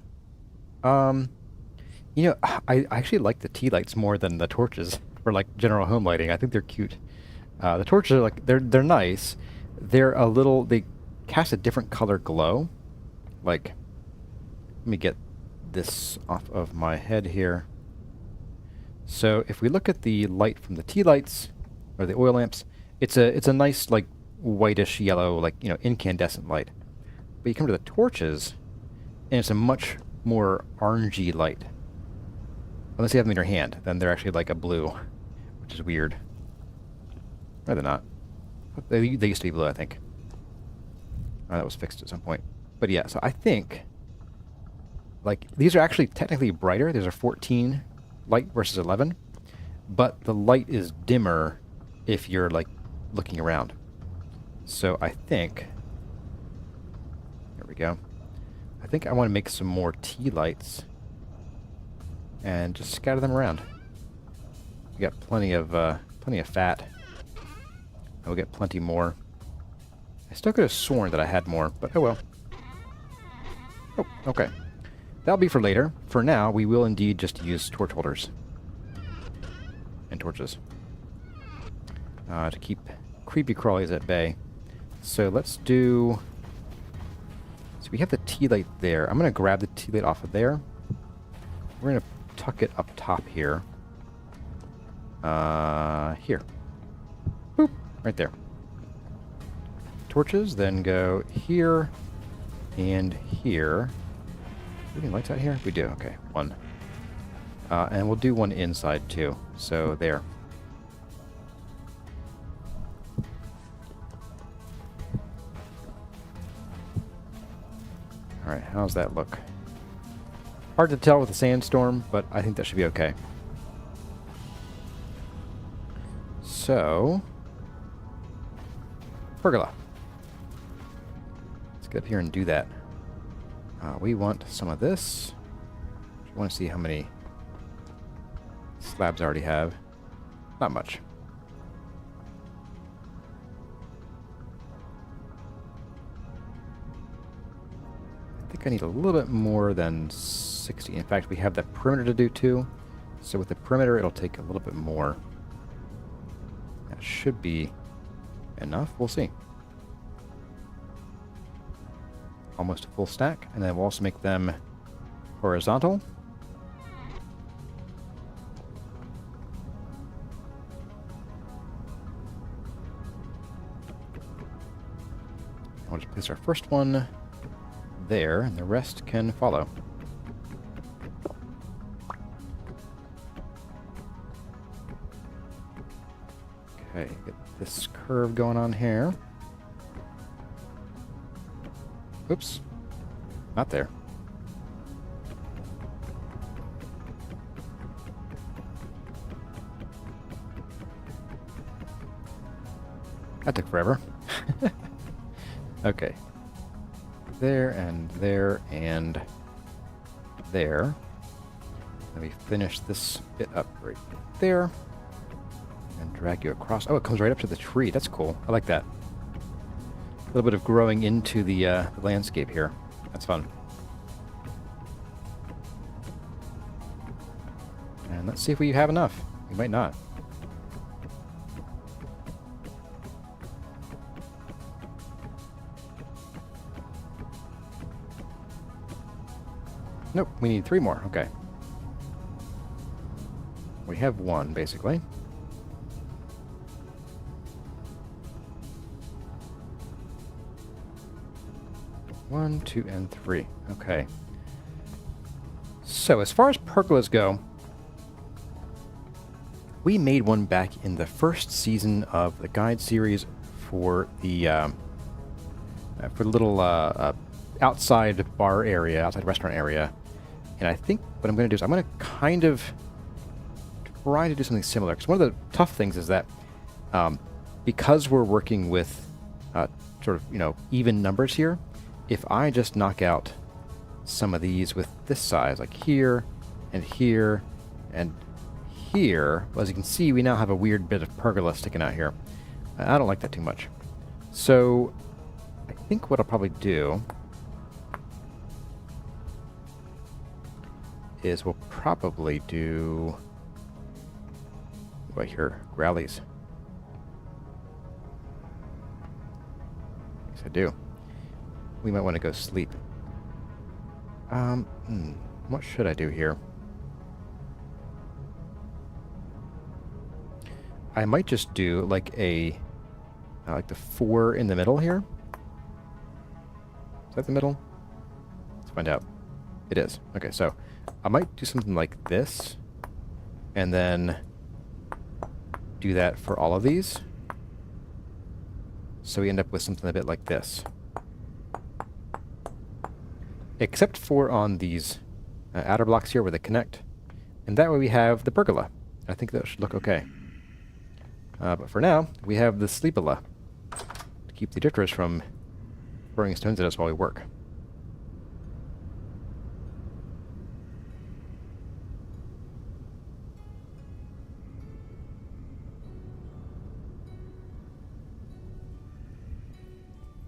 S1: You know, I actually like the tea lights more than the torches for like general home lighting. I think they're cute. The torches are like they're nice. They cast a different color glow. Like, let me get this off of my head here. So if we look at the light from the tea lights or the oil lamps, it's a nice like whitish yellow, like, you know, incandescent light. But you come to the torches, and it's a much more orangey light. Unless you have them in your hand, then they're actually like a blue, which is weird. Or they're not. They used to be blue, I think. That was fixed at some point. But yeah, so I think, like, these are actually technically brighter. These are 14 light versus 11. But the light is dimmer if you're, like, looking around. So I think... There we go. I think I want to make some more tea lights and just scatter them around. We got plenty of fat. And we'll get plenty more. I still could have sworn that I had more, but oh well. Oh, okay. That'll be for later. For now, we will indeed just use torch holders and torches to keep creepy crawlies at bay. So let's do... So we have the tea light there. I'm going to grab the tea light off of there. We're going to tuck it up top here. Here. Boop. Right there. Torches then go here and here. Do we have any lights out here? We do. Okay. One. And we'll do one inside too. So there. Alright, how's that look? Hard to tell with the sandstorm, but I think that should be okay. So, pergola. Let's get up here and do that. We want some of this. I want to see how many slabs I already have. Not much. I think I need a little bit more than 60. In fact, we have that perimeter to do too. So with the perimeter, it'll take a little bit more. That should be enough. We'll see. Almost a full stack. And then we'll also make them horizontal. We'll just place our first one there, and the rest can follow. Okay, get this curve going on here. Oops. Not there. That took forever. Okay. There and there and there. Let me finish this bit up right there. And drag you across. Oh, it comes right up to the tree. That's cool. I like that. A little bit of growing into the landscape here. That's fun. And let's see if we have enough. We might not. Nope, we need 3 more. Okay. We have 1, basically. One, 2, and 3. Okay. So, as far as pergolas go, we made one back in the first season of the guide series for the little outside bar area, outside restaurant area. And I think what I'm going to do is I'm going to kind of try to do something similar. Because one of the tough things is that because we're working with sort of, even numbers here, if I just knock out some of these with this size, like here, and here, and here, well, as you can see, we now have a weird bit of pergola sticking out here. I don't like that too much. So, I think what I'll probably do is we'll probably do... What do I hear? Growlies. Yes, I do. We might want to go sleep. What should I do here? I might just do like a, like the 4 in the middle here. Is that the middle? Let's find out. It is. Okay, so I might do something like this, and then do that for all of these. So we end up with something a bit like this. Except for on these outer blocks here where they connect. And that way we have the pergola. I think that should look okay. But for now, we have the sleepola to keep the drifters from throwing stones at us while we work.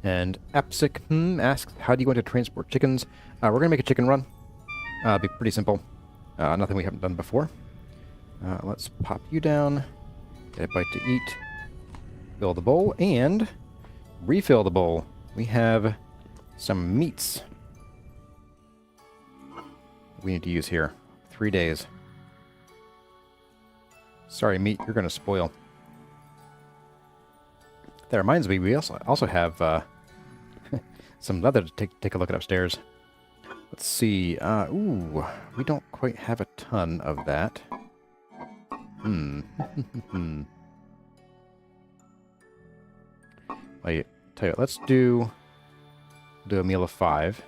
S1: And Apsic asks, how do you want to transport chickens? We're going to make a chicken run. It'll be pretty simple. Nothing we haven't done before. Let's pop you down. Get a bite to eat. Fill the bowl and refill the bowl. We have some meats we need to use here. 3 days. Sorry, meat, you're going to spoil. That reminds me, we also have some leather to take a look at upstairs. Let's see. Ooh, we don't quite have a ton of that. I tell you, let's do a meal of 5.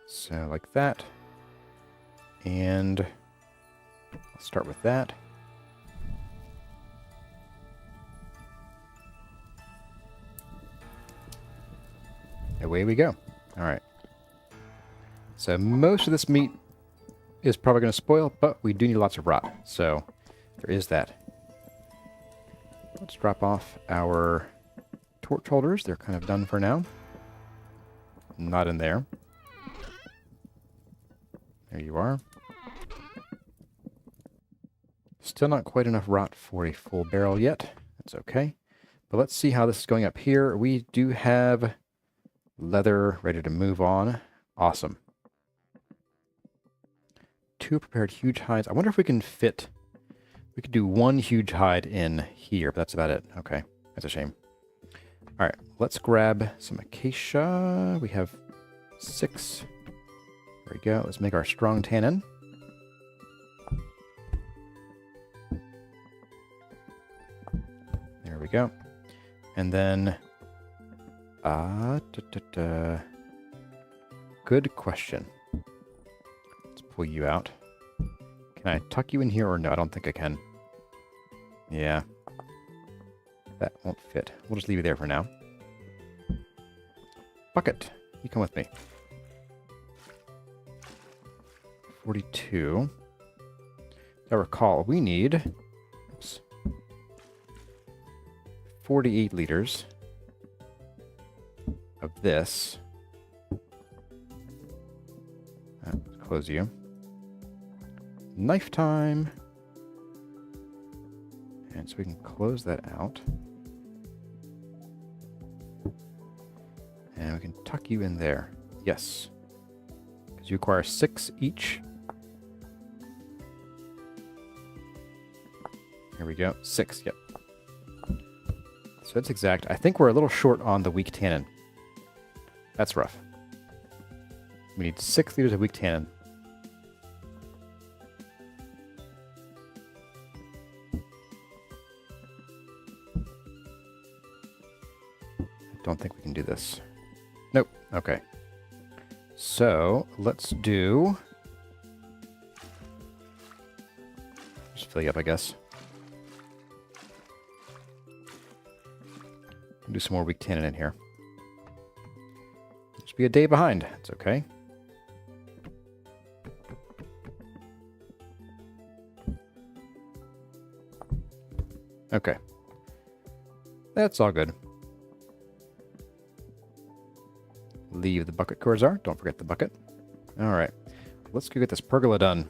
S1: So like that. And let's start with that. Away we go. All right. So most of this meat is probably going to spoil, but we do need lots of rot. So there is that. Let's drop off our torch holders. They're kind of done for now. Not in there. There you are. Still not quite enough rot for a full barrel yet. That's okay. But let's see how this is going up here. We do have leather ready to move on. Awesome. 2 prepared huge hides. I wonder if we can fit... We could do 1 huge hide in here, but that's about it. Okay, that's a shame. All right, let's grab some acacia. We have 6. There we go. Let's make our strong tannin. There we go. And then... Good question. Let's pull you out. Can I tuck you in here or no? I don't think I can. Yeah. That won't fit. We'll just leave you there for now. Bucket, you come with me. 42. I recall, we need 48 liters of this. Let's close you. Knife time. And so we can close that out. And we can tuck you in there. Yes. Because you require 6 each. Here we go. 6, yep. So that's exact. I think we're a little short on the weak tannin. That's rough. We need 6 liters of weak tannin. I don't think we can do this. Nope. Okay. So let's do... Just fill you up, I guess. Do some more weak tannin in here. Just be a day behind. It's okay. Okay. That's all good. Leave the bucket, Corzar. Don't forget the bucket. All right. Let's go get this pergola done.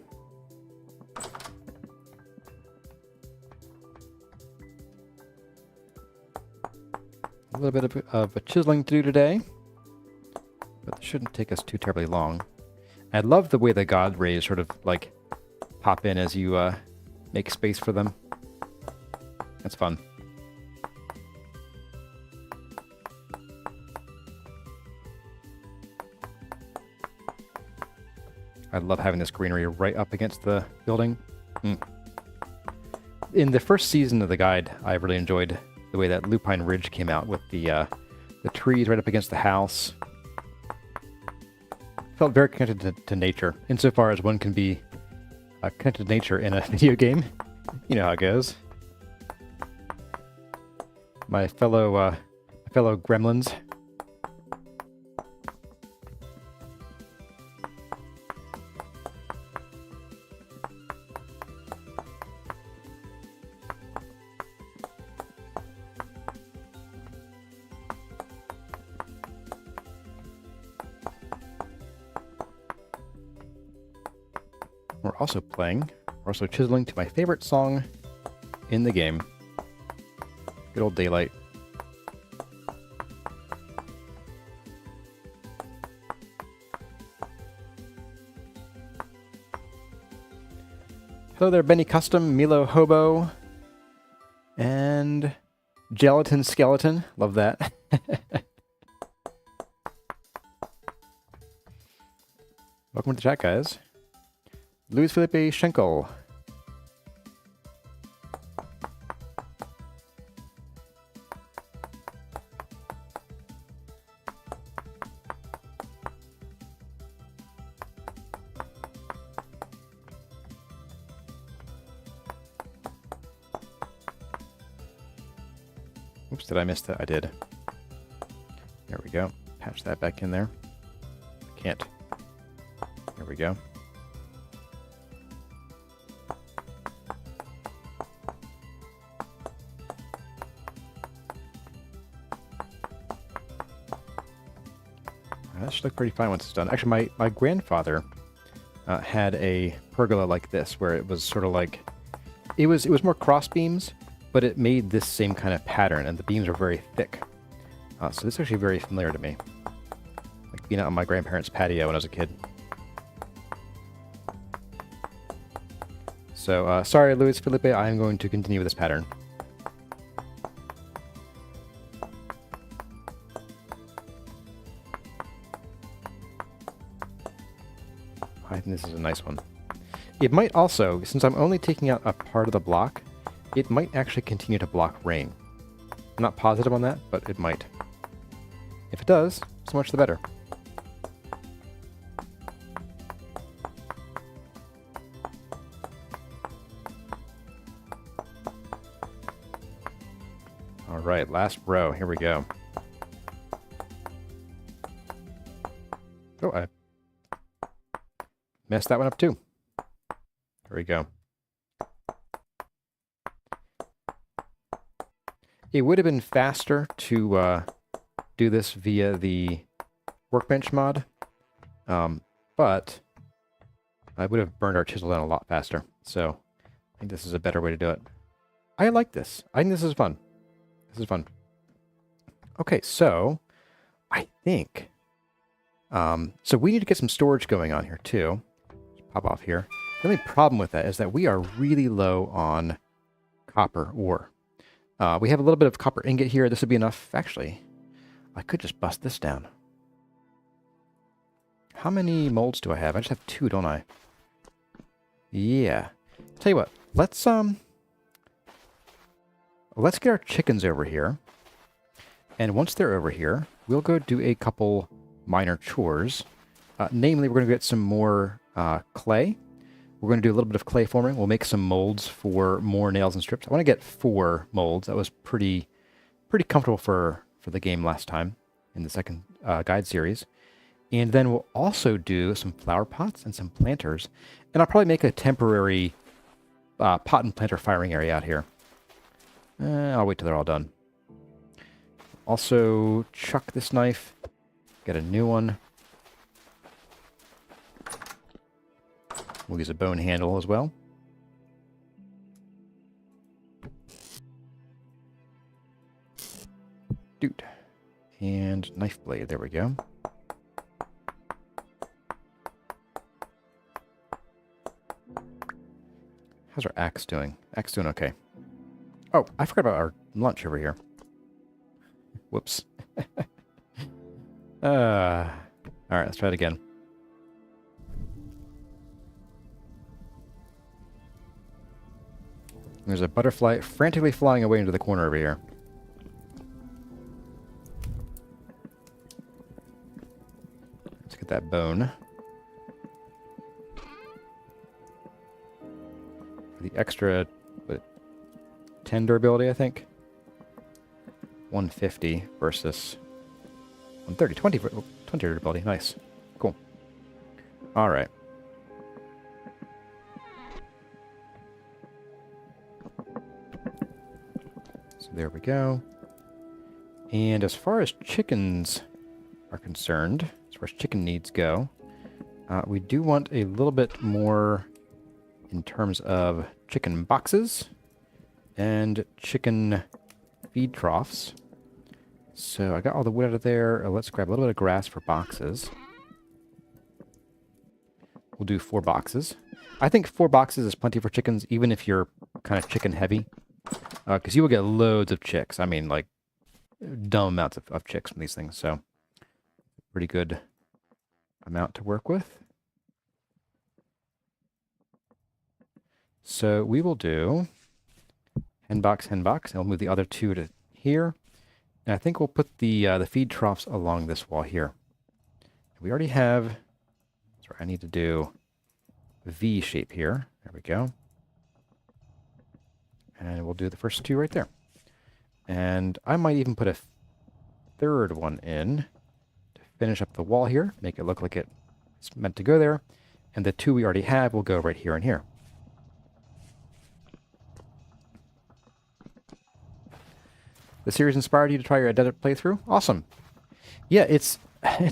S1: A little bit of a chiseling to do today, but it shouldn't take us too terribly long. I love the way the god rays sort of like pop in as you make space for them. That's fun. I love having this greenery right up against the building. In the first season of the guide, I really enjoyed the way that Lupine Ridge came out with the trees right up against the house. Felt very connected to nature, insofar as one can be connected to nature in a video game. You know how it goes. My fellow gremlins. We're also chiseling to my favorite song in the game. Good old Daylight. Hello there, Benny Custom, Milo Hobo, and Gelatin Skeleton. Love that. Welcome to the chat, guys. Luis Felipe Schenkel. Oops, did I miss that? I did. There we go. Patch that back in there. Can't. There we go. That should look pretty fine once it's done. Actually, my grandfather had a pergola like this, where it was sort of like... It was more cross beams, but it made this same kind of pattern, and the beams were very thick. So this is actually very familiar to me. Like being out on my grandparents' patio when I was a kid. So, sorry, Luis Felipe, I am going to continue with this pattern. I think this is a nice one. It might also, since I'm only taking out a part of the block, it might actually continue to block rain. I'm not positive on that, but it might. If it does, so much the better. All right, last row. Here we go. Oh, I messed that one up too. There we go. It would have been faster to do this via the workbench mod, but I would have burned our chisel down a lot faster. So I think this is a better way to do it. I like this. I think this is fun. This is fun. Okay, so I think. So we need to get some storage going on here too. Just pop off here. The only problem with that is that we are really low on copper ore. We have a little bit of copper ingot here. This would be enough. Actually, I could just bust this down. How many molds do I have? I just have 2, don't I? Yeah. Tell you what, let's get our chickens over here. And once they're over here, we'll go do a couple minor chores. Namely, we're going to get some more clay. We're going to do a little bit of clay forming. We'll make some molds for more nails and strips. I want to get 4 molds. That was pretty comfortable for the game last time in the second guide series. And then we'll also do some flower pots and some planters. And I'll probably make a temporary pot and planter firing area out here. I'll wait till they're all done. Also, chuck this knife. Get a new one. We'll use a bone handle as well. Dude. And knife blade. There we go. How's our axe doing? Axe doing okay. Oh, I forgot about our lunch over here. Whoops. Alright, let's try it again. There's a butterfly frantically flying away into the corner over here. Let's get that bone. The extra, what, 10 durability, I think? 150 versus 130. 20 durability. Nice. Cool. Alright. So there we go. And as far as chickens are concerned, as far as chicken needs go, we do want a little bit more in terms of chicken boxes and chicken feed troughs. So I got all the wood out of there. Let's grab a little bit of grass for boxes. We'll do 4 boxes. I think 4 boxes is plenty for chickens, even if you're kind of chicken heavy. Because you will get loads of chicks. I mean, like, dumb amounts of chicks from these things. So, pretty good amount to work with. So we will do hen box, and we'll move the other 2 to here. And I think we'll put the feed troughs along this wall here. We already have, sorry, I need to do a V shape here. There we go. And we'll do the first 2 right there. And I might even put a 3rd one in to finish up the wall here, make it look like it's meant to go there. And the 2 we already have will go right here and here. The series inspired you to try your edit playthrough? Awesome. Yeah, it's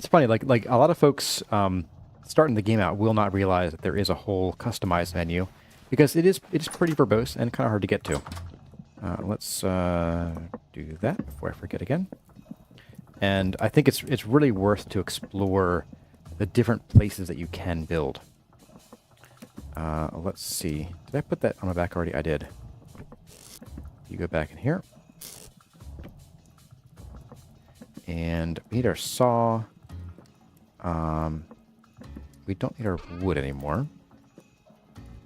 S1: funny. Like a lot of folks starting the game out will not realize that there is a whole customized menu because it is pretty verbose and kind of hard to get to. Let's do that before I forget again. And I think it's really worth to explore the different places that you can build. Let's see. Did I put that on my back already? I did. You go back in here. And we need our saw. We don't need our wood anymore.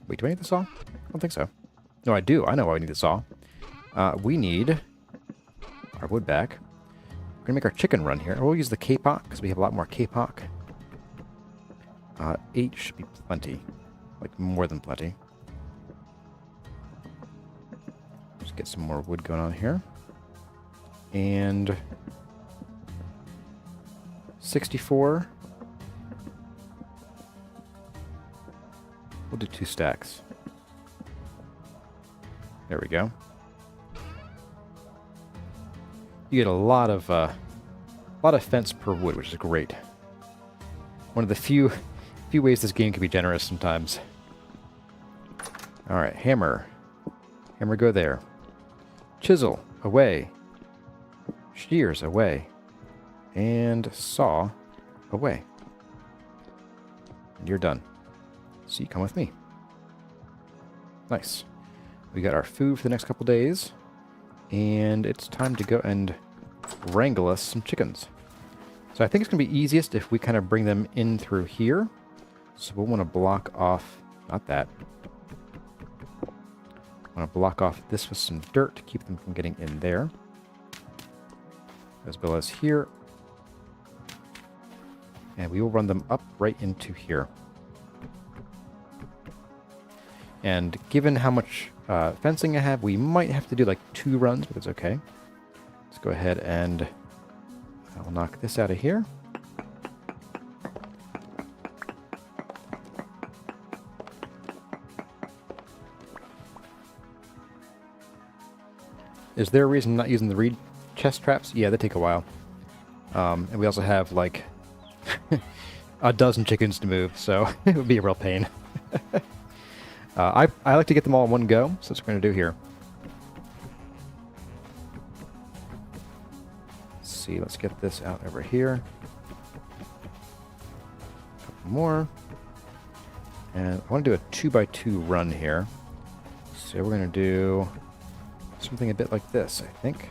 S1: Wait, do I need the saw? I don't think so. No, I do. I know why we need the saw. We need our wood back. We're going to make our chicken run here. We'll use the kapok because we have a lot more kapok. 8 should be plenty. Like, more than plenty. Just get some more wood going on here. And 64. We'll do 2 stacks. There we go. You get a lot of fence per wood, which is great. One of the few ways this game can be generous sometimes. All right, hammer. Hammer, go there. Chisel, away. Shears, away. and saw away. And you're done. So you come with me. Nice. We got our food for the next couple days, and it's time to go and wrangle us some chickens. So I think it's going to be easiest if we kind of bring them in through here. So we'll want to block off, not that. I want to block off this with some dirt to keep them from getting in there. As well as here. And we will run them up right into here. And given how much fencing I have, we might have to do like 2 runs, but it's okay. Let's go ahead and I'll knock this out of here. Is there a reason not using the reed chest traps? Yeah, they take a while. And we also have like a dozen chickens to move, so it would be a real pain. I like to get them all in one go, so that's what we're going to do here. Let's see, let's get this out over here. A couple more. And I want to do a 2x2 run here. So we're going to do something a bit like this, I think.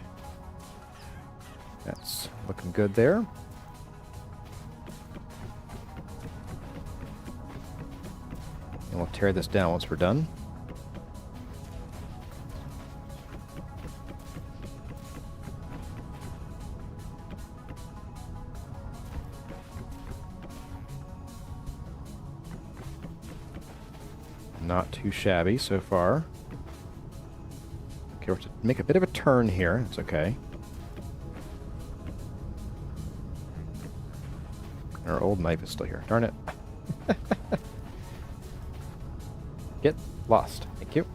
S1: That's looking good there. And we'll tear this down once we're done. Not too shabby so far. Okay, we're to make a bit of a turn here. It's okay. Our old knife is still here. Darn it. Get lost. Thank you.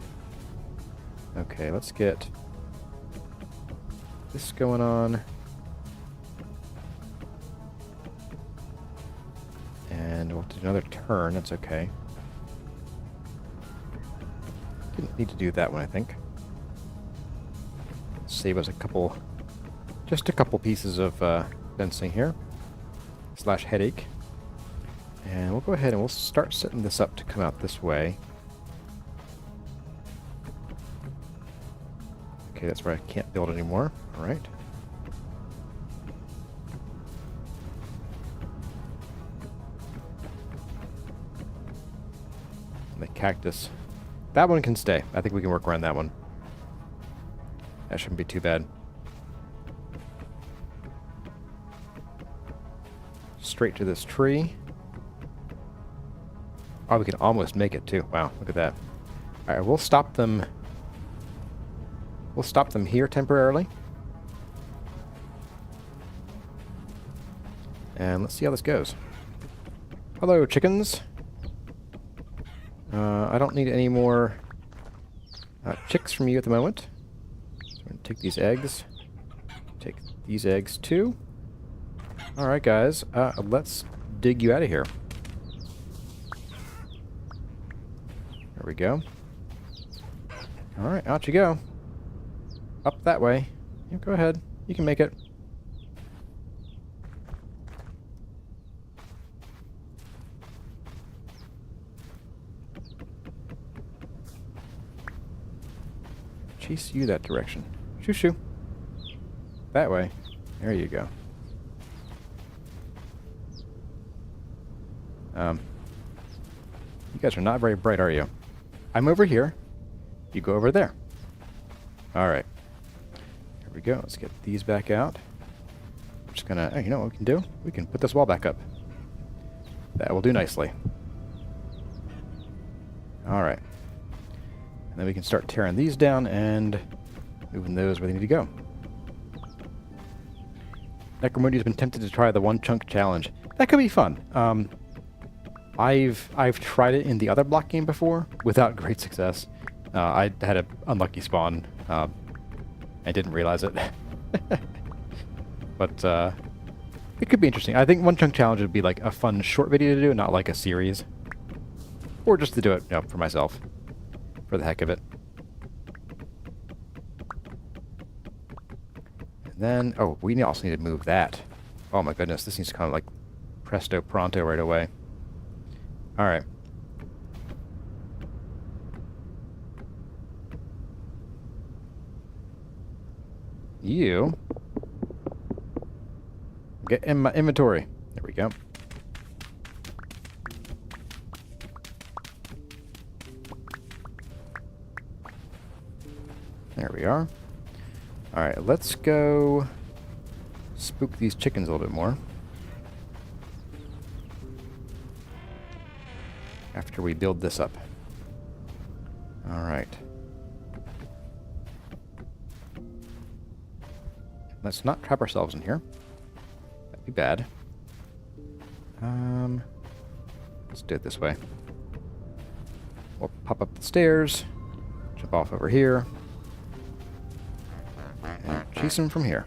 S1: Okay, let's get this going on. And we'll do another turn. That's okay. Didn't need to do that one, I think. Save us just a couple pieces of fencing here. / headache. And we'll go ahead and we'll start setting this up to come out this way. Okay, that's where I can't build anymore. Alright. The cactus. That one can stay. I think we can work around that one. That shouldn't be too bad. Straight to this tree. Oh, we can almost make it too. Wow, look at that. Alright, we'll stop them. We'll stop them here temporarily. And let's see how this goes. Hello, chickens. I don't need any more chicks from you at the moment. So I'm going to take these eggs. Take these eggs too. Alright guys, let's dig you out of here. There we go. Alright, out you go. Up that way. Yeah, go ahead. You can make it. Chase you that direction. Shoo shoo. That way. There you go. You guys are not very bright, are you? I'm over here. You go over there. Alright. Here we go. Let's get these back out. I'm just gonna... Oh, you know what we can do? We can put this wall back up. That will do nicely. Alright. And then we can start tearing these down and moving those where they need to go. Necromuni's been tempted to try the one chunk challenge. That could be fun. I've tried it in the other block game before without great success. I had an unlucky spawn. I didn't realize it. But it could be interesting. I think one chunk challenge would be like a fun short video to do, not like a series. Or just to do it, you know, for myself. For the heck of it. And then, oh, we also need to move that Oh my goodness, this needs to kind of like presto pronto right away. Alright. You get in my inventory. There we go. There we are. Alright, let's go spook these chickens a little bit more. After we build this up. Alright. Let's not trap ourselves in here. That'd be bad. Let's do it this way. We'll pop up the stairs. Jump off over here. And chase him from here.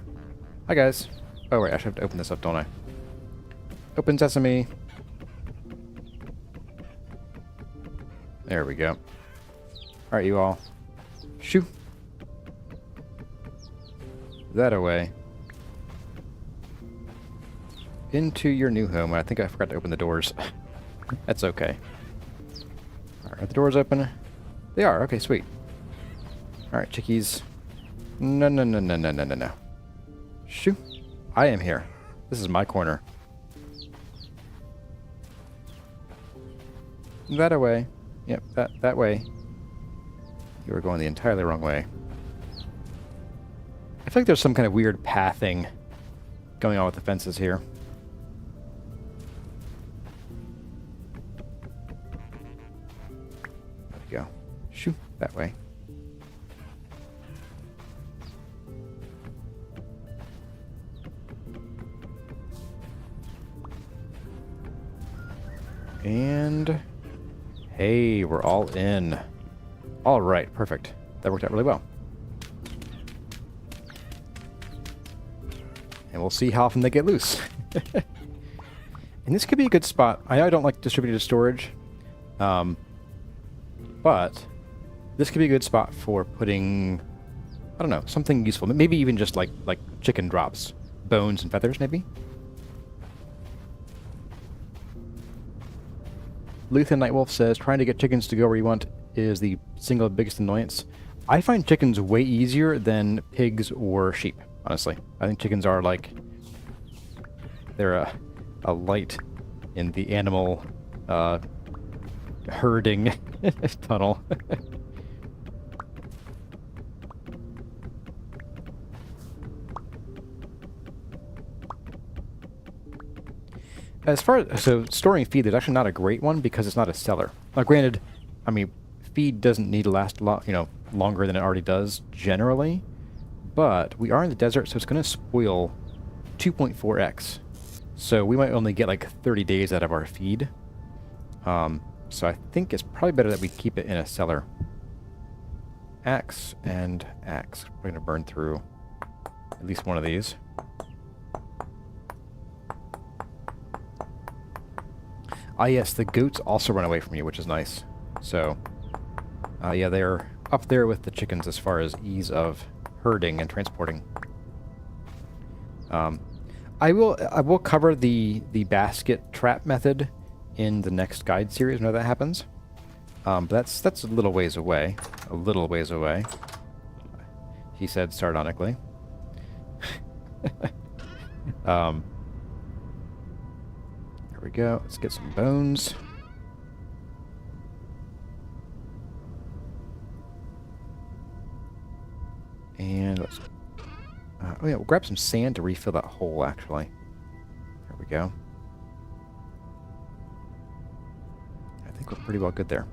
S1: Hi, guys. Oh, wait, I should have to open this up, don't I? Open sesame. There we go. Alright, you all. Shoo. That away. Into your new home. I think I forgot to open the doors. That's okay. Alright, are the doors open? They are. Okay, sweet. Alright, chickies. No, no, no, no, no, no, no, no. Shoo. I am here. This is my corner. That away. Yep, that way. You were going the entirely wrong way. I feel like there's some kind of weird pathing going on with the fences here. There we go. Shoo, that way. And hey, we're all in. All right, perfect. That worked out really well. And we'll see how often they get loose. And this could be a good spot. I know I don't like distributed storage, but this could be a good spot for putting, I don't know, something useful. Maybe even just like chicken drops, bones and feathers, maybe. Luthen Nightwolf says, trying to get chickens to go where you want is the single biggest annoyance. I find chickens way easier than pigs or sheep, honestly. I think chickens are like, they're a light in the animal herding tunnel. As far as, so storing feed is actually not a great one because it's not a cellar. Now granted, I mean, feed doesn't need to last a lot, longer than it already does generally, but we are in the desert, so it's going to spoil 2.4x. So we might only get like 30 days out of our feed. So I think it's probably better that we keep it in a cellar. Axe and axe. We're going to burn through at least one of these. Ah, yes, the goats also run away from you, which is nice. So, yeah, they're up there with the chickens as far as ease of herding and transporting. I will cover the basket trap method in the next guide series whenever that happens. But that's a little ways away. A little ways away. He said sardonically. Here we go. Let's get some bones. And let's... oh yeah, we'll grab some sand to refill that hole, actually. There we go. I think we're pretty well good there.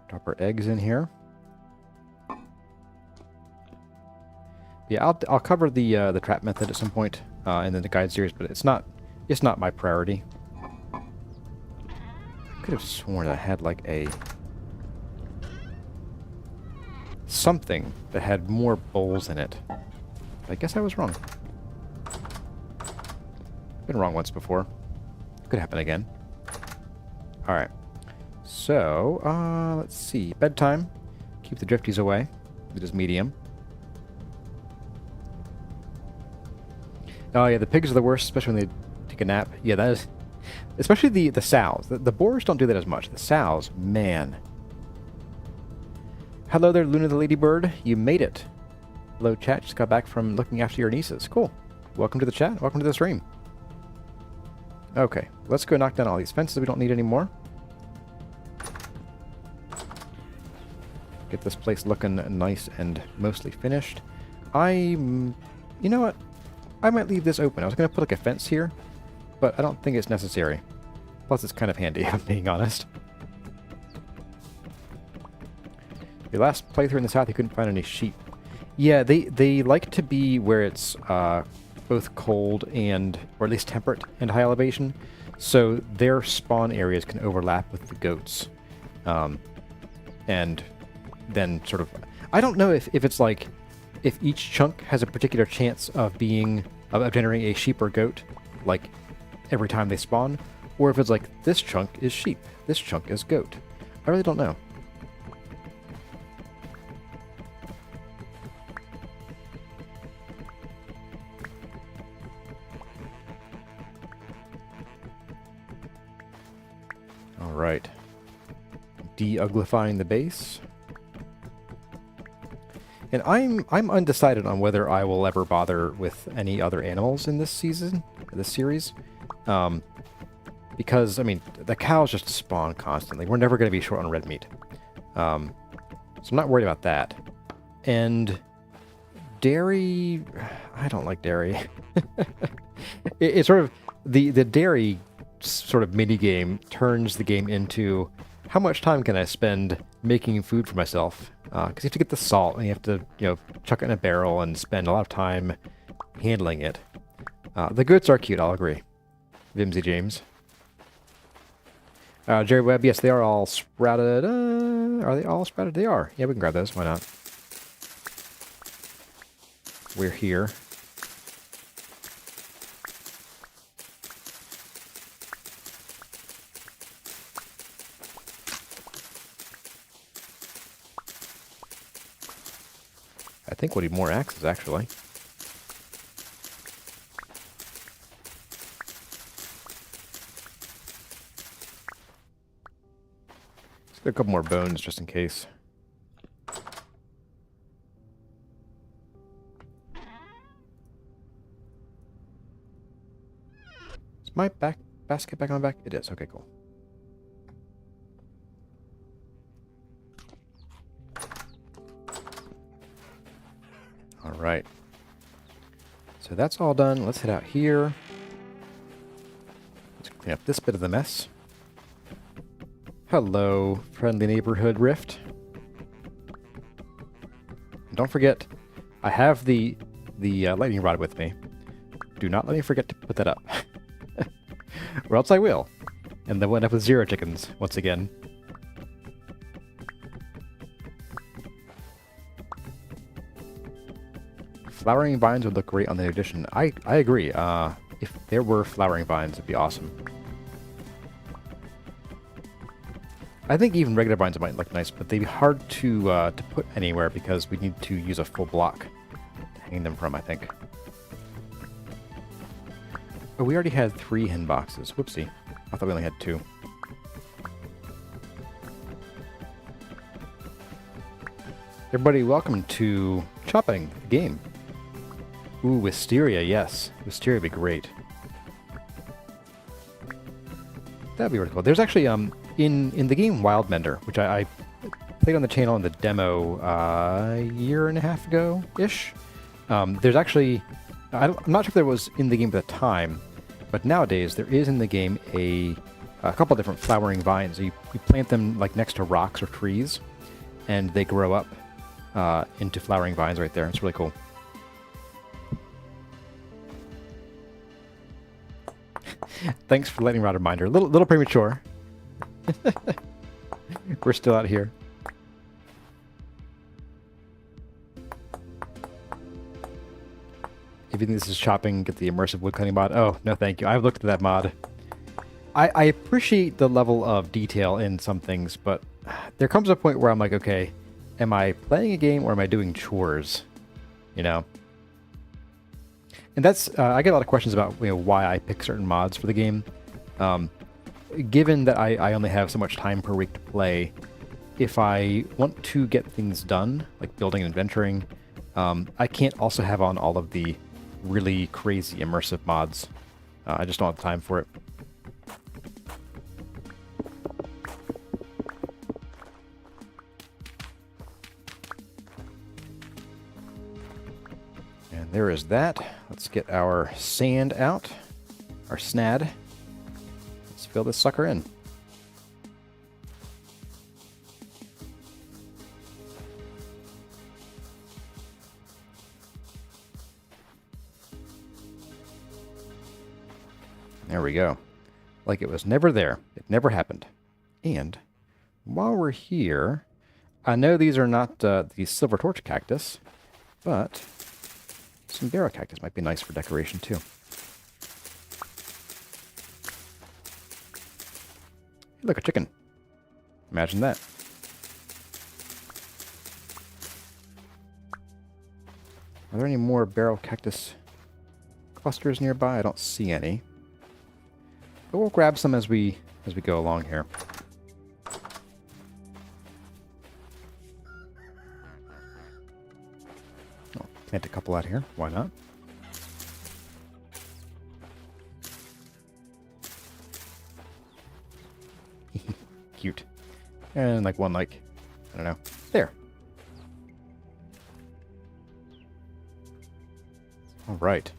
S1: Drop our eggs in here. Yeah, I'll cover the trap method at some point in the guide series, but it's not my priority. I could have sworn I had like something that had more bowls in it. But I guess I was wrong. Been wrong once before. Could happen again. All right. So let's see. Bedtime. Keep the drifties away. It is medium. Oh yeah, the pigs are the worst, especially when they take a nap. Yeah, that is... Especially the sows. The boars don't do that as much. The sows, man. Hello there, Luna the Ladybird. You made it. Hello, chat. Just got back from looking after your nieces. Cool. Welcome to the chat. Welcome to the stream. Okay, let's go knock down all these fences we don't need anymore. Get this place looking nice and mostly finished. You know what? I might leave this open. I was going to put like a fence here, but I don't think it's necessary. Plus, it's kind of handy, if I'm being honest. Your last playthrough in the south, you couldn't find any sheep. Yeah, they like to be where it's both cold and, or at least temperate and high elevation, so their spawn areas can overlap with the goats. And then sort of... I don't know if it's like... If each chunk has a particular chance of generating a sheep or goat, like, every time they spawn, or if it's like, this chunk is sheep, this chunk is goat. I really don't know. Alright. De-uglifying the base. And I'm undecided on whether I will ever bother with any other animals in this season, this series. Because, I mean, the cows just spawn constantly. We're never going to be short on red meat. So I'm not worried about that. And dairy... I don't like dairy. It's sort of... The dairy sort of mini-game turns the game into how much time can I spend making food for myself? Because you have to get the salt, and you have to, you know, chuck it in a barrel and spend a lot of time handling it. The goats are cute, I'll agree. Vimsy James. Jerry Webb, yes, they are all sprouted. Are they all sprouted? They are. Yeah, we can grab those. Why not? We're here. I think we'll need more axes, actually. Let's get a couple more bones, just in case. Is my basket back on my back? It is. Okay, cool. Alright. So that's all done. Let's head out here. Let's clean up this bit of the mess. Hello, friendly neighborhood rift. And don't forget, I have the lightning rod with me. Do not let me forget to put that up. Or else I will. And then we'll end up with 0 chickens, once again. Flowering vines would look great on the addition. I agree. If there were flowering vines, it'd be awesome. I think even regular vines might look nice, but they'd be hard to put anywhere because we need to use a full block to hang them from, I think. Oh, we already had 3 hen boxes. Whoopsie. I thought we only had 2. Everybody, welcome to Chopping the Game. Ooh, Wisteria, yes. Wisteria would be great. That'd be really cool. There's actually, in the game Wildmender, which I played on the channel in the demo a year and a half ago-ish, there's actually... I'm not sure if there was in the game at the time, but nowadays there is in the game a couple different flowering vines. You plant them like next to rocks or trees, and they grow up into flowering vines right there. It's really cool. Thanks for letting Rod reminder. Little premature. We're still out here. If you think this is chopping, get the immersive wood cutting mod. Oh, no thank you. I've looked at that mod. I appreciate the level of detail in some things, but there comes a point where I'm like, okay, am I playing a game or am I doing chores? You know? And that's, I get a lot of questions about why I pick certain mods for the game. Given that I only have so much time per week to play, if I want to get things done, like building and adventuring, I can't also have on all of the really crazy immersive mods. I just don't have time for it. And there is that. Let's get our sand out, our snad. Let's fill this sucker in. There we go. Like it was never there. It never happened. And while we're here, I know these are not the silver torch cactus, but some barrow cactus might be nice for decoration too. Look, a chicken. Imagine that. Are there any more barrow cactus clusters nearby? I don't see any. But we'll grab some as we go along here. I'll plant a couple out here. Why not? Cute. And like one, I don't know. There. All right.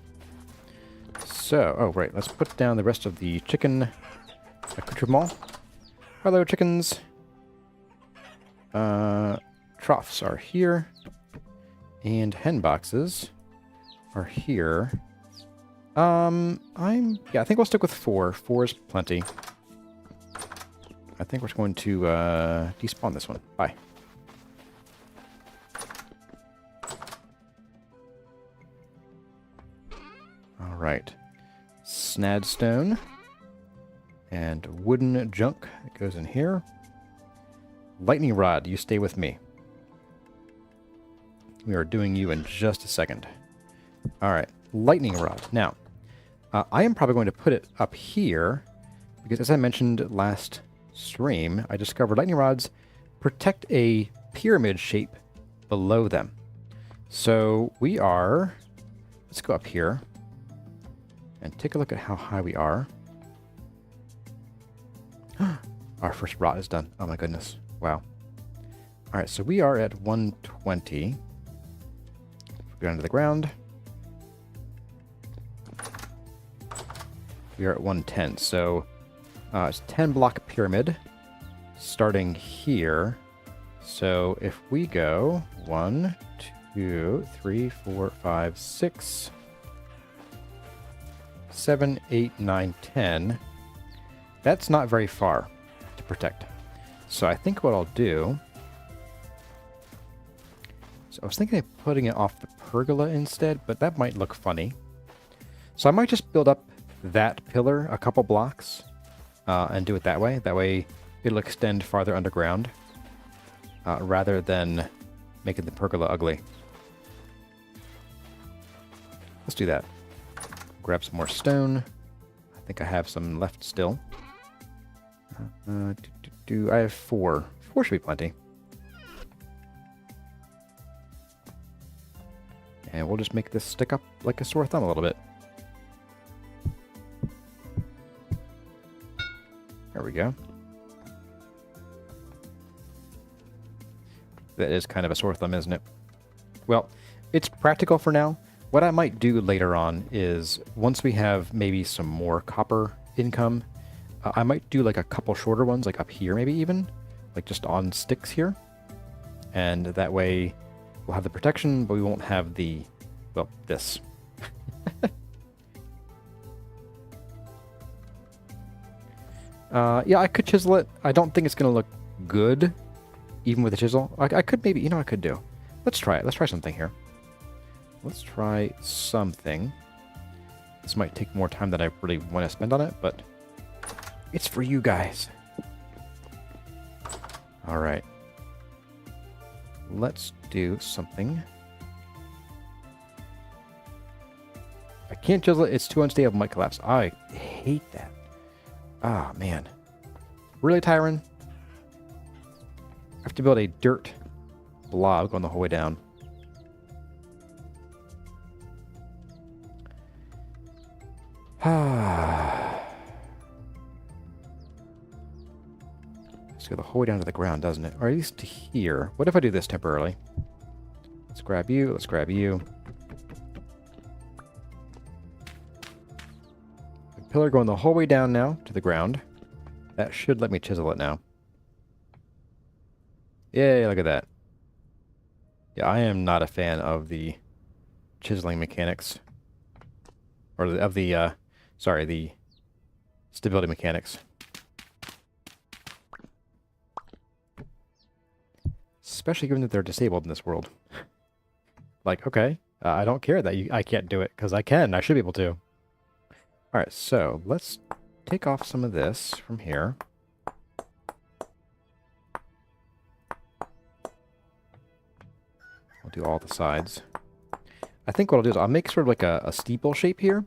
S1: So, oh right, let's put down the rest of the chicken accoutrement. Hello, chickens. Troughs are here. And hen boxes are here. Yeah, I think we'll stick with 4. 4 is plenty. I think we're going to despawn this one. Bye. All right. Snadstone. And wooden junk that goes in here. Lightning rod, you stay with me. We are doing you in just a second. All right. Lightning rod. Now, I am probably going to put it up here because, as I mentioned last stream, I discovered lightning rods protect a pyramid shape below them. So we are, let's go up here and take a look at how high we are. Our first rod is done. Oh my goodness. Wow. All right, so we are at 120. Go down to the ground. We are at 110. So it's 10 block pyramid starting here. So if we go 1, 2, 3, 4, 5, 6, 7, 8, 9, 10. That's not very far to protect. So I think what I'll do... So I was thinking of putting it off the pergola instead, but that might look funny. So I might just build up that pillar a couple blocks and do it that way. That way it'll extend farther underground rather than making the pergola ugly. Let's do that. Grab some more stone. I think I have some left still. I have 4. 4 should be plenty. And we'll just make this stick up like a sore thumb a little bit. There we go. That is kind of a sore thumb, isn't it? Well, it's practical for now. What I might do later on is, once we have maybe some more copper income, I might do like a couple shorter ones, like up here maybe even, like just on sticks here. And that way we'll have the protection, but we won't have the, well, this. Yeah, I could chisel it. I don't think it's going to look good, even with a chisel. I could maybe, you know what I could do? Let's try it. Let's try something here. Let's try something. This might take more time than I really want to spend on it, but it's for you guys. All right. Let's do something. I I can't chisel it. It's too unstable. It might collapse. I hate that. Ah, man. Really, Tyron? I have to build a dirt blob going the whole way down. Let's go the whole way down to the ground, doesn't it? Or at least to here. What if I do this temporarily? Let's grab you. Let's grab you. The pillar going the whole way down now to the ground. That should let me chisel it now. Yay, look at that. Yeah, I am not a fan of the chiseling mechanics. Or of the, sorry, the stability mechanics. Especially given that they're disabled in this world. Like, okay, I don't care that I can't do it, because I can. I should be able to. Alright, so let's take off some of this from here. I'll do all the sides. I think what I'll do is I'll make sort of like a steeple shape here.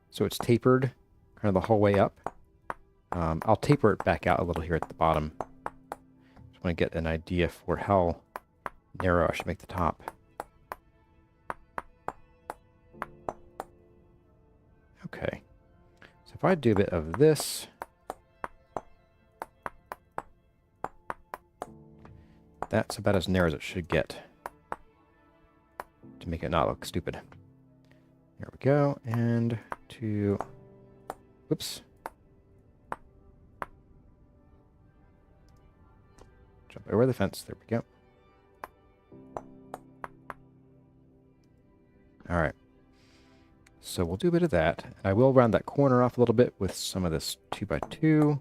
S1: So it's tapered kind of the whole way up. I'll taper it back out a little here at the bottom. Just want to get an idea for how narrow I should make the top. Okay. So if I do a bit of this, that's about as narrow as it should get to make it not look stupid. There we go, and to, whoops. Jump over the fence, there we go. All right, so we'll do a bit of that. I will round that corner off a little bit with some of this 2x2,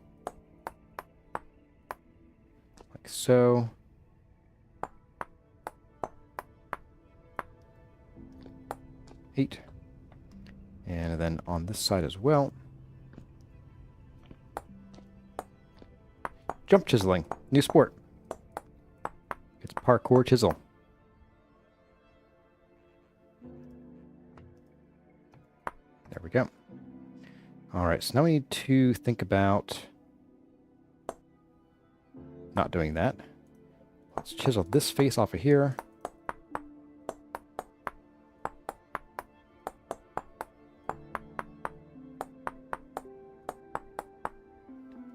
S1: like so. Eight. And then on this side as well. Jump chiseling. New sport. It's parkour chisel. There we go. Alright, so now we need to think about not doing that. Let's chisel this face off of here.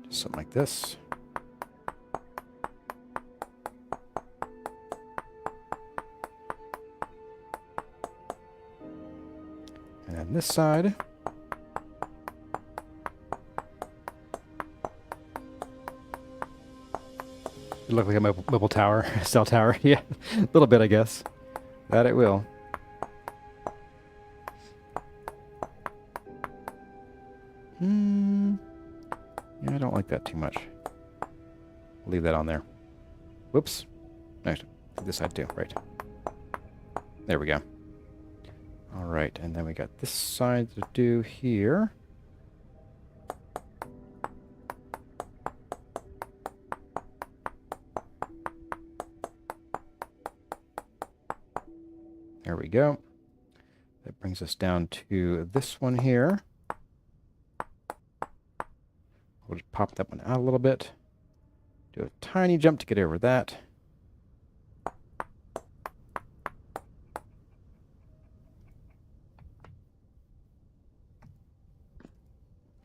S1: Something like this. And then this side. It look like a mobile tower, cell tower. Yeah, a little bit, I guess. That it will. Yeah, I don't like that too much. Leave that on there. Whoops. No, this side too, right. There we go. Alright, and then we got this side to do here. There we go. That brings us down to this one here. We'll just pop that one out a little bit. Do a tiny jump to get over that.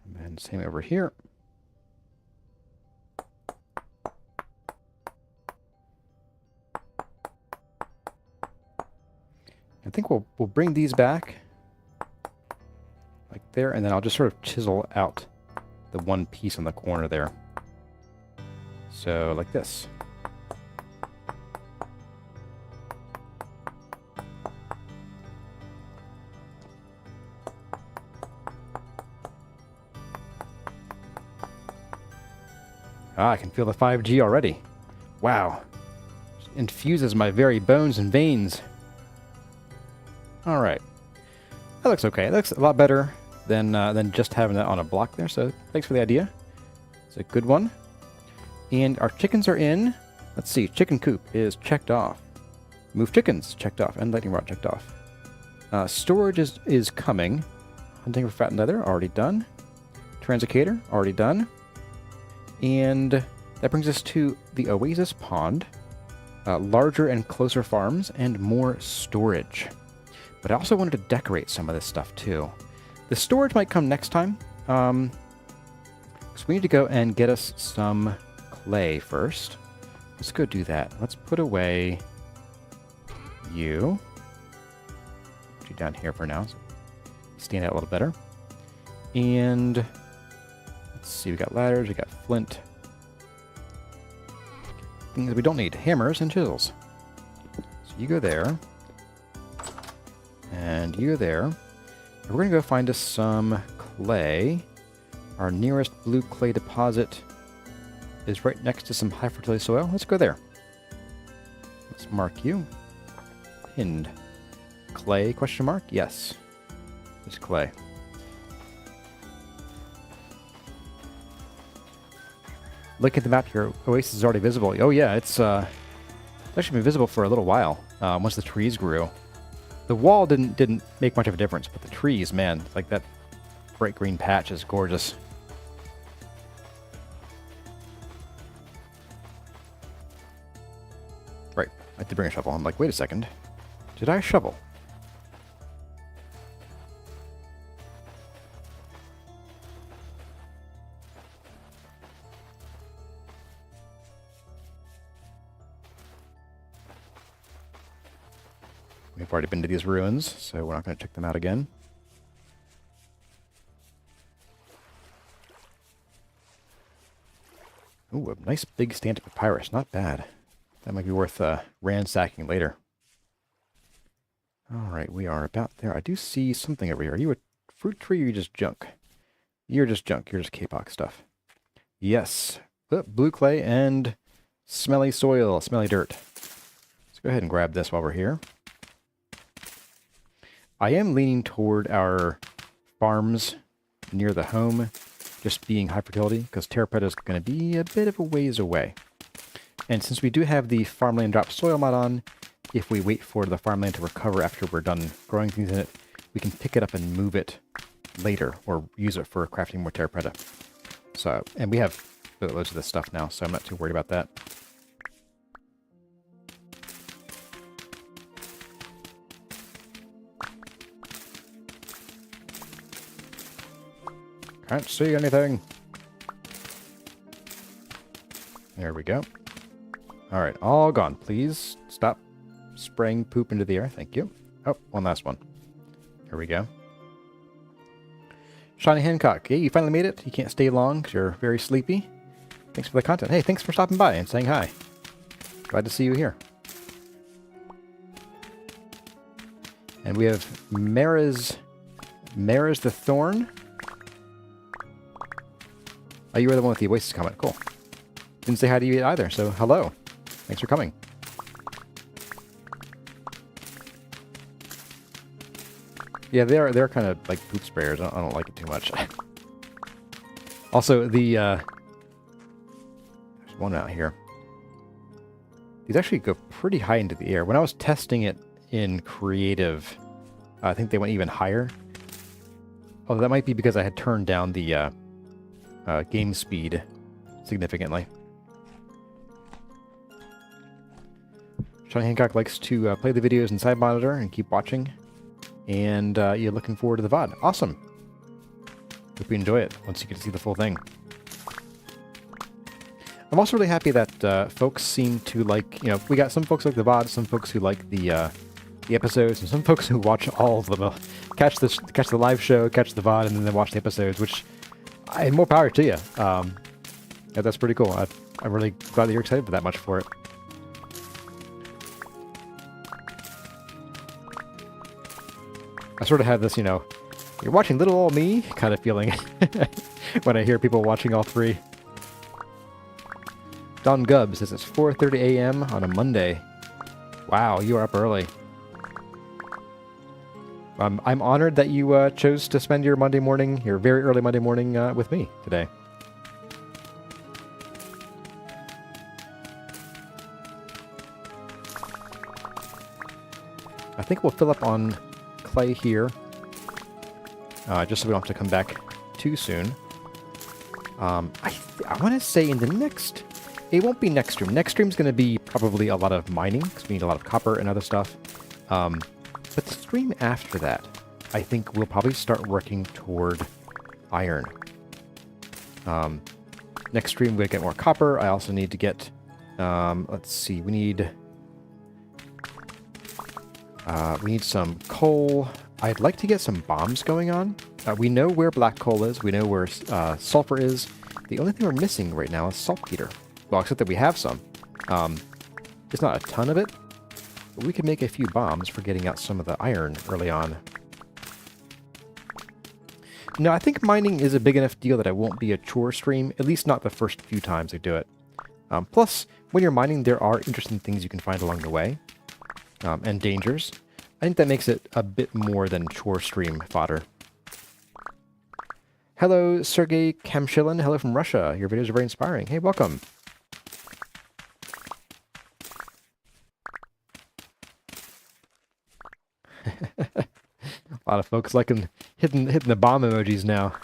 S1: And then same over here. I think we'll bring these back like there, and then I'll just sort of chisel out the one piece on the corner there. So, like this. Ah, I can feel the 5G already. Wow. It infuses my very bones and veins. Alright. That looks okay. That looks a lot better than just having that on a block there, so thanks for the idea. It's a good one. And our chickens are in. Let's see, chicken coop is checked off. Move chickens, checked off, and lightning rod checked off. Storage is coming. hunting for fat leather, already done. Translocator, already done. And that brings us to the Oasis Pond. Larger and closer farms, and more storage. But I also wanted to decorate some of this stuff too. The storage might come next time. So we need to go and get us some clay first. Let's go do that. Let's put away you. Put you down here for now, so stand out a little better. And let's see, we got ladders, we got flint. Things that we don't need, hammers and chisels. So you go there. And you go there. And we're going to go find us some clay. Our nearest blue clay deposit is right next to some high fertility soil. Let's go there. Let's mark you. Pinned. Clay, question mark? Yes. It's clay. Look at the map, your oasis is already visible. Oh yeah, it's actually been visible for a little while, once the trees grew. The wall didn't make much of a difference, but the trees, man, like that bright green patch is gorgeous. Right, I did bring a shovel. I'm like, wait a second. Did I shovel? We've already been to these ruins, so we're not going to check them out again. Ooh, a nice big stand of papyrus. Not bad. That might be worth ransacking later. Alright, we are about there. I do see something over here. Are you a fruit tree or are you just junk? You're just junk. You're just K-pop stuff. Yes. Blue clay and smelly soil, smelly dirt. Let's go ahead and grab this while we're here. I am leaning toward our farms near the home just being high fertility, because Terrapeta is going to be a bit of a ways away. And since we do have the farmland drop soil mod on, if we wait for the farmland to recover after we're done growing things in it, we can pick it up and move it later, or use it for crafting more Terrapeta. So, and we have loads of this stuff now, so I'm not too worried about that. Can't see anything. There we go. Alright, all gone. Please stop spraying poop into the air. Thank you. Oh, one last one. Here we go. Shiny Hancock. Hey, you finally made it. You can't stay long because you're very sleepy. Thanks for the content. Hey, thanks for stopping by and saying hi. Glad to see you here. And we have Mara's the Thorn. Oh, you were the one with the Oasis comment. Cool. Didn't say hi to you either, so hello. Thanks for coming. Yeah, they're kind of like poop sprayers. I don't like it too much. Also, there's one out here. These actually go pretty high into the air. When I was testing it in creative, I think they went even higher. Oh, that might be because I had turned down the game speed significantly. Sean Hancock likes to play the videos in side monitor and keep watching. And you're looking forward to the VOD. Awesome. Hope you enjoy it once you get to see the full thing. I'm also really happy that folks seem to like, we got some folks like the VOD, some folks who like the episodes, and some folks who watch all of them. Catch the live show, catch the VOD, and then they watch the episodes, which, more power to you. Yeah, that's pretty cool. I'm really glad that you're excited that much for it. I sort of have this, you're watching little old me kind of feeling when I hear people watching all three. Don Gubb says it's 4:30 a.m. on a Monday. Wow, you are up early. I'm honored that you chose to spend your Monday morning, your very early Monday morning, with me today. I think we'll fill up on clay here. just so we don't have to come back too soon. I want to say in the next... It won't be next stream. Next stream's going to be probably a lot of mining, because we need a lot of copper and other stuff. But the stream after that, I think we'll probably start working toward iron. Next stream, we're going to get more copper. I also need to get... let's see, we need some coal. I'd like to get some bombs going on. We know where black coal is. We know where sulfur is. The only thing we're missing right now is saltpeter. Well, except that we have some. It's not a ton of it, but we could make a few bombs for getting out some of the iron early on. No, I think mining is a big enough deal that it won't be a chore stream, at least not the first few times I do it. Plus, when you're mining, there are interesting things you can find along the way, and dangers. I think that makes it a bit more than chore stream fodder. Hello, Sergey Kamshilin. Hello from Russia. Your videos are very inspiring. Hey, welcome. A lot of folks liking hitting the bomb emojis now.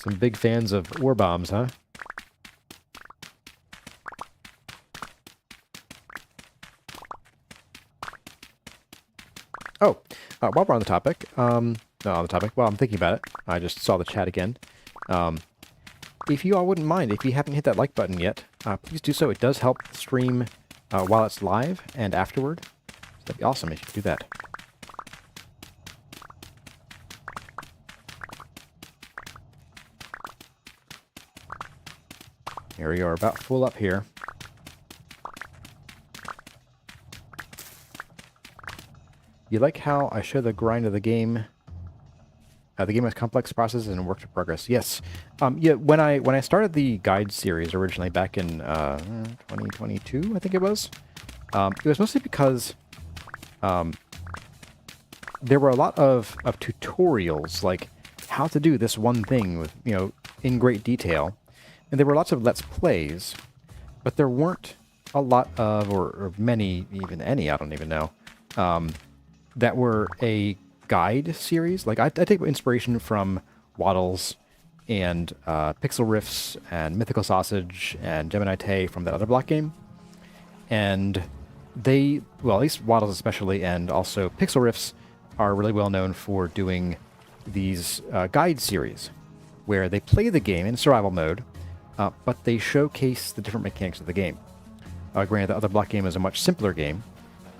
S1: Some big fans of war bombs, huh? Oh, while we're on the topic, well, I'm thinking about it. I just saw the chat again. If you all wouldn't mind, if you haven't hit that like button yet, please do so. It does help the stream while it's live and afterward. So that'd be awesome if you could do that. Here we are, about full up here. You like how I show the grind of the game? The game has complex processes and work in progress. Yes. Yeah. When I started the guide series originally back in 2022, I think it was mostly because there were a lot of tutorials, like how to do this one thing with in great detail, and there were lots of let's plays, but there weren't a lot of or many, even any, I don't even know, that were a guide series. Like I take inspiration from Waddles and Pixel Riffs and Mythical Sausage and Gemini Tay from that other block game, and they, well, at least Waddles especially, and also Pixel Riffs are really well known for doing these guide series where they play the game in survival mode, but they showcase the different mechanics of the game. Granted, the other block game is a much simpler game,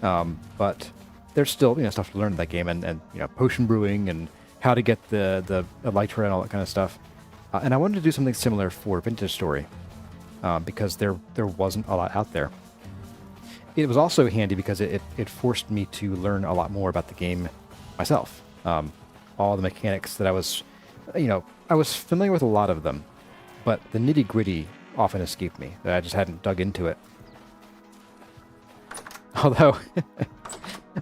S1: but there's still stuff to learn in that game, and potion brewing and how to get the elytra and all that kind of stuff. And I wanted to do something similar for Vintage Story because there wasn't a lot out there. It was also handy because it forced me to learn a lot more about the game myself. All the mechanics that I was familiar with a lot of them, but the nitty-gritty often escaped me, that I just hadn't dug into it. Although,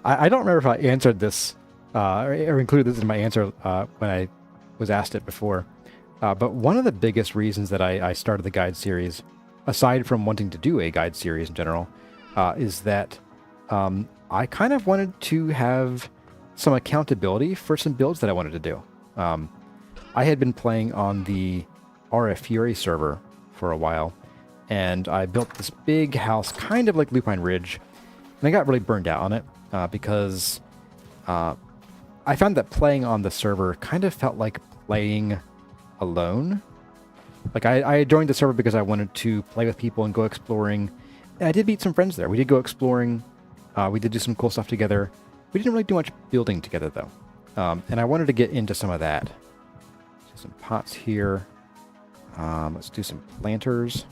S1: I don't remember if I answered this, or included this in my answer when I was asked it before, but one of the biggest reasons that I started the guide series, aside from wanting to do a guide series in general, is that I kind of wanted to have some accountability for some builds that I wanted to do. I had been playing on the RF Fury server for a while, and I built this big house, kind of like Lupine Ridge, and I got really burned out on it because I found that playing on the server kind of felt like playing alone. Like I joined the server because I wanted to play with people and go exploring, and I did meet some friends there. We did go exploring, we did do some cool stuff together. We didn't really do much building together though, and I wanted to get into some of that. So some pots here. Let's do some planters.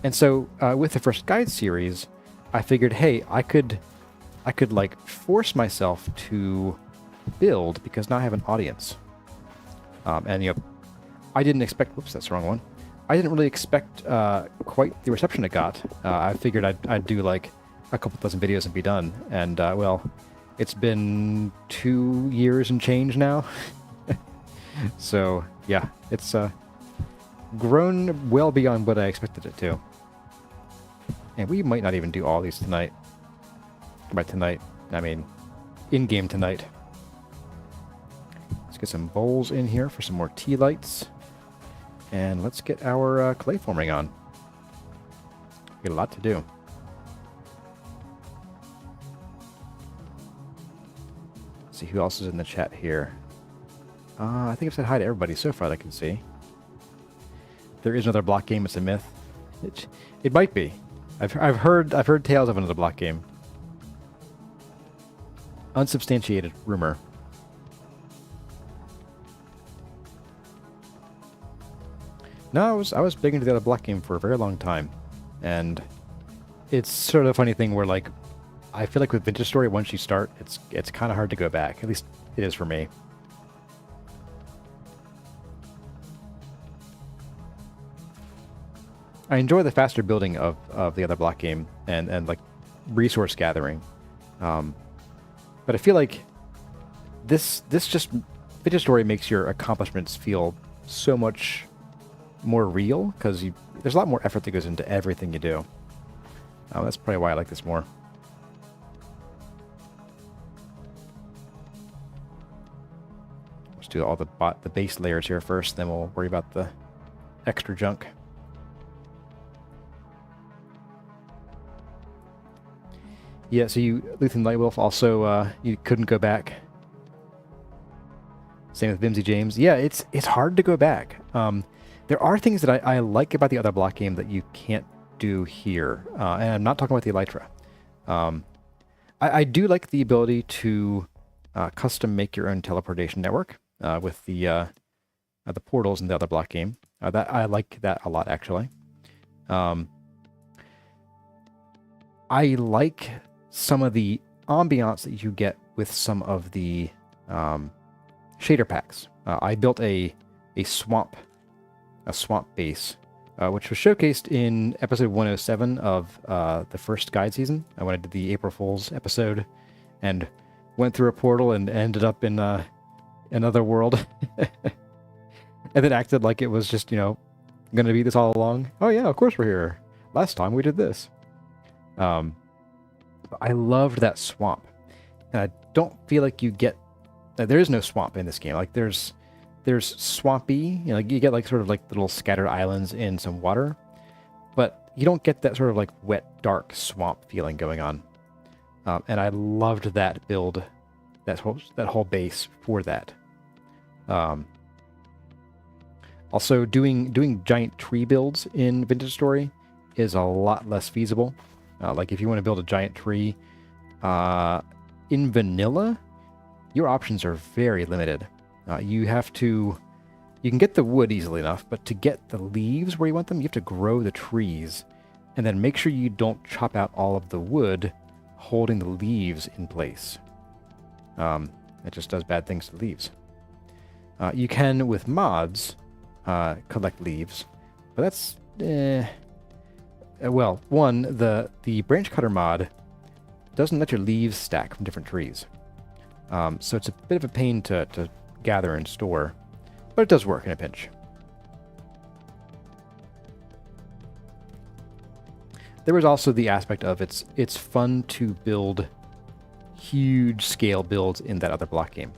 S1: And so with the first guide series, I figured, hey, I could like force myself to build because now I have an audience. And I didn't expect. Whoops, that's the wrong one. I didn't really expect quite the reception it got. I figured I'd do like a couple dozen videos and be done. And well, it's been 2 years and change now. So yeah, it's grown well beyond what I expected it to. And we might not even do all these tonight. By tonight, I mean in-game tonight. get some bowls in here for some more tea lights. And let's get our clay forming on. Got a lot to do. Let's see who else is in the chat here. I think I've said hi to everybody so far that I can see. There is another block game. It's a myth. It might be. I've heard tales of another block game. Unsubstantiated rumor. No, I was big into the other block game for a very long time, and it's sort of a funny thing where, like, I feel like with Vintage Story, once you start, it's kind of hard to go back. At least it is for me. I enjoy the faster building of the other block game and like resource gathering, but I feel like this just Vintage Story makes your accomplishments feel so much more real because there's a lot more effort that goes into everything you do. That's probably why I like this more. Let's do all the base layers here first, then we'll worry about the extra junk. Yeah, so you, Luthen Lightwolf, also you couldn't go back. Same with Vimsy James. Yeah, it's hard to go back. There are things that I like about the other block game that you can't do here, and I'm not talking about the Elytra. I do like the ability to custom make your own teleportation network with the portals in the other block game. That I like that a lot, actually. I like some of the ambiance that you get with some of the shader packs. I built a swamp base, which was showcased in episode 107 of the first guide season. When I did the April Fool's episode and went through a portal and ended up in another world, and then acted like it was just, going to be this all along. Oh yeah, of course we're here. Last time we did this. I loved that swamp, and I don't feel like you get. There is no swamp in this game. Like there's swampy, you get like sort of like little scattered islands in some water, but you don't get that sort of like wet, dark swamp feeling going on. And I loved that build, that whole base for that. Also, doing giant tree builds in Vintage Story is a lot less feasible. Like if you want to build a giant tree in vanilla, your options are very limited. You can get the wood easily enough, but to get the leaves where you want them, you have to grow the trees, and then make sure you don't chop out all of the wood holding the leaves in place. It just does bad things to the leaves. You can, with mods, collect leaves, but that's well, one, the branch cutter mod doesn't let your leaves stack from different trees. So it's a bit of a pain to gather and store, but it does work in a pinch. There was also the aspect of it's fun to build huge scale builds in that other block game.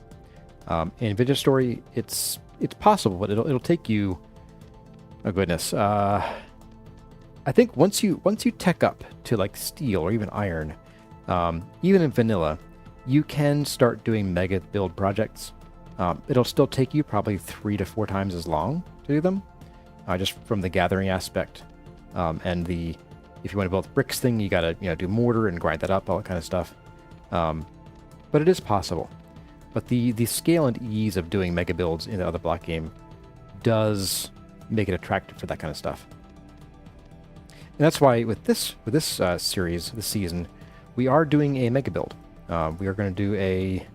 S1: In Vintage Story, it's possible, but it'll take you. Oh goodness. I think once you tech up to like steel or even iron, even in vanilla, you can start doing mega build projects. It'll still take you probably 3 to 4 times as long to do them, just from the gathering aspect, and if you want to build bricks thing, you gotta do mortar and grind that up, all that kind of stuff. But it is possible. But the scale and ease of doing mega builds in the other block game does make it attractive for that kind of stuff. And that's why with this series, this season, we are doing a mega build. We are going to do a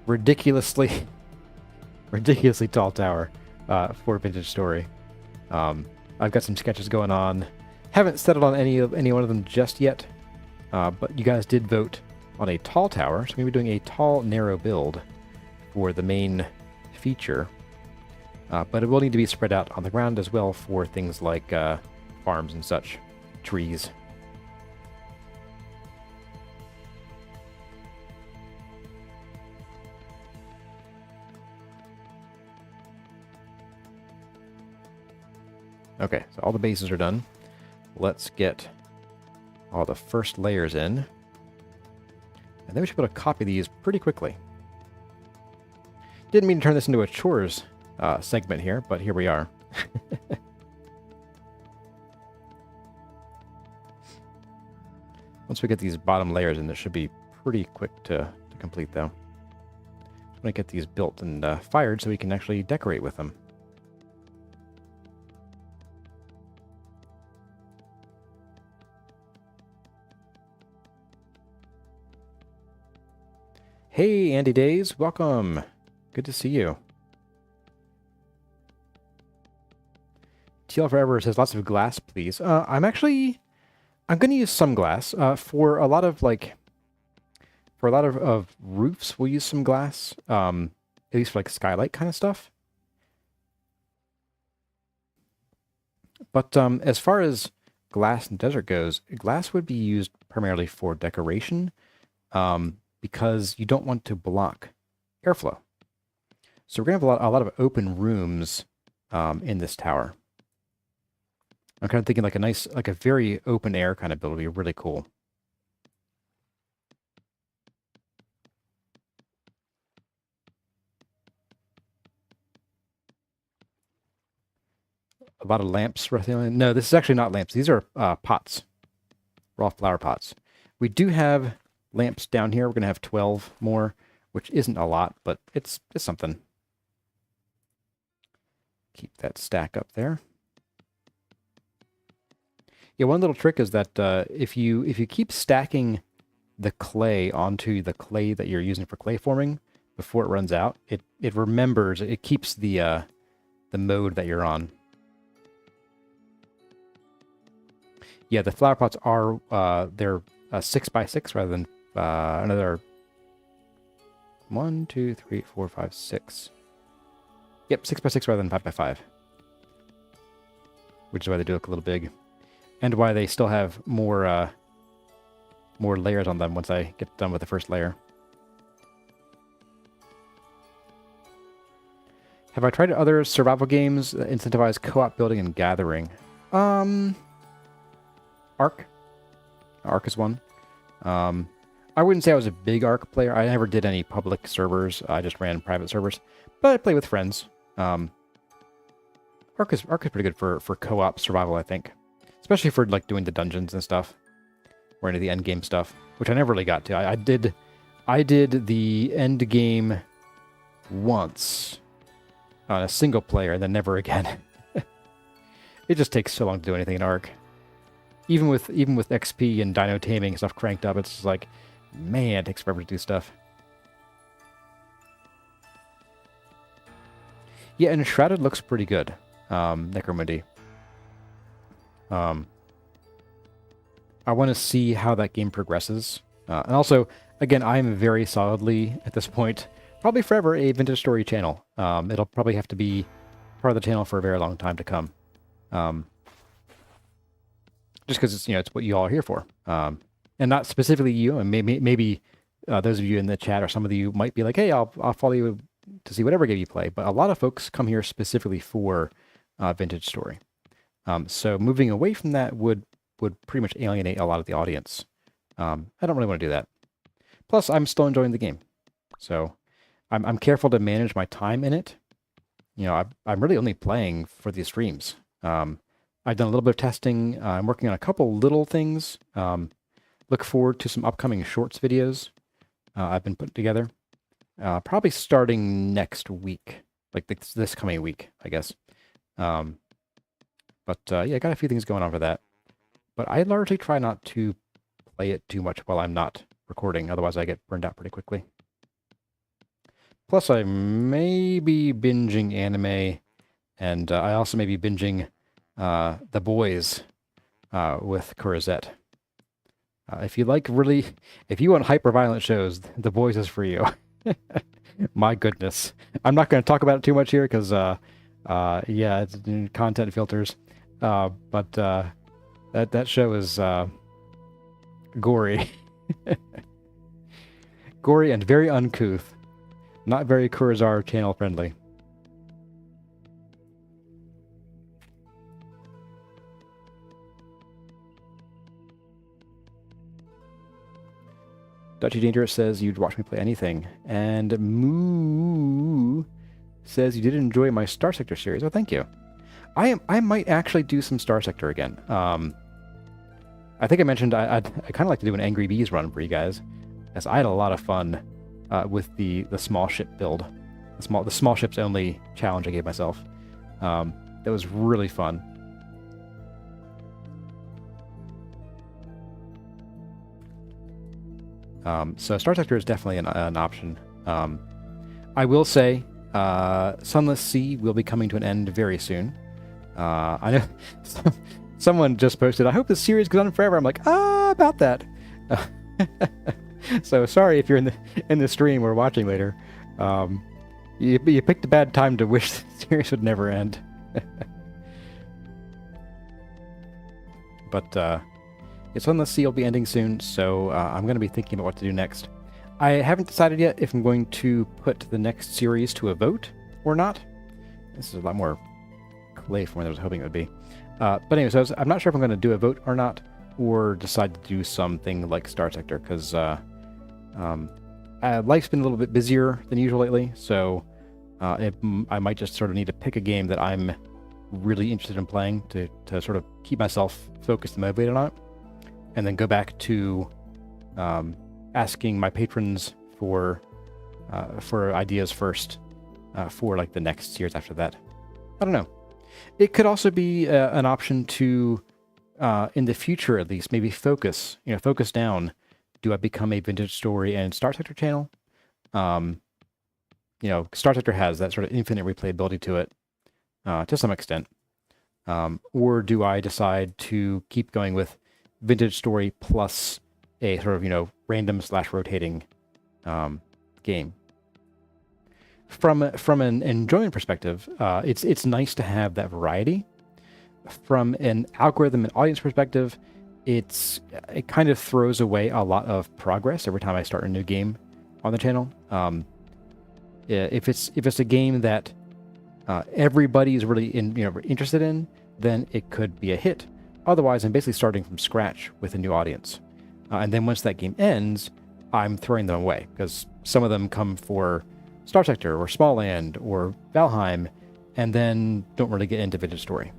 S1: ridiculously tall tower for Vintage Story. I've got some sketches going on. Haven't settled on any one of them just yet, but you guys did vote on a tall tower, so I'm going to be doing a tall, narrow build for the main feature. But it will need to be spread out on the ground as well for things like farms and such, trees. Okay, so all the bases are done. Let's get all the first layers in. And then we should be able to copy these pretty quickly. Didn't mean to turn this into a chores segment here, but here we are. Once we get these bottom layers in, this should be pretty quick to complete, though. Just want to get these built and fired so we can actually decorate with them. Hey, Andy Days, welcome. Good to see you. TL Forever says lots of glass, please. I'm going to use some glass. For a lot of roofs, we'll use some glass. At least for like skylight kind of stuff. But as far as glass in desert goes, glass would be used primarily for decoration. Because you don't want to block airflow. So we're going to have a lot of open rooms in this tower. I'm kind of thinking like a very open air kind of build would be really cool. A lot of lamps. No, this is actually not lamps. These are pots, raw flower pots. We do have lamps down here. We're going to have 12 more, which isn't a lot, but it's something. Keep that stack up there. Yeah, one little trick is that if you keep stacking the clay onto the clay that you're using for clay forming before it runs out, it remembers, it keeps the mode that you're on. Yeah, the flower pots are they're 6x6 rather than another 1, 2, 3, 4, 5, 6. Yep, 6x6 rather than 5x5. Which is why they do look a little big. And why they still have more layers on them once I get done with the first layer. Have I tried other survival games that incentivize co-op building and gathering? Ark. Ark is one. I wouldn't say I was a big Ark player. I never did any public servers. I just ran private servers. But I play with friends. Ark is pretty good for co-op survival, I think. Especially for like doing the dungeons and stuff. Or into the end game stuff. Which I never really got to. I did the end game once. On a single player, and then never again. It just takes so long to do anything in Ark. Even with XP and dino taming and stuff cranked up, it's just like, man, it takes forever to do stuff. Yeah, and Shrouded looks pretty good, Necromundi. I want to see how that game progresses. And also, again, I'm very solidly, at this point, probably forever, a Vintage Story channel. It'll probably have to be part of the channel for a very long time to come. Just because it's, it's what you all are here for. And not specifically you, and maybe those of you in the chat or some of you might be like, hey, I'll follow you to see whatever game you play. But a lot of folks come here specifically for Vintage Story. So moving away from that would pretty much alienate a lot of the audience. I don't really want to do that. Plus, I'm still enjoying the game. So I'm careful to manage my time in it. I'm really only playing for these streams. I've done a little bit of testing. I'm working on a couple little things. Look forward to some upcoming shorts videos I've been putting together. Probably starting next week, like this coming week, I guess. Yeah, I got a few things going on for that. But I largely try not to play it too much while I'm not recording. Otherwise, I get burned out pretty quickly. Plus, I may be binging anime, and I also may be binging The Boys with Corazette. If you want hyper-violent shows, The Boys is for you. My goodness. I'm not going to talk about it too much here because, yeah, it's content filters. But that show is gory. Gory and very uncouth. Not very Kurazar channel friendly. Dutchy Dangerous says you'd watch me play anything. And Moo says you did enjoy my Star Sector series. Oh, thank you. I might actually do some Star Sector again. I think I mentioned I'd kind of like to do an Angry Bees run for you guys, as I had a lot of fun with the small ship build, the small ships only challenge I gave myself. That was really fun. So Star Sector is definitely an option. I will say, Sunless Sea will be coming to an end very soon. I know someone just posted, I hope this series goes on forever. I'm like, about that. So sorry if you're in the stream or watching later. You picked a bad time to wish the series would never end. But Sunless Sea will be ending soon, so I'm going to be thinking about what to do next. I haven't decided yet if I'm going to put the next series to a vote or not. This is a lot more clay from what I was hoping it would be. But anyway, so I'm not sure if I'm going to do a vote or not, or decide to do something like Star Sector, because life's been a little bit busier than usual lately, so I might just sort of need to pick a game that I'm really interested in playing to sort of keep myself focused and motivated on it, and then go back to asking my patrons for ideas first for like the next series after that. I don't know. It could also be an option to, in the future at least, maybe focus down. Do I become a Vintage Story and Star Sector channel? Star Sector has that sort of infinite replayability to it, to some extent. Or do I decide to keep going with Vintage Story plus a sort of, random/rotating game? From an enjoyment perspective, it's nice to have that variety. From an algorithm and audience perspective, it kind of throws away a lot of progress every time I start a new game on the channel. If it's a game that everybody's really interested in, then it could be a hit. Otherwise, I'm basically starting from scratch with a new audience. And then once that game ends, I'm throwing them away, because some of them come for Star Sector or Small Land or Valheim, and then don't really get into Vintage Story.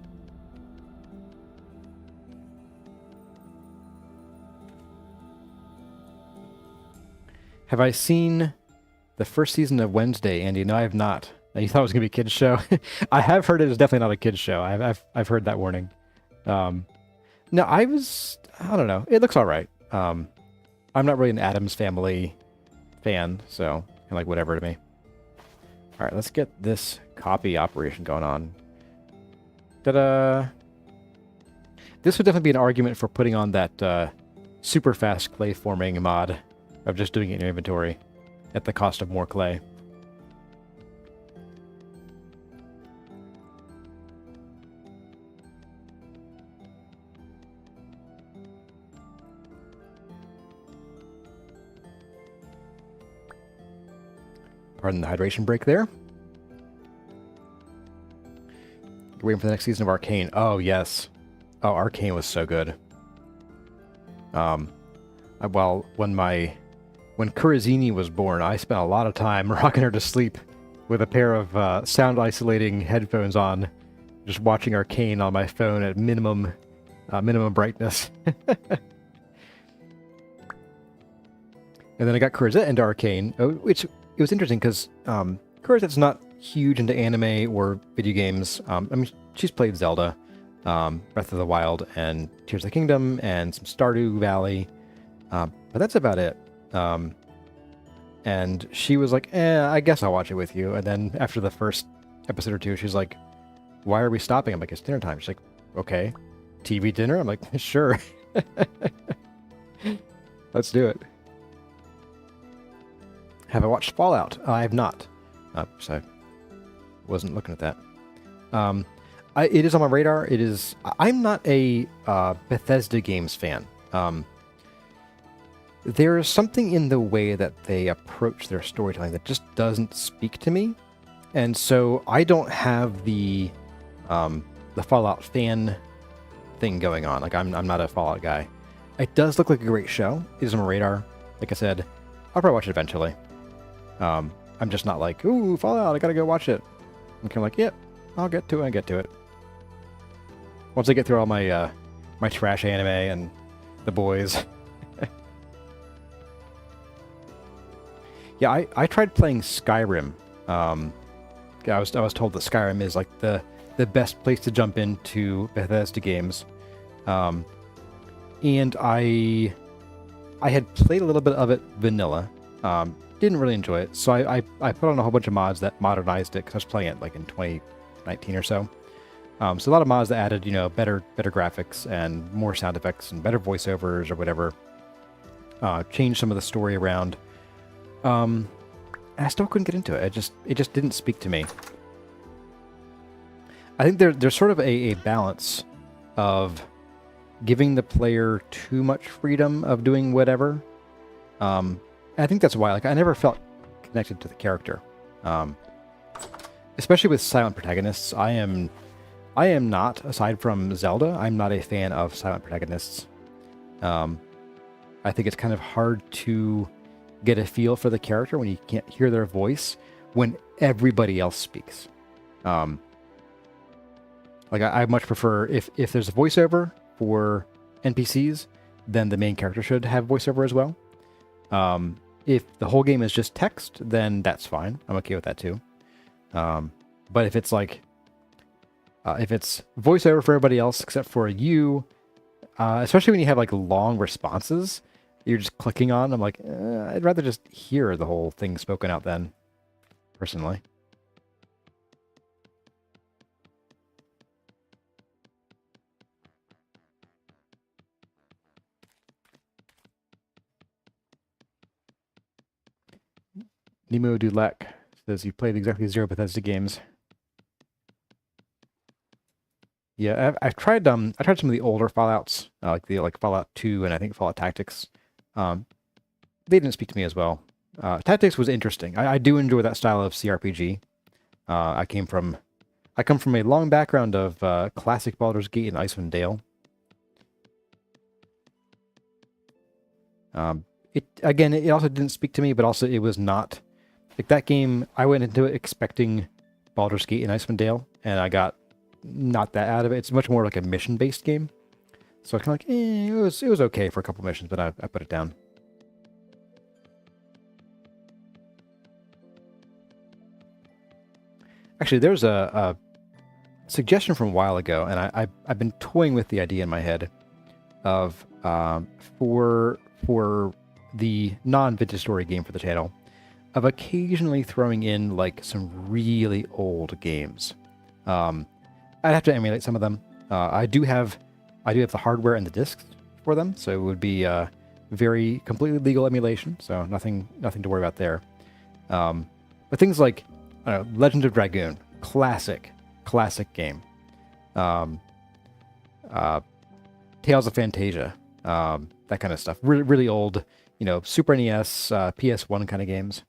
S1: Have I seen the first season of Wednesday, Andy? No, I have not. You thought it was going to be a kid's show? I have heard it is definitely not a kid's show. I've heard that warning. No, I don't know. It looks all right. I'm not really an Addams Family fan, so kind of like whatever to me. All right, let's get this copy operation going on. Ta-da! This would definitely be an argument for putting on that super fast clay forming mod of just doing it in your inventory at the cost of more clay. Pardon the hydration break there. Waiting for the next season of Arcane. Oh, yes. Oh, Arcane was so good. Well, when Kurazini was born, I spent a lot of time rocking her to sleep with a pair of sound isolating headphones on, just watching Arcane on my phone at minimum brightness. And then I got Kurazette into Arcane, which it was interesting because Kurozette's not huge into anime or video games. I mean, she's played Zelda, Breath of the Wild, and Tears of the Kingdom, and some Stardew Valley, but that's about it. And she was like, I guess I'll watch it with you. And then after the first episode or two, she's like, why are we stopping? I'm like, it's dinner time. She's like, okay. TV dinner? I'm like, sure. Let's do it. Have I watched Fallout? I have not. So I wasn't looking at that. It is on my radar. I'm not a Bethesda Games fan. There's something in the way that they approach their storytelling that just doesn't speak to me. And so I don't have the Fallout fan thing going on. Like I'm not a Fallout guy. It does look like a great show. It is on my radar. like I said, I'll probably watch it eventually. I'm just not like, ooh, Fallout, I gotta go watch it. I'm kind of like, yep, I'll get to it. Once I get through all my my trash anime and the boys. Yeah, I tried playing Skyrim. I was told that Skyrim is like the best place to jump into Bethesda games. And I had played a little bit of it vanilla. Didn't really enjoy it, so I put on a whole bunch of mods that modernized it, because I was playing it like in 2019 or so. So a lot of mods that added, you know, better graphics and more sound effects and better voiceovers or whatever. Changed some of the story around. And I still couldn't get into it. It just didn't speak to me. I think there's sort of a balance of giving the player too much freedom of doing whatever. I think that's why, like, I never felt connected to the character. Especially with silent protagonists. I am not, aside from Zelda, I'm not a fan of silent protagonists. I think it's kind of hard to get a feel for the character when you can't hear their voice when everybody else speaks. Like, I much prefer, if there's a voiceover for NPCs, then the main character should have voiceover as well. If the whole game is just text, then that's fine. I'm okay with that too. But if it's like, if it's voiceover for everybody else except for you, especially when you have like long responses, you're just clicking on, I'm like, I'd rather just hear the whole thing spoken out then, personally. Nemo Dulek says you played exactly 0 Bethesda games. Yeah, I've tried some of the older Fallouts, like Fallout 2 and I think Fallout Tactics. They didn't speak to me as well. Tactics was interesting. I do enjoy that style of CRPG. I come from a long background of classic Baldur's Gate and Icewind Dale. It also didn't speak to me, but also it was not like that game. I went into it expecting Baldur's Gate and Icewind Dale, and I got not that out of it. It's much more like a mission-based game. So I kind of like, it was okay for a couple missions, but I put it down. Actually, there's a suggestion from a while ago, and I've been toying with the idea in my head of for the non-vintage story game for the channel, of occasionally throwing in like some really old games. I'd have to emulate some of them. I do have the hardware and the discs for them, so it would be very completely legal emulation. So nothing to worry about there. But things like Legend of Dragoon, classic game. Tales of Fantasia, that kind of stuff. Really old, Super NES, PS1 kind of games.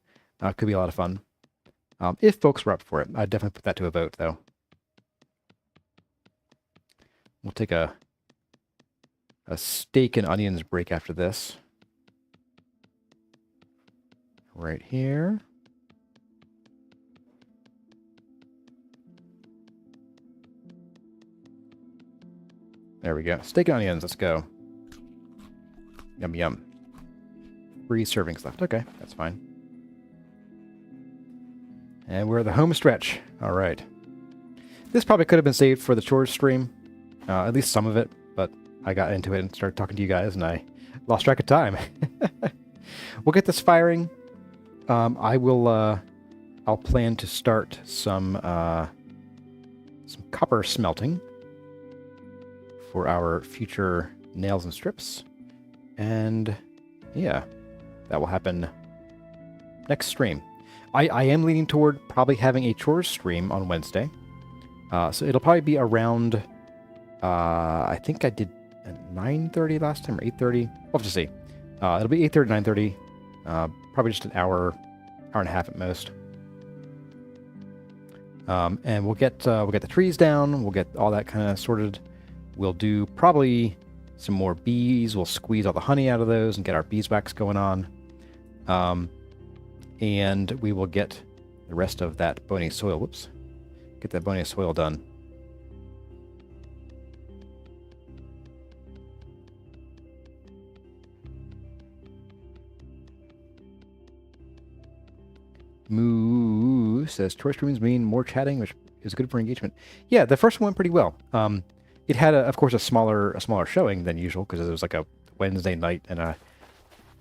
S1: Could be a lot of fun. If folks were up for it, I'd definitely put that to a vote, though. We'll take a steak and onions break after this. Right here. There we go. Steak and onions, let's go. Yum, yum. 3 servings left. Okay, that's fine. And we're at the home stretch. All right. This probably could have been saved for the chores stream. At least some of it, but I got into it and started talking to you guys, and I lost track of time. We'll get this firing. I'll plan to start some copper smelting for our future nails and strips. And yeah, that will happen next stream. I am leaning toward probably having a chores stream on Wednesday. So it'll probably be around, I think I did 9:30 last time, or 8:30. We'll have to see. It'll be 8:30, 9:30. Probably just an hour and a half at most. And we'll get the trees down. We'll get all that kind of sorted. We'll do probably some more bees. We'll squeeze all the honey out of those and get our beeswax going on. And we will get the rest of that bony soil. Whoops. Get that bony soil done. Moo says chore streams mean more chatting, which is good for engagement. Yeah, the first one went pretty well. It had, of course, a smaller showing than usual because it was like a Wednesday night, and I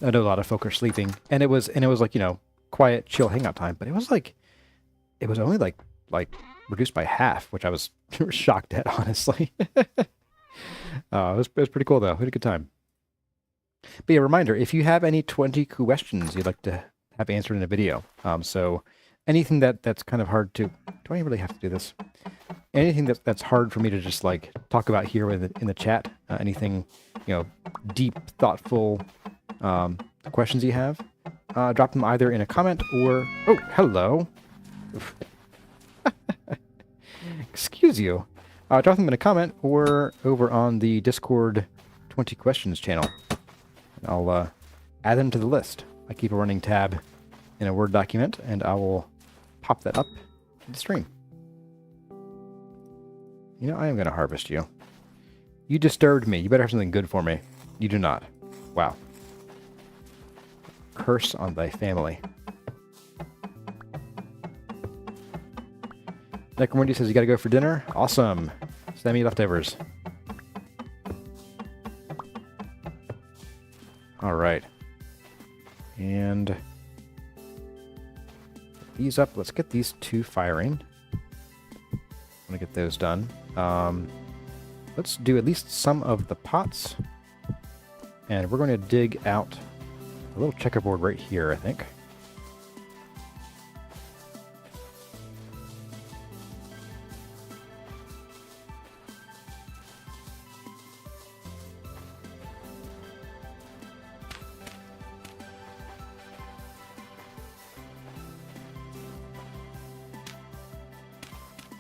S1: know a lot of folk are sleeping, and it was like, you know, quiet, chill hangout time. But it was only like reduced by half, which I was shocked at, honestly. It was pretty cool though. We had a good time. But yeah, reminder: if you have any 20 questions you'd like to have answered in a video, so anything that's kind of hard to, do I really have to do this? Anything that's hard for me to just like talk about here in the chat, anything, you know, deep, thoughtful questions you have, drop them either in a comment or, oh, hello. Excuse you. Drop them in a comment or over on the Discord 20 questions channel. And I'll add them to the list. I keep a running tab in a Word document, and I will pop that up to the stream. You know, I am going to harvest you. You disturbed me. You better have something good for me. You do not. Wow. Curse on thy family. Necromundi says you got to go for dinner. Awesome. Send me leftovers. All right. And these up. Let's get these two firing. I'm going to get those done. Let's do at least some of the pots. And we're going to dig out a little checkerboard right here, I think.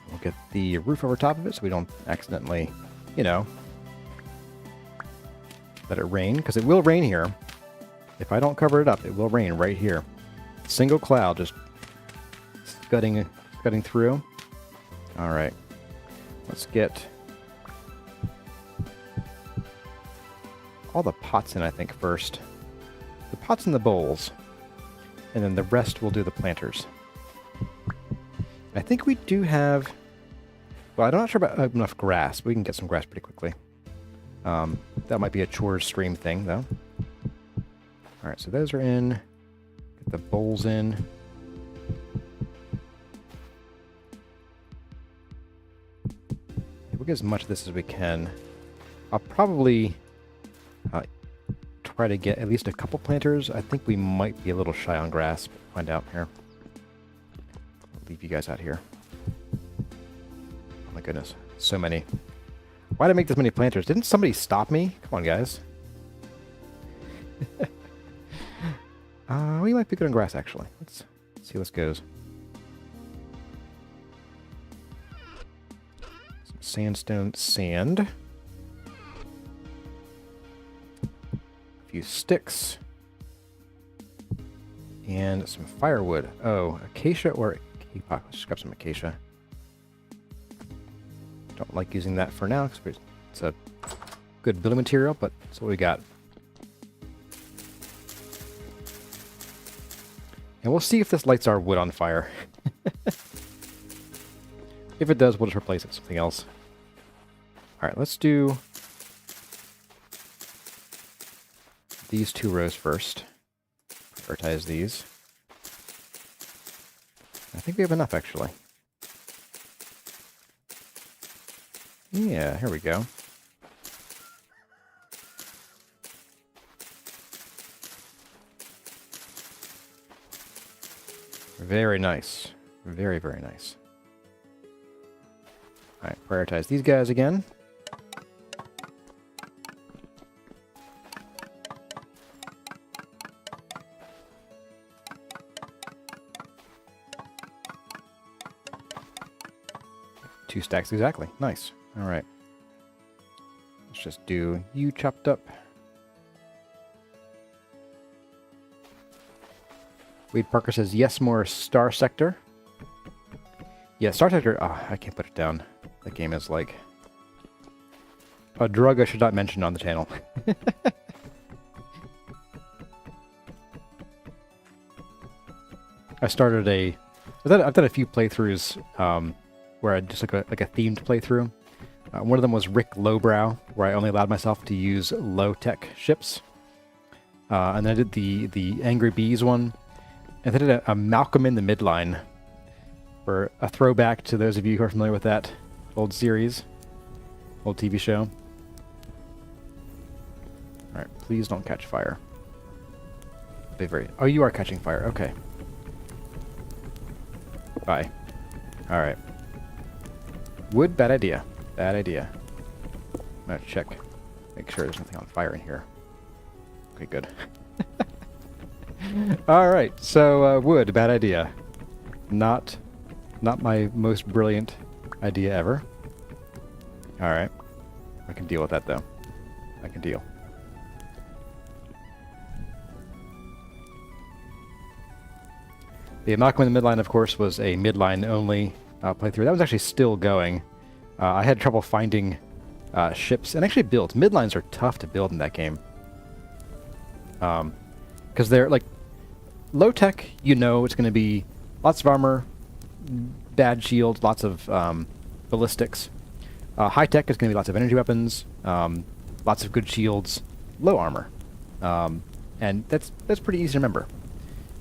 S1: We'll get the roof over top of it so we don't accidentally, you know, let it rain, because it will rain here. If I don't cover it up, it will rain right here. Single cloud just scudding through. All right, let's get all the pots in, I think, first. The pots and the bowls, and then the rest we'll do the planters. I think we do have, well, I'm not sure about enough grass, but we can get some grass pretty quickly. That might be a chores stream thing, though. All right, so those are in. Get the bowls in. We'll get as much of this as we can. I'll probably try to get at least a couple planters. I think we might be a little shy on grass. But find out here. I'll leave you guys out here. Oh my goodness, so many. Why did I make this many planters? Didn't somebody stop me? Come on, guys. We might be good on grass, actually. Let's see how this goes. Some sandstone sand. A few sticks. And some firewood. Oh, acacia or kapok. Let's just grab some acacia. Don't like using that for now because it's a good building material, but that's what we got. And we'll see if this lights our wood on fire. If it does, we'll just replace it with something else. All right, let's do these two rows first. Prioritize these. I think we have enough, actually. Yeah, here we go. Very nice. Very, very nice. All right, prioritize these guys again. Two stacks exactly. Nice. All right. Let's just do you chopped up. Wade Parker says, yes, more Star Sector. Yeah, Star Sector, I can't put it down. That game is like a drug I should not mention on the channel. I've done a few playthroughs where I just like a themed playthrough. One of them was Rick Lowbrow, where I only allowed myself to use low-tech ships. And then I did the Angry Bees one. And then I did a Malcolm in the Midline, for a throwback to those of you who are familiar with that old series, old TV show. Alright, please don't catch fire. Be very... Oh, you are catching fire. Okay. Bye. Alright. Wood, bad idea. Bad idea. I'm gonna check. Make sure there's nothing on fire in here. Okay, good. Alright, so wood, bad idea. Not my most brilliant idea ever. Alright. I can deal with that, though. I can deal. The Malcolm in the Midline, of course, was a midline-only playthrough. That was actually still going. I had trouble finding ships and actually builds. Midlines are tough to build in that game. Because they're, like, low-tech, you know it's going to be lots of armor, bad shields, lots of ballistics. High-tech is going to be lots of energy weapons, lots of good shields, low armor. And that's pretty easy to remember.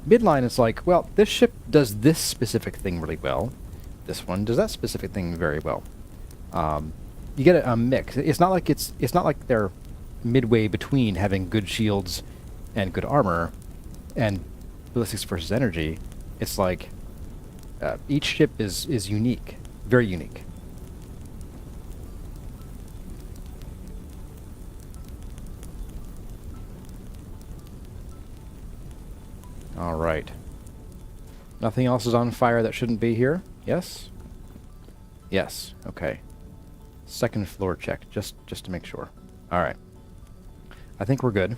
S1: Midline is like, well, this ship does this specific thing really well. This one does that specific thing very well. You get a mix. It's not like they're midway between having good shields and good armor and ballistics versus energy. It's like each ship is unique, very unique. All right. Nothing else is on fire that shouldn't be here. Yes? Yes. Okay. Second floor check, just to make sure. All right. I think we're good.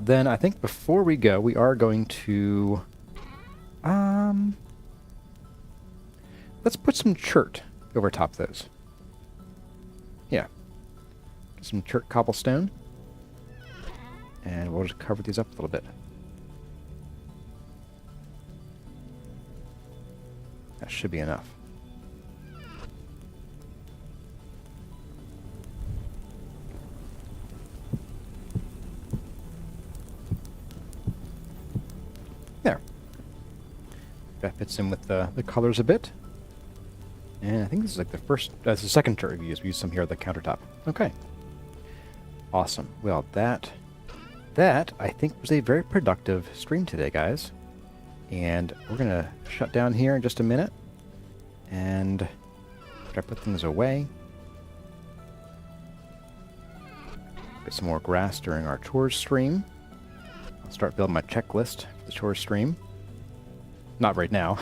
S1: Then I think before we go, we are going to... let's put some chert over top those. Yeah. Get some chert cobblestone. And we'll just cover these up a little bit. That should be enough. There. That fits in with the colors a bit. And I think this is like that's the second chart we've used. We used some here at the countertop. Okay. Awesome. Well, that I think was a very productive stream today, guys. And we're going to shut down here in just a minute. And try to put things away. Get some more grass during our chores stream. I'll start building my checklist for the chores stream. Not right now.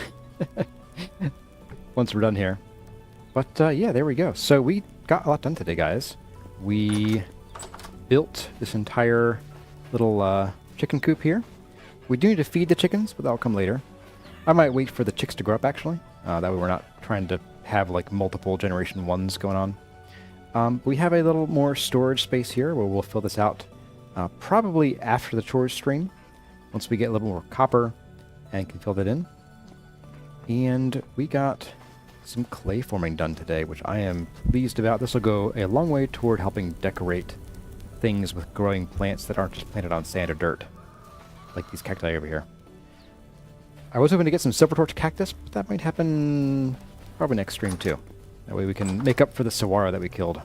S1: Once we're done here. But yeah, there we go. So we got a lot done today, guys. We built this entire little chicken coop here. We do need to feed the chickens, but that'll come later. I might wait for the chicks to grow up, actually. That way we're not trying to have, like, multiple generation 1s going on. We have a little more storage space here where we'll fill this out probably after the chores stream, once we get a little more copper and can fill that in. And we got some clay forming done today, which I am pleased about. This will go a long way toward helping decorate things with growing plants that aren't just planted on sand or dirt. Like these cacti over here. I was hoping to get some silver torch cactus, but that might happen probably next stream too. That way we can make up for the saguaro that we killed.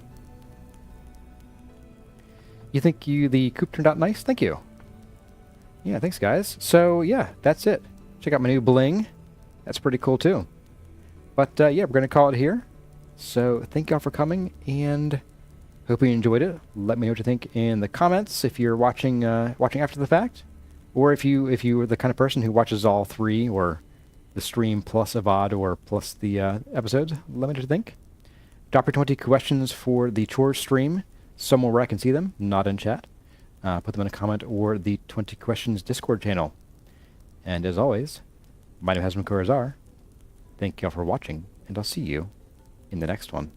S1: You think the coop turned out nice? Thank you. Yeah, thanks guys. So yeah, that's it. Check out my new bling. That's pretty cool too. But yeah, we're going to call it here. So thank y'all for coming, and hope you enjoyed it. Let me know what you think in the comments if you're watching after the fact. Or if you were the kind of person who watches all three, or the stream plus a VOD, or plus the episodes, let me know what you think. Drop your 20 questions for the chores stream, somewhere where I can see them, not in chat. Put them in a comment or the 20 questions Discord channel. And as always, my name has Makura Azar. Thank you all for watching, and I'll see you in the next one.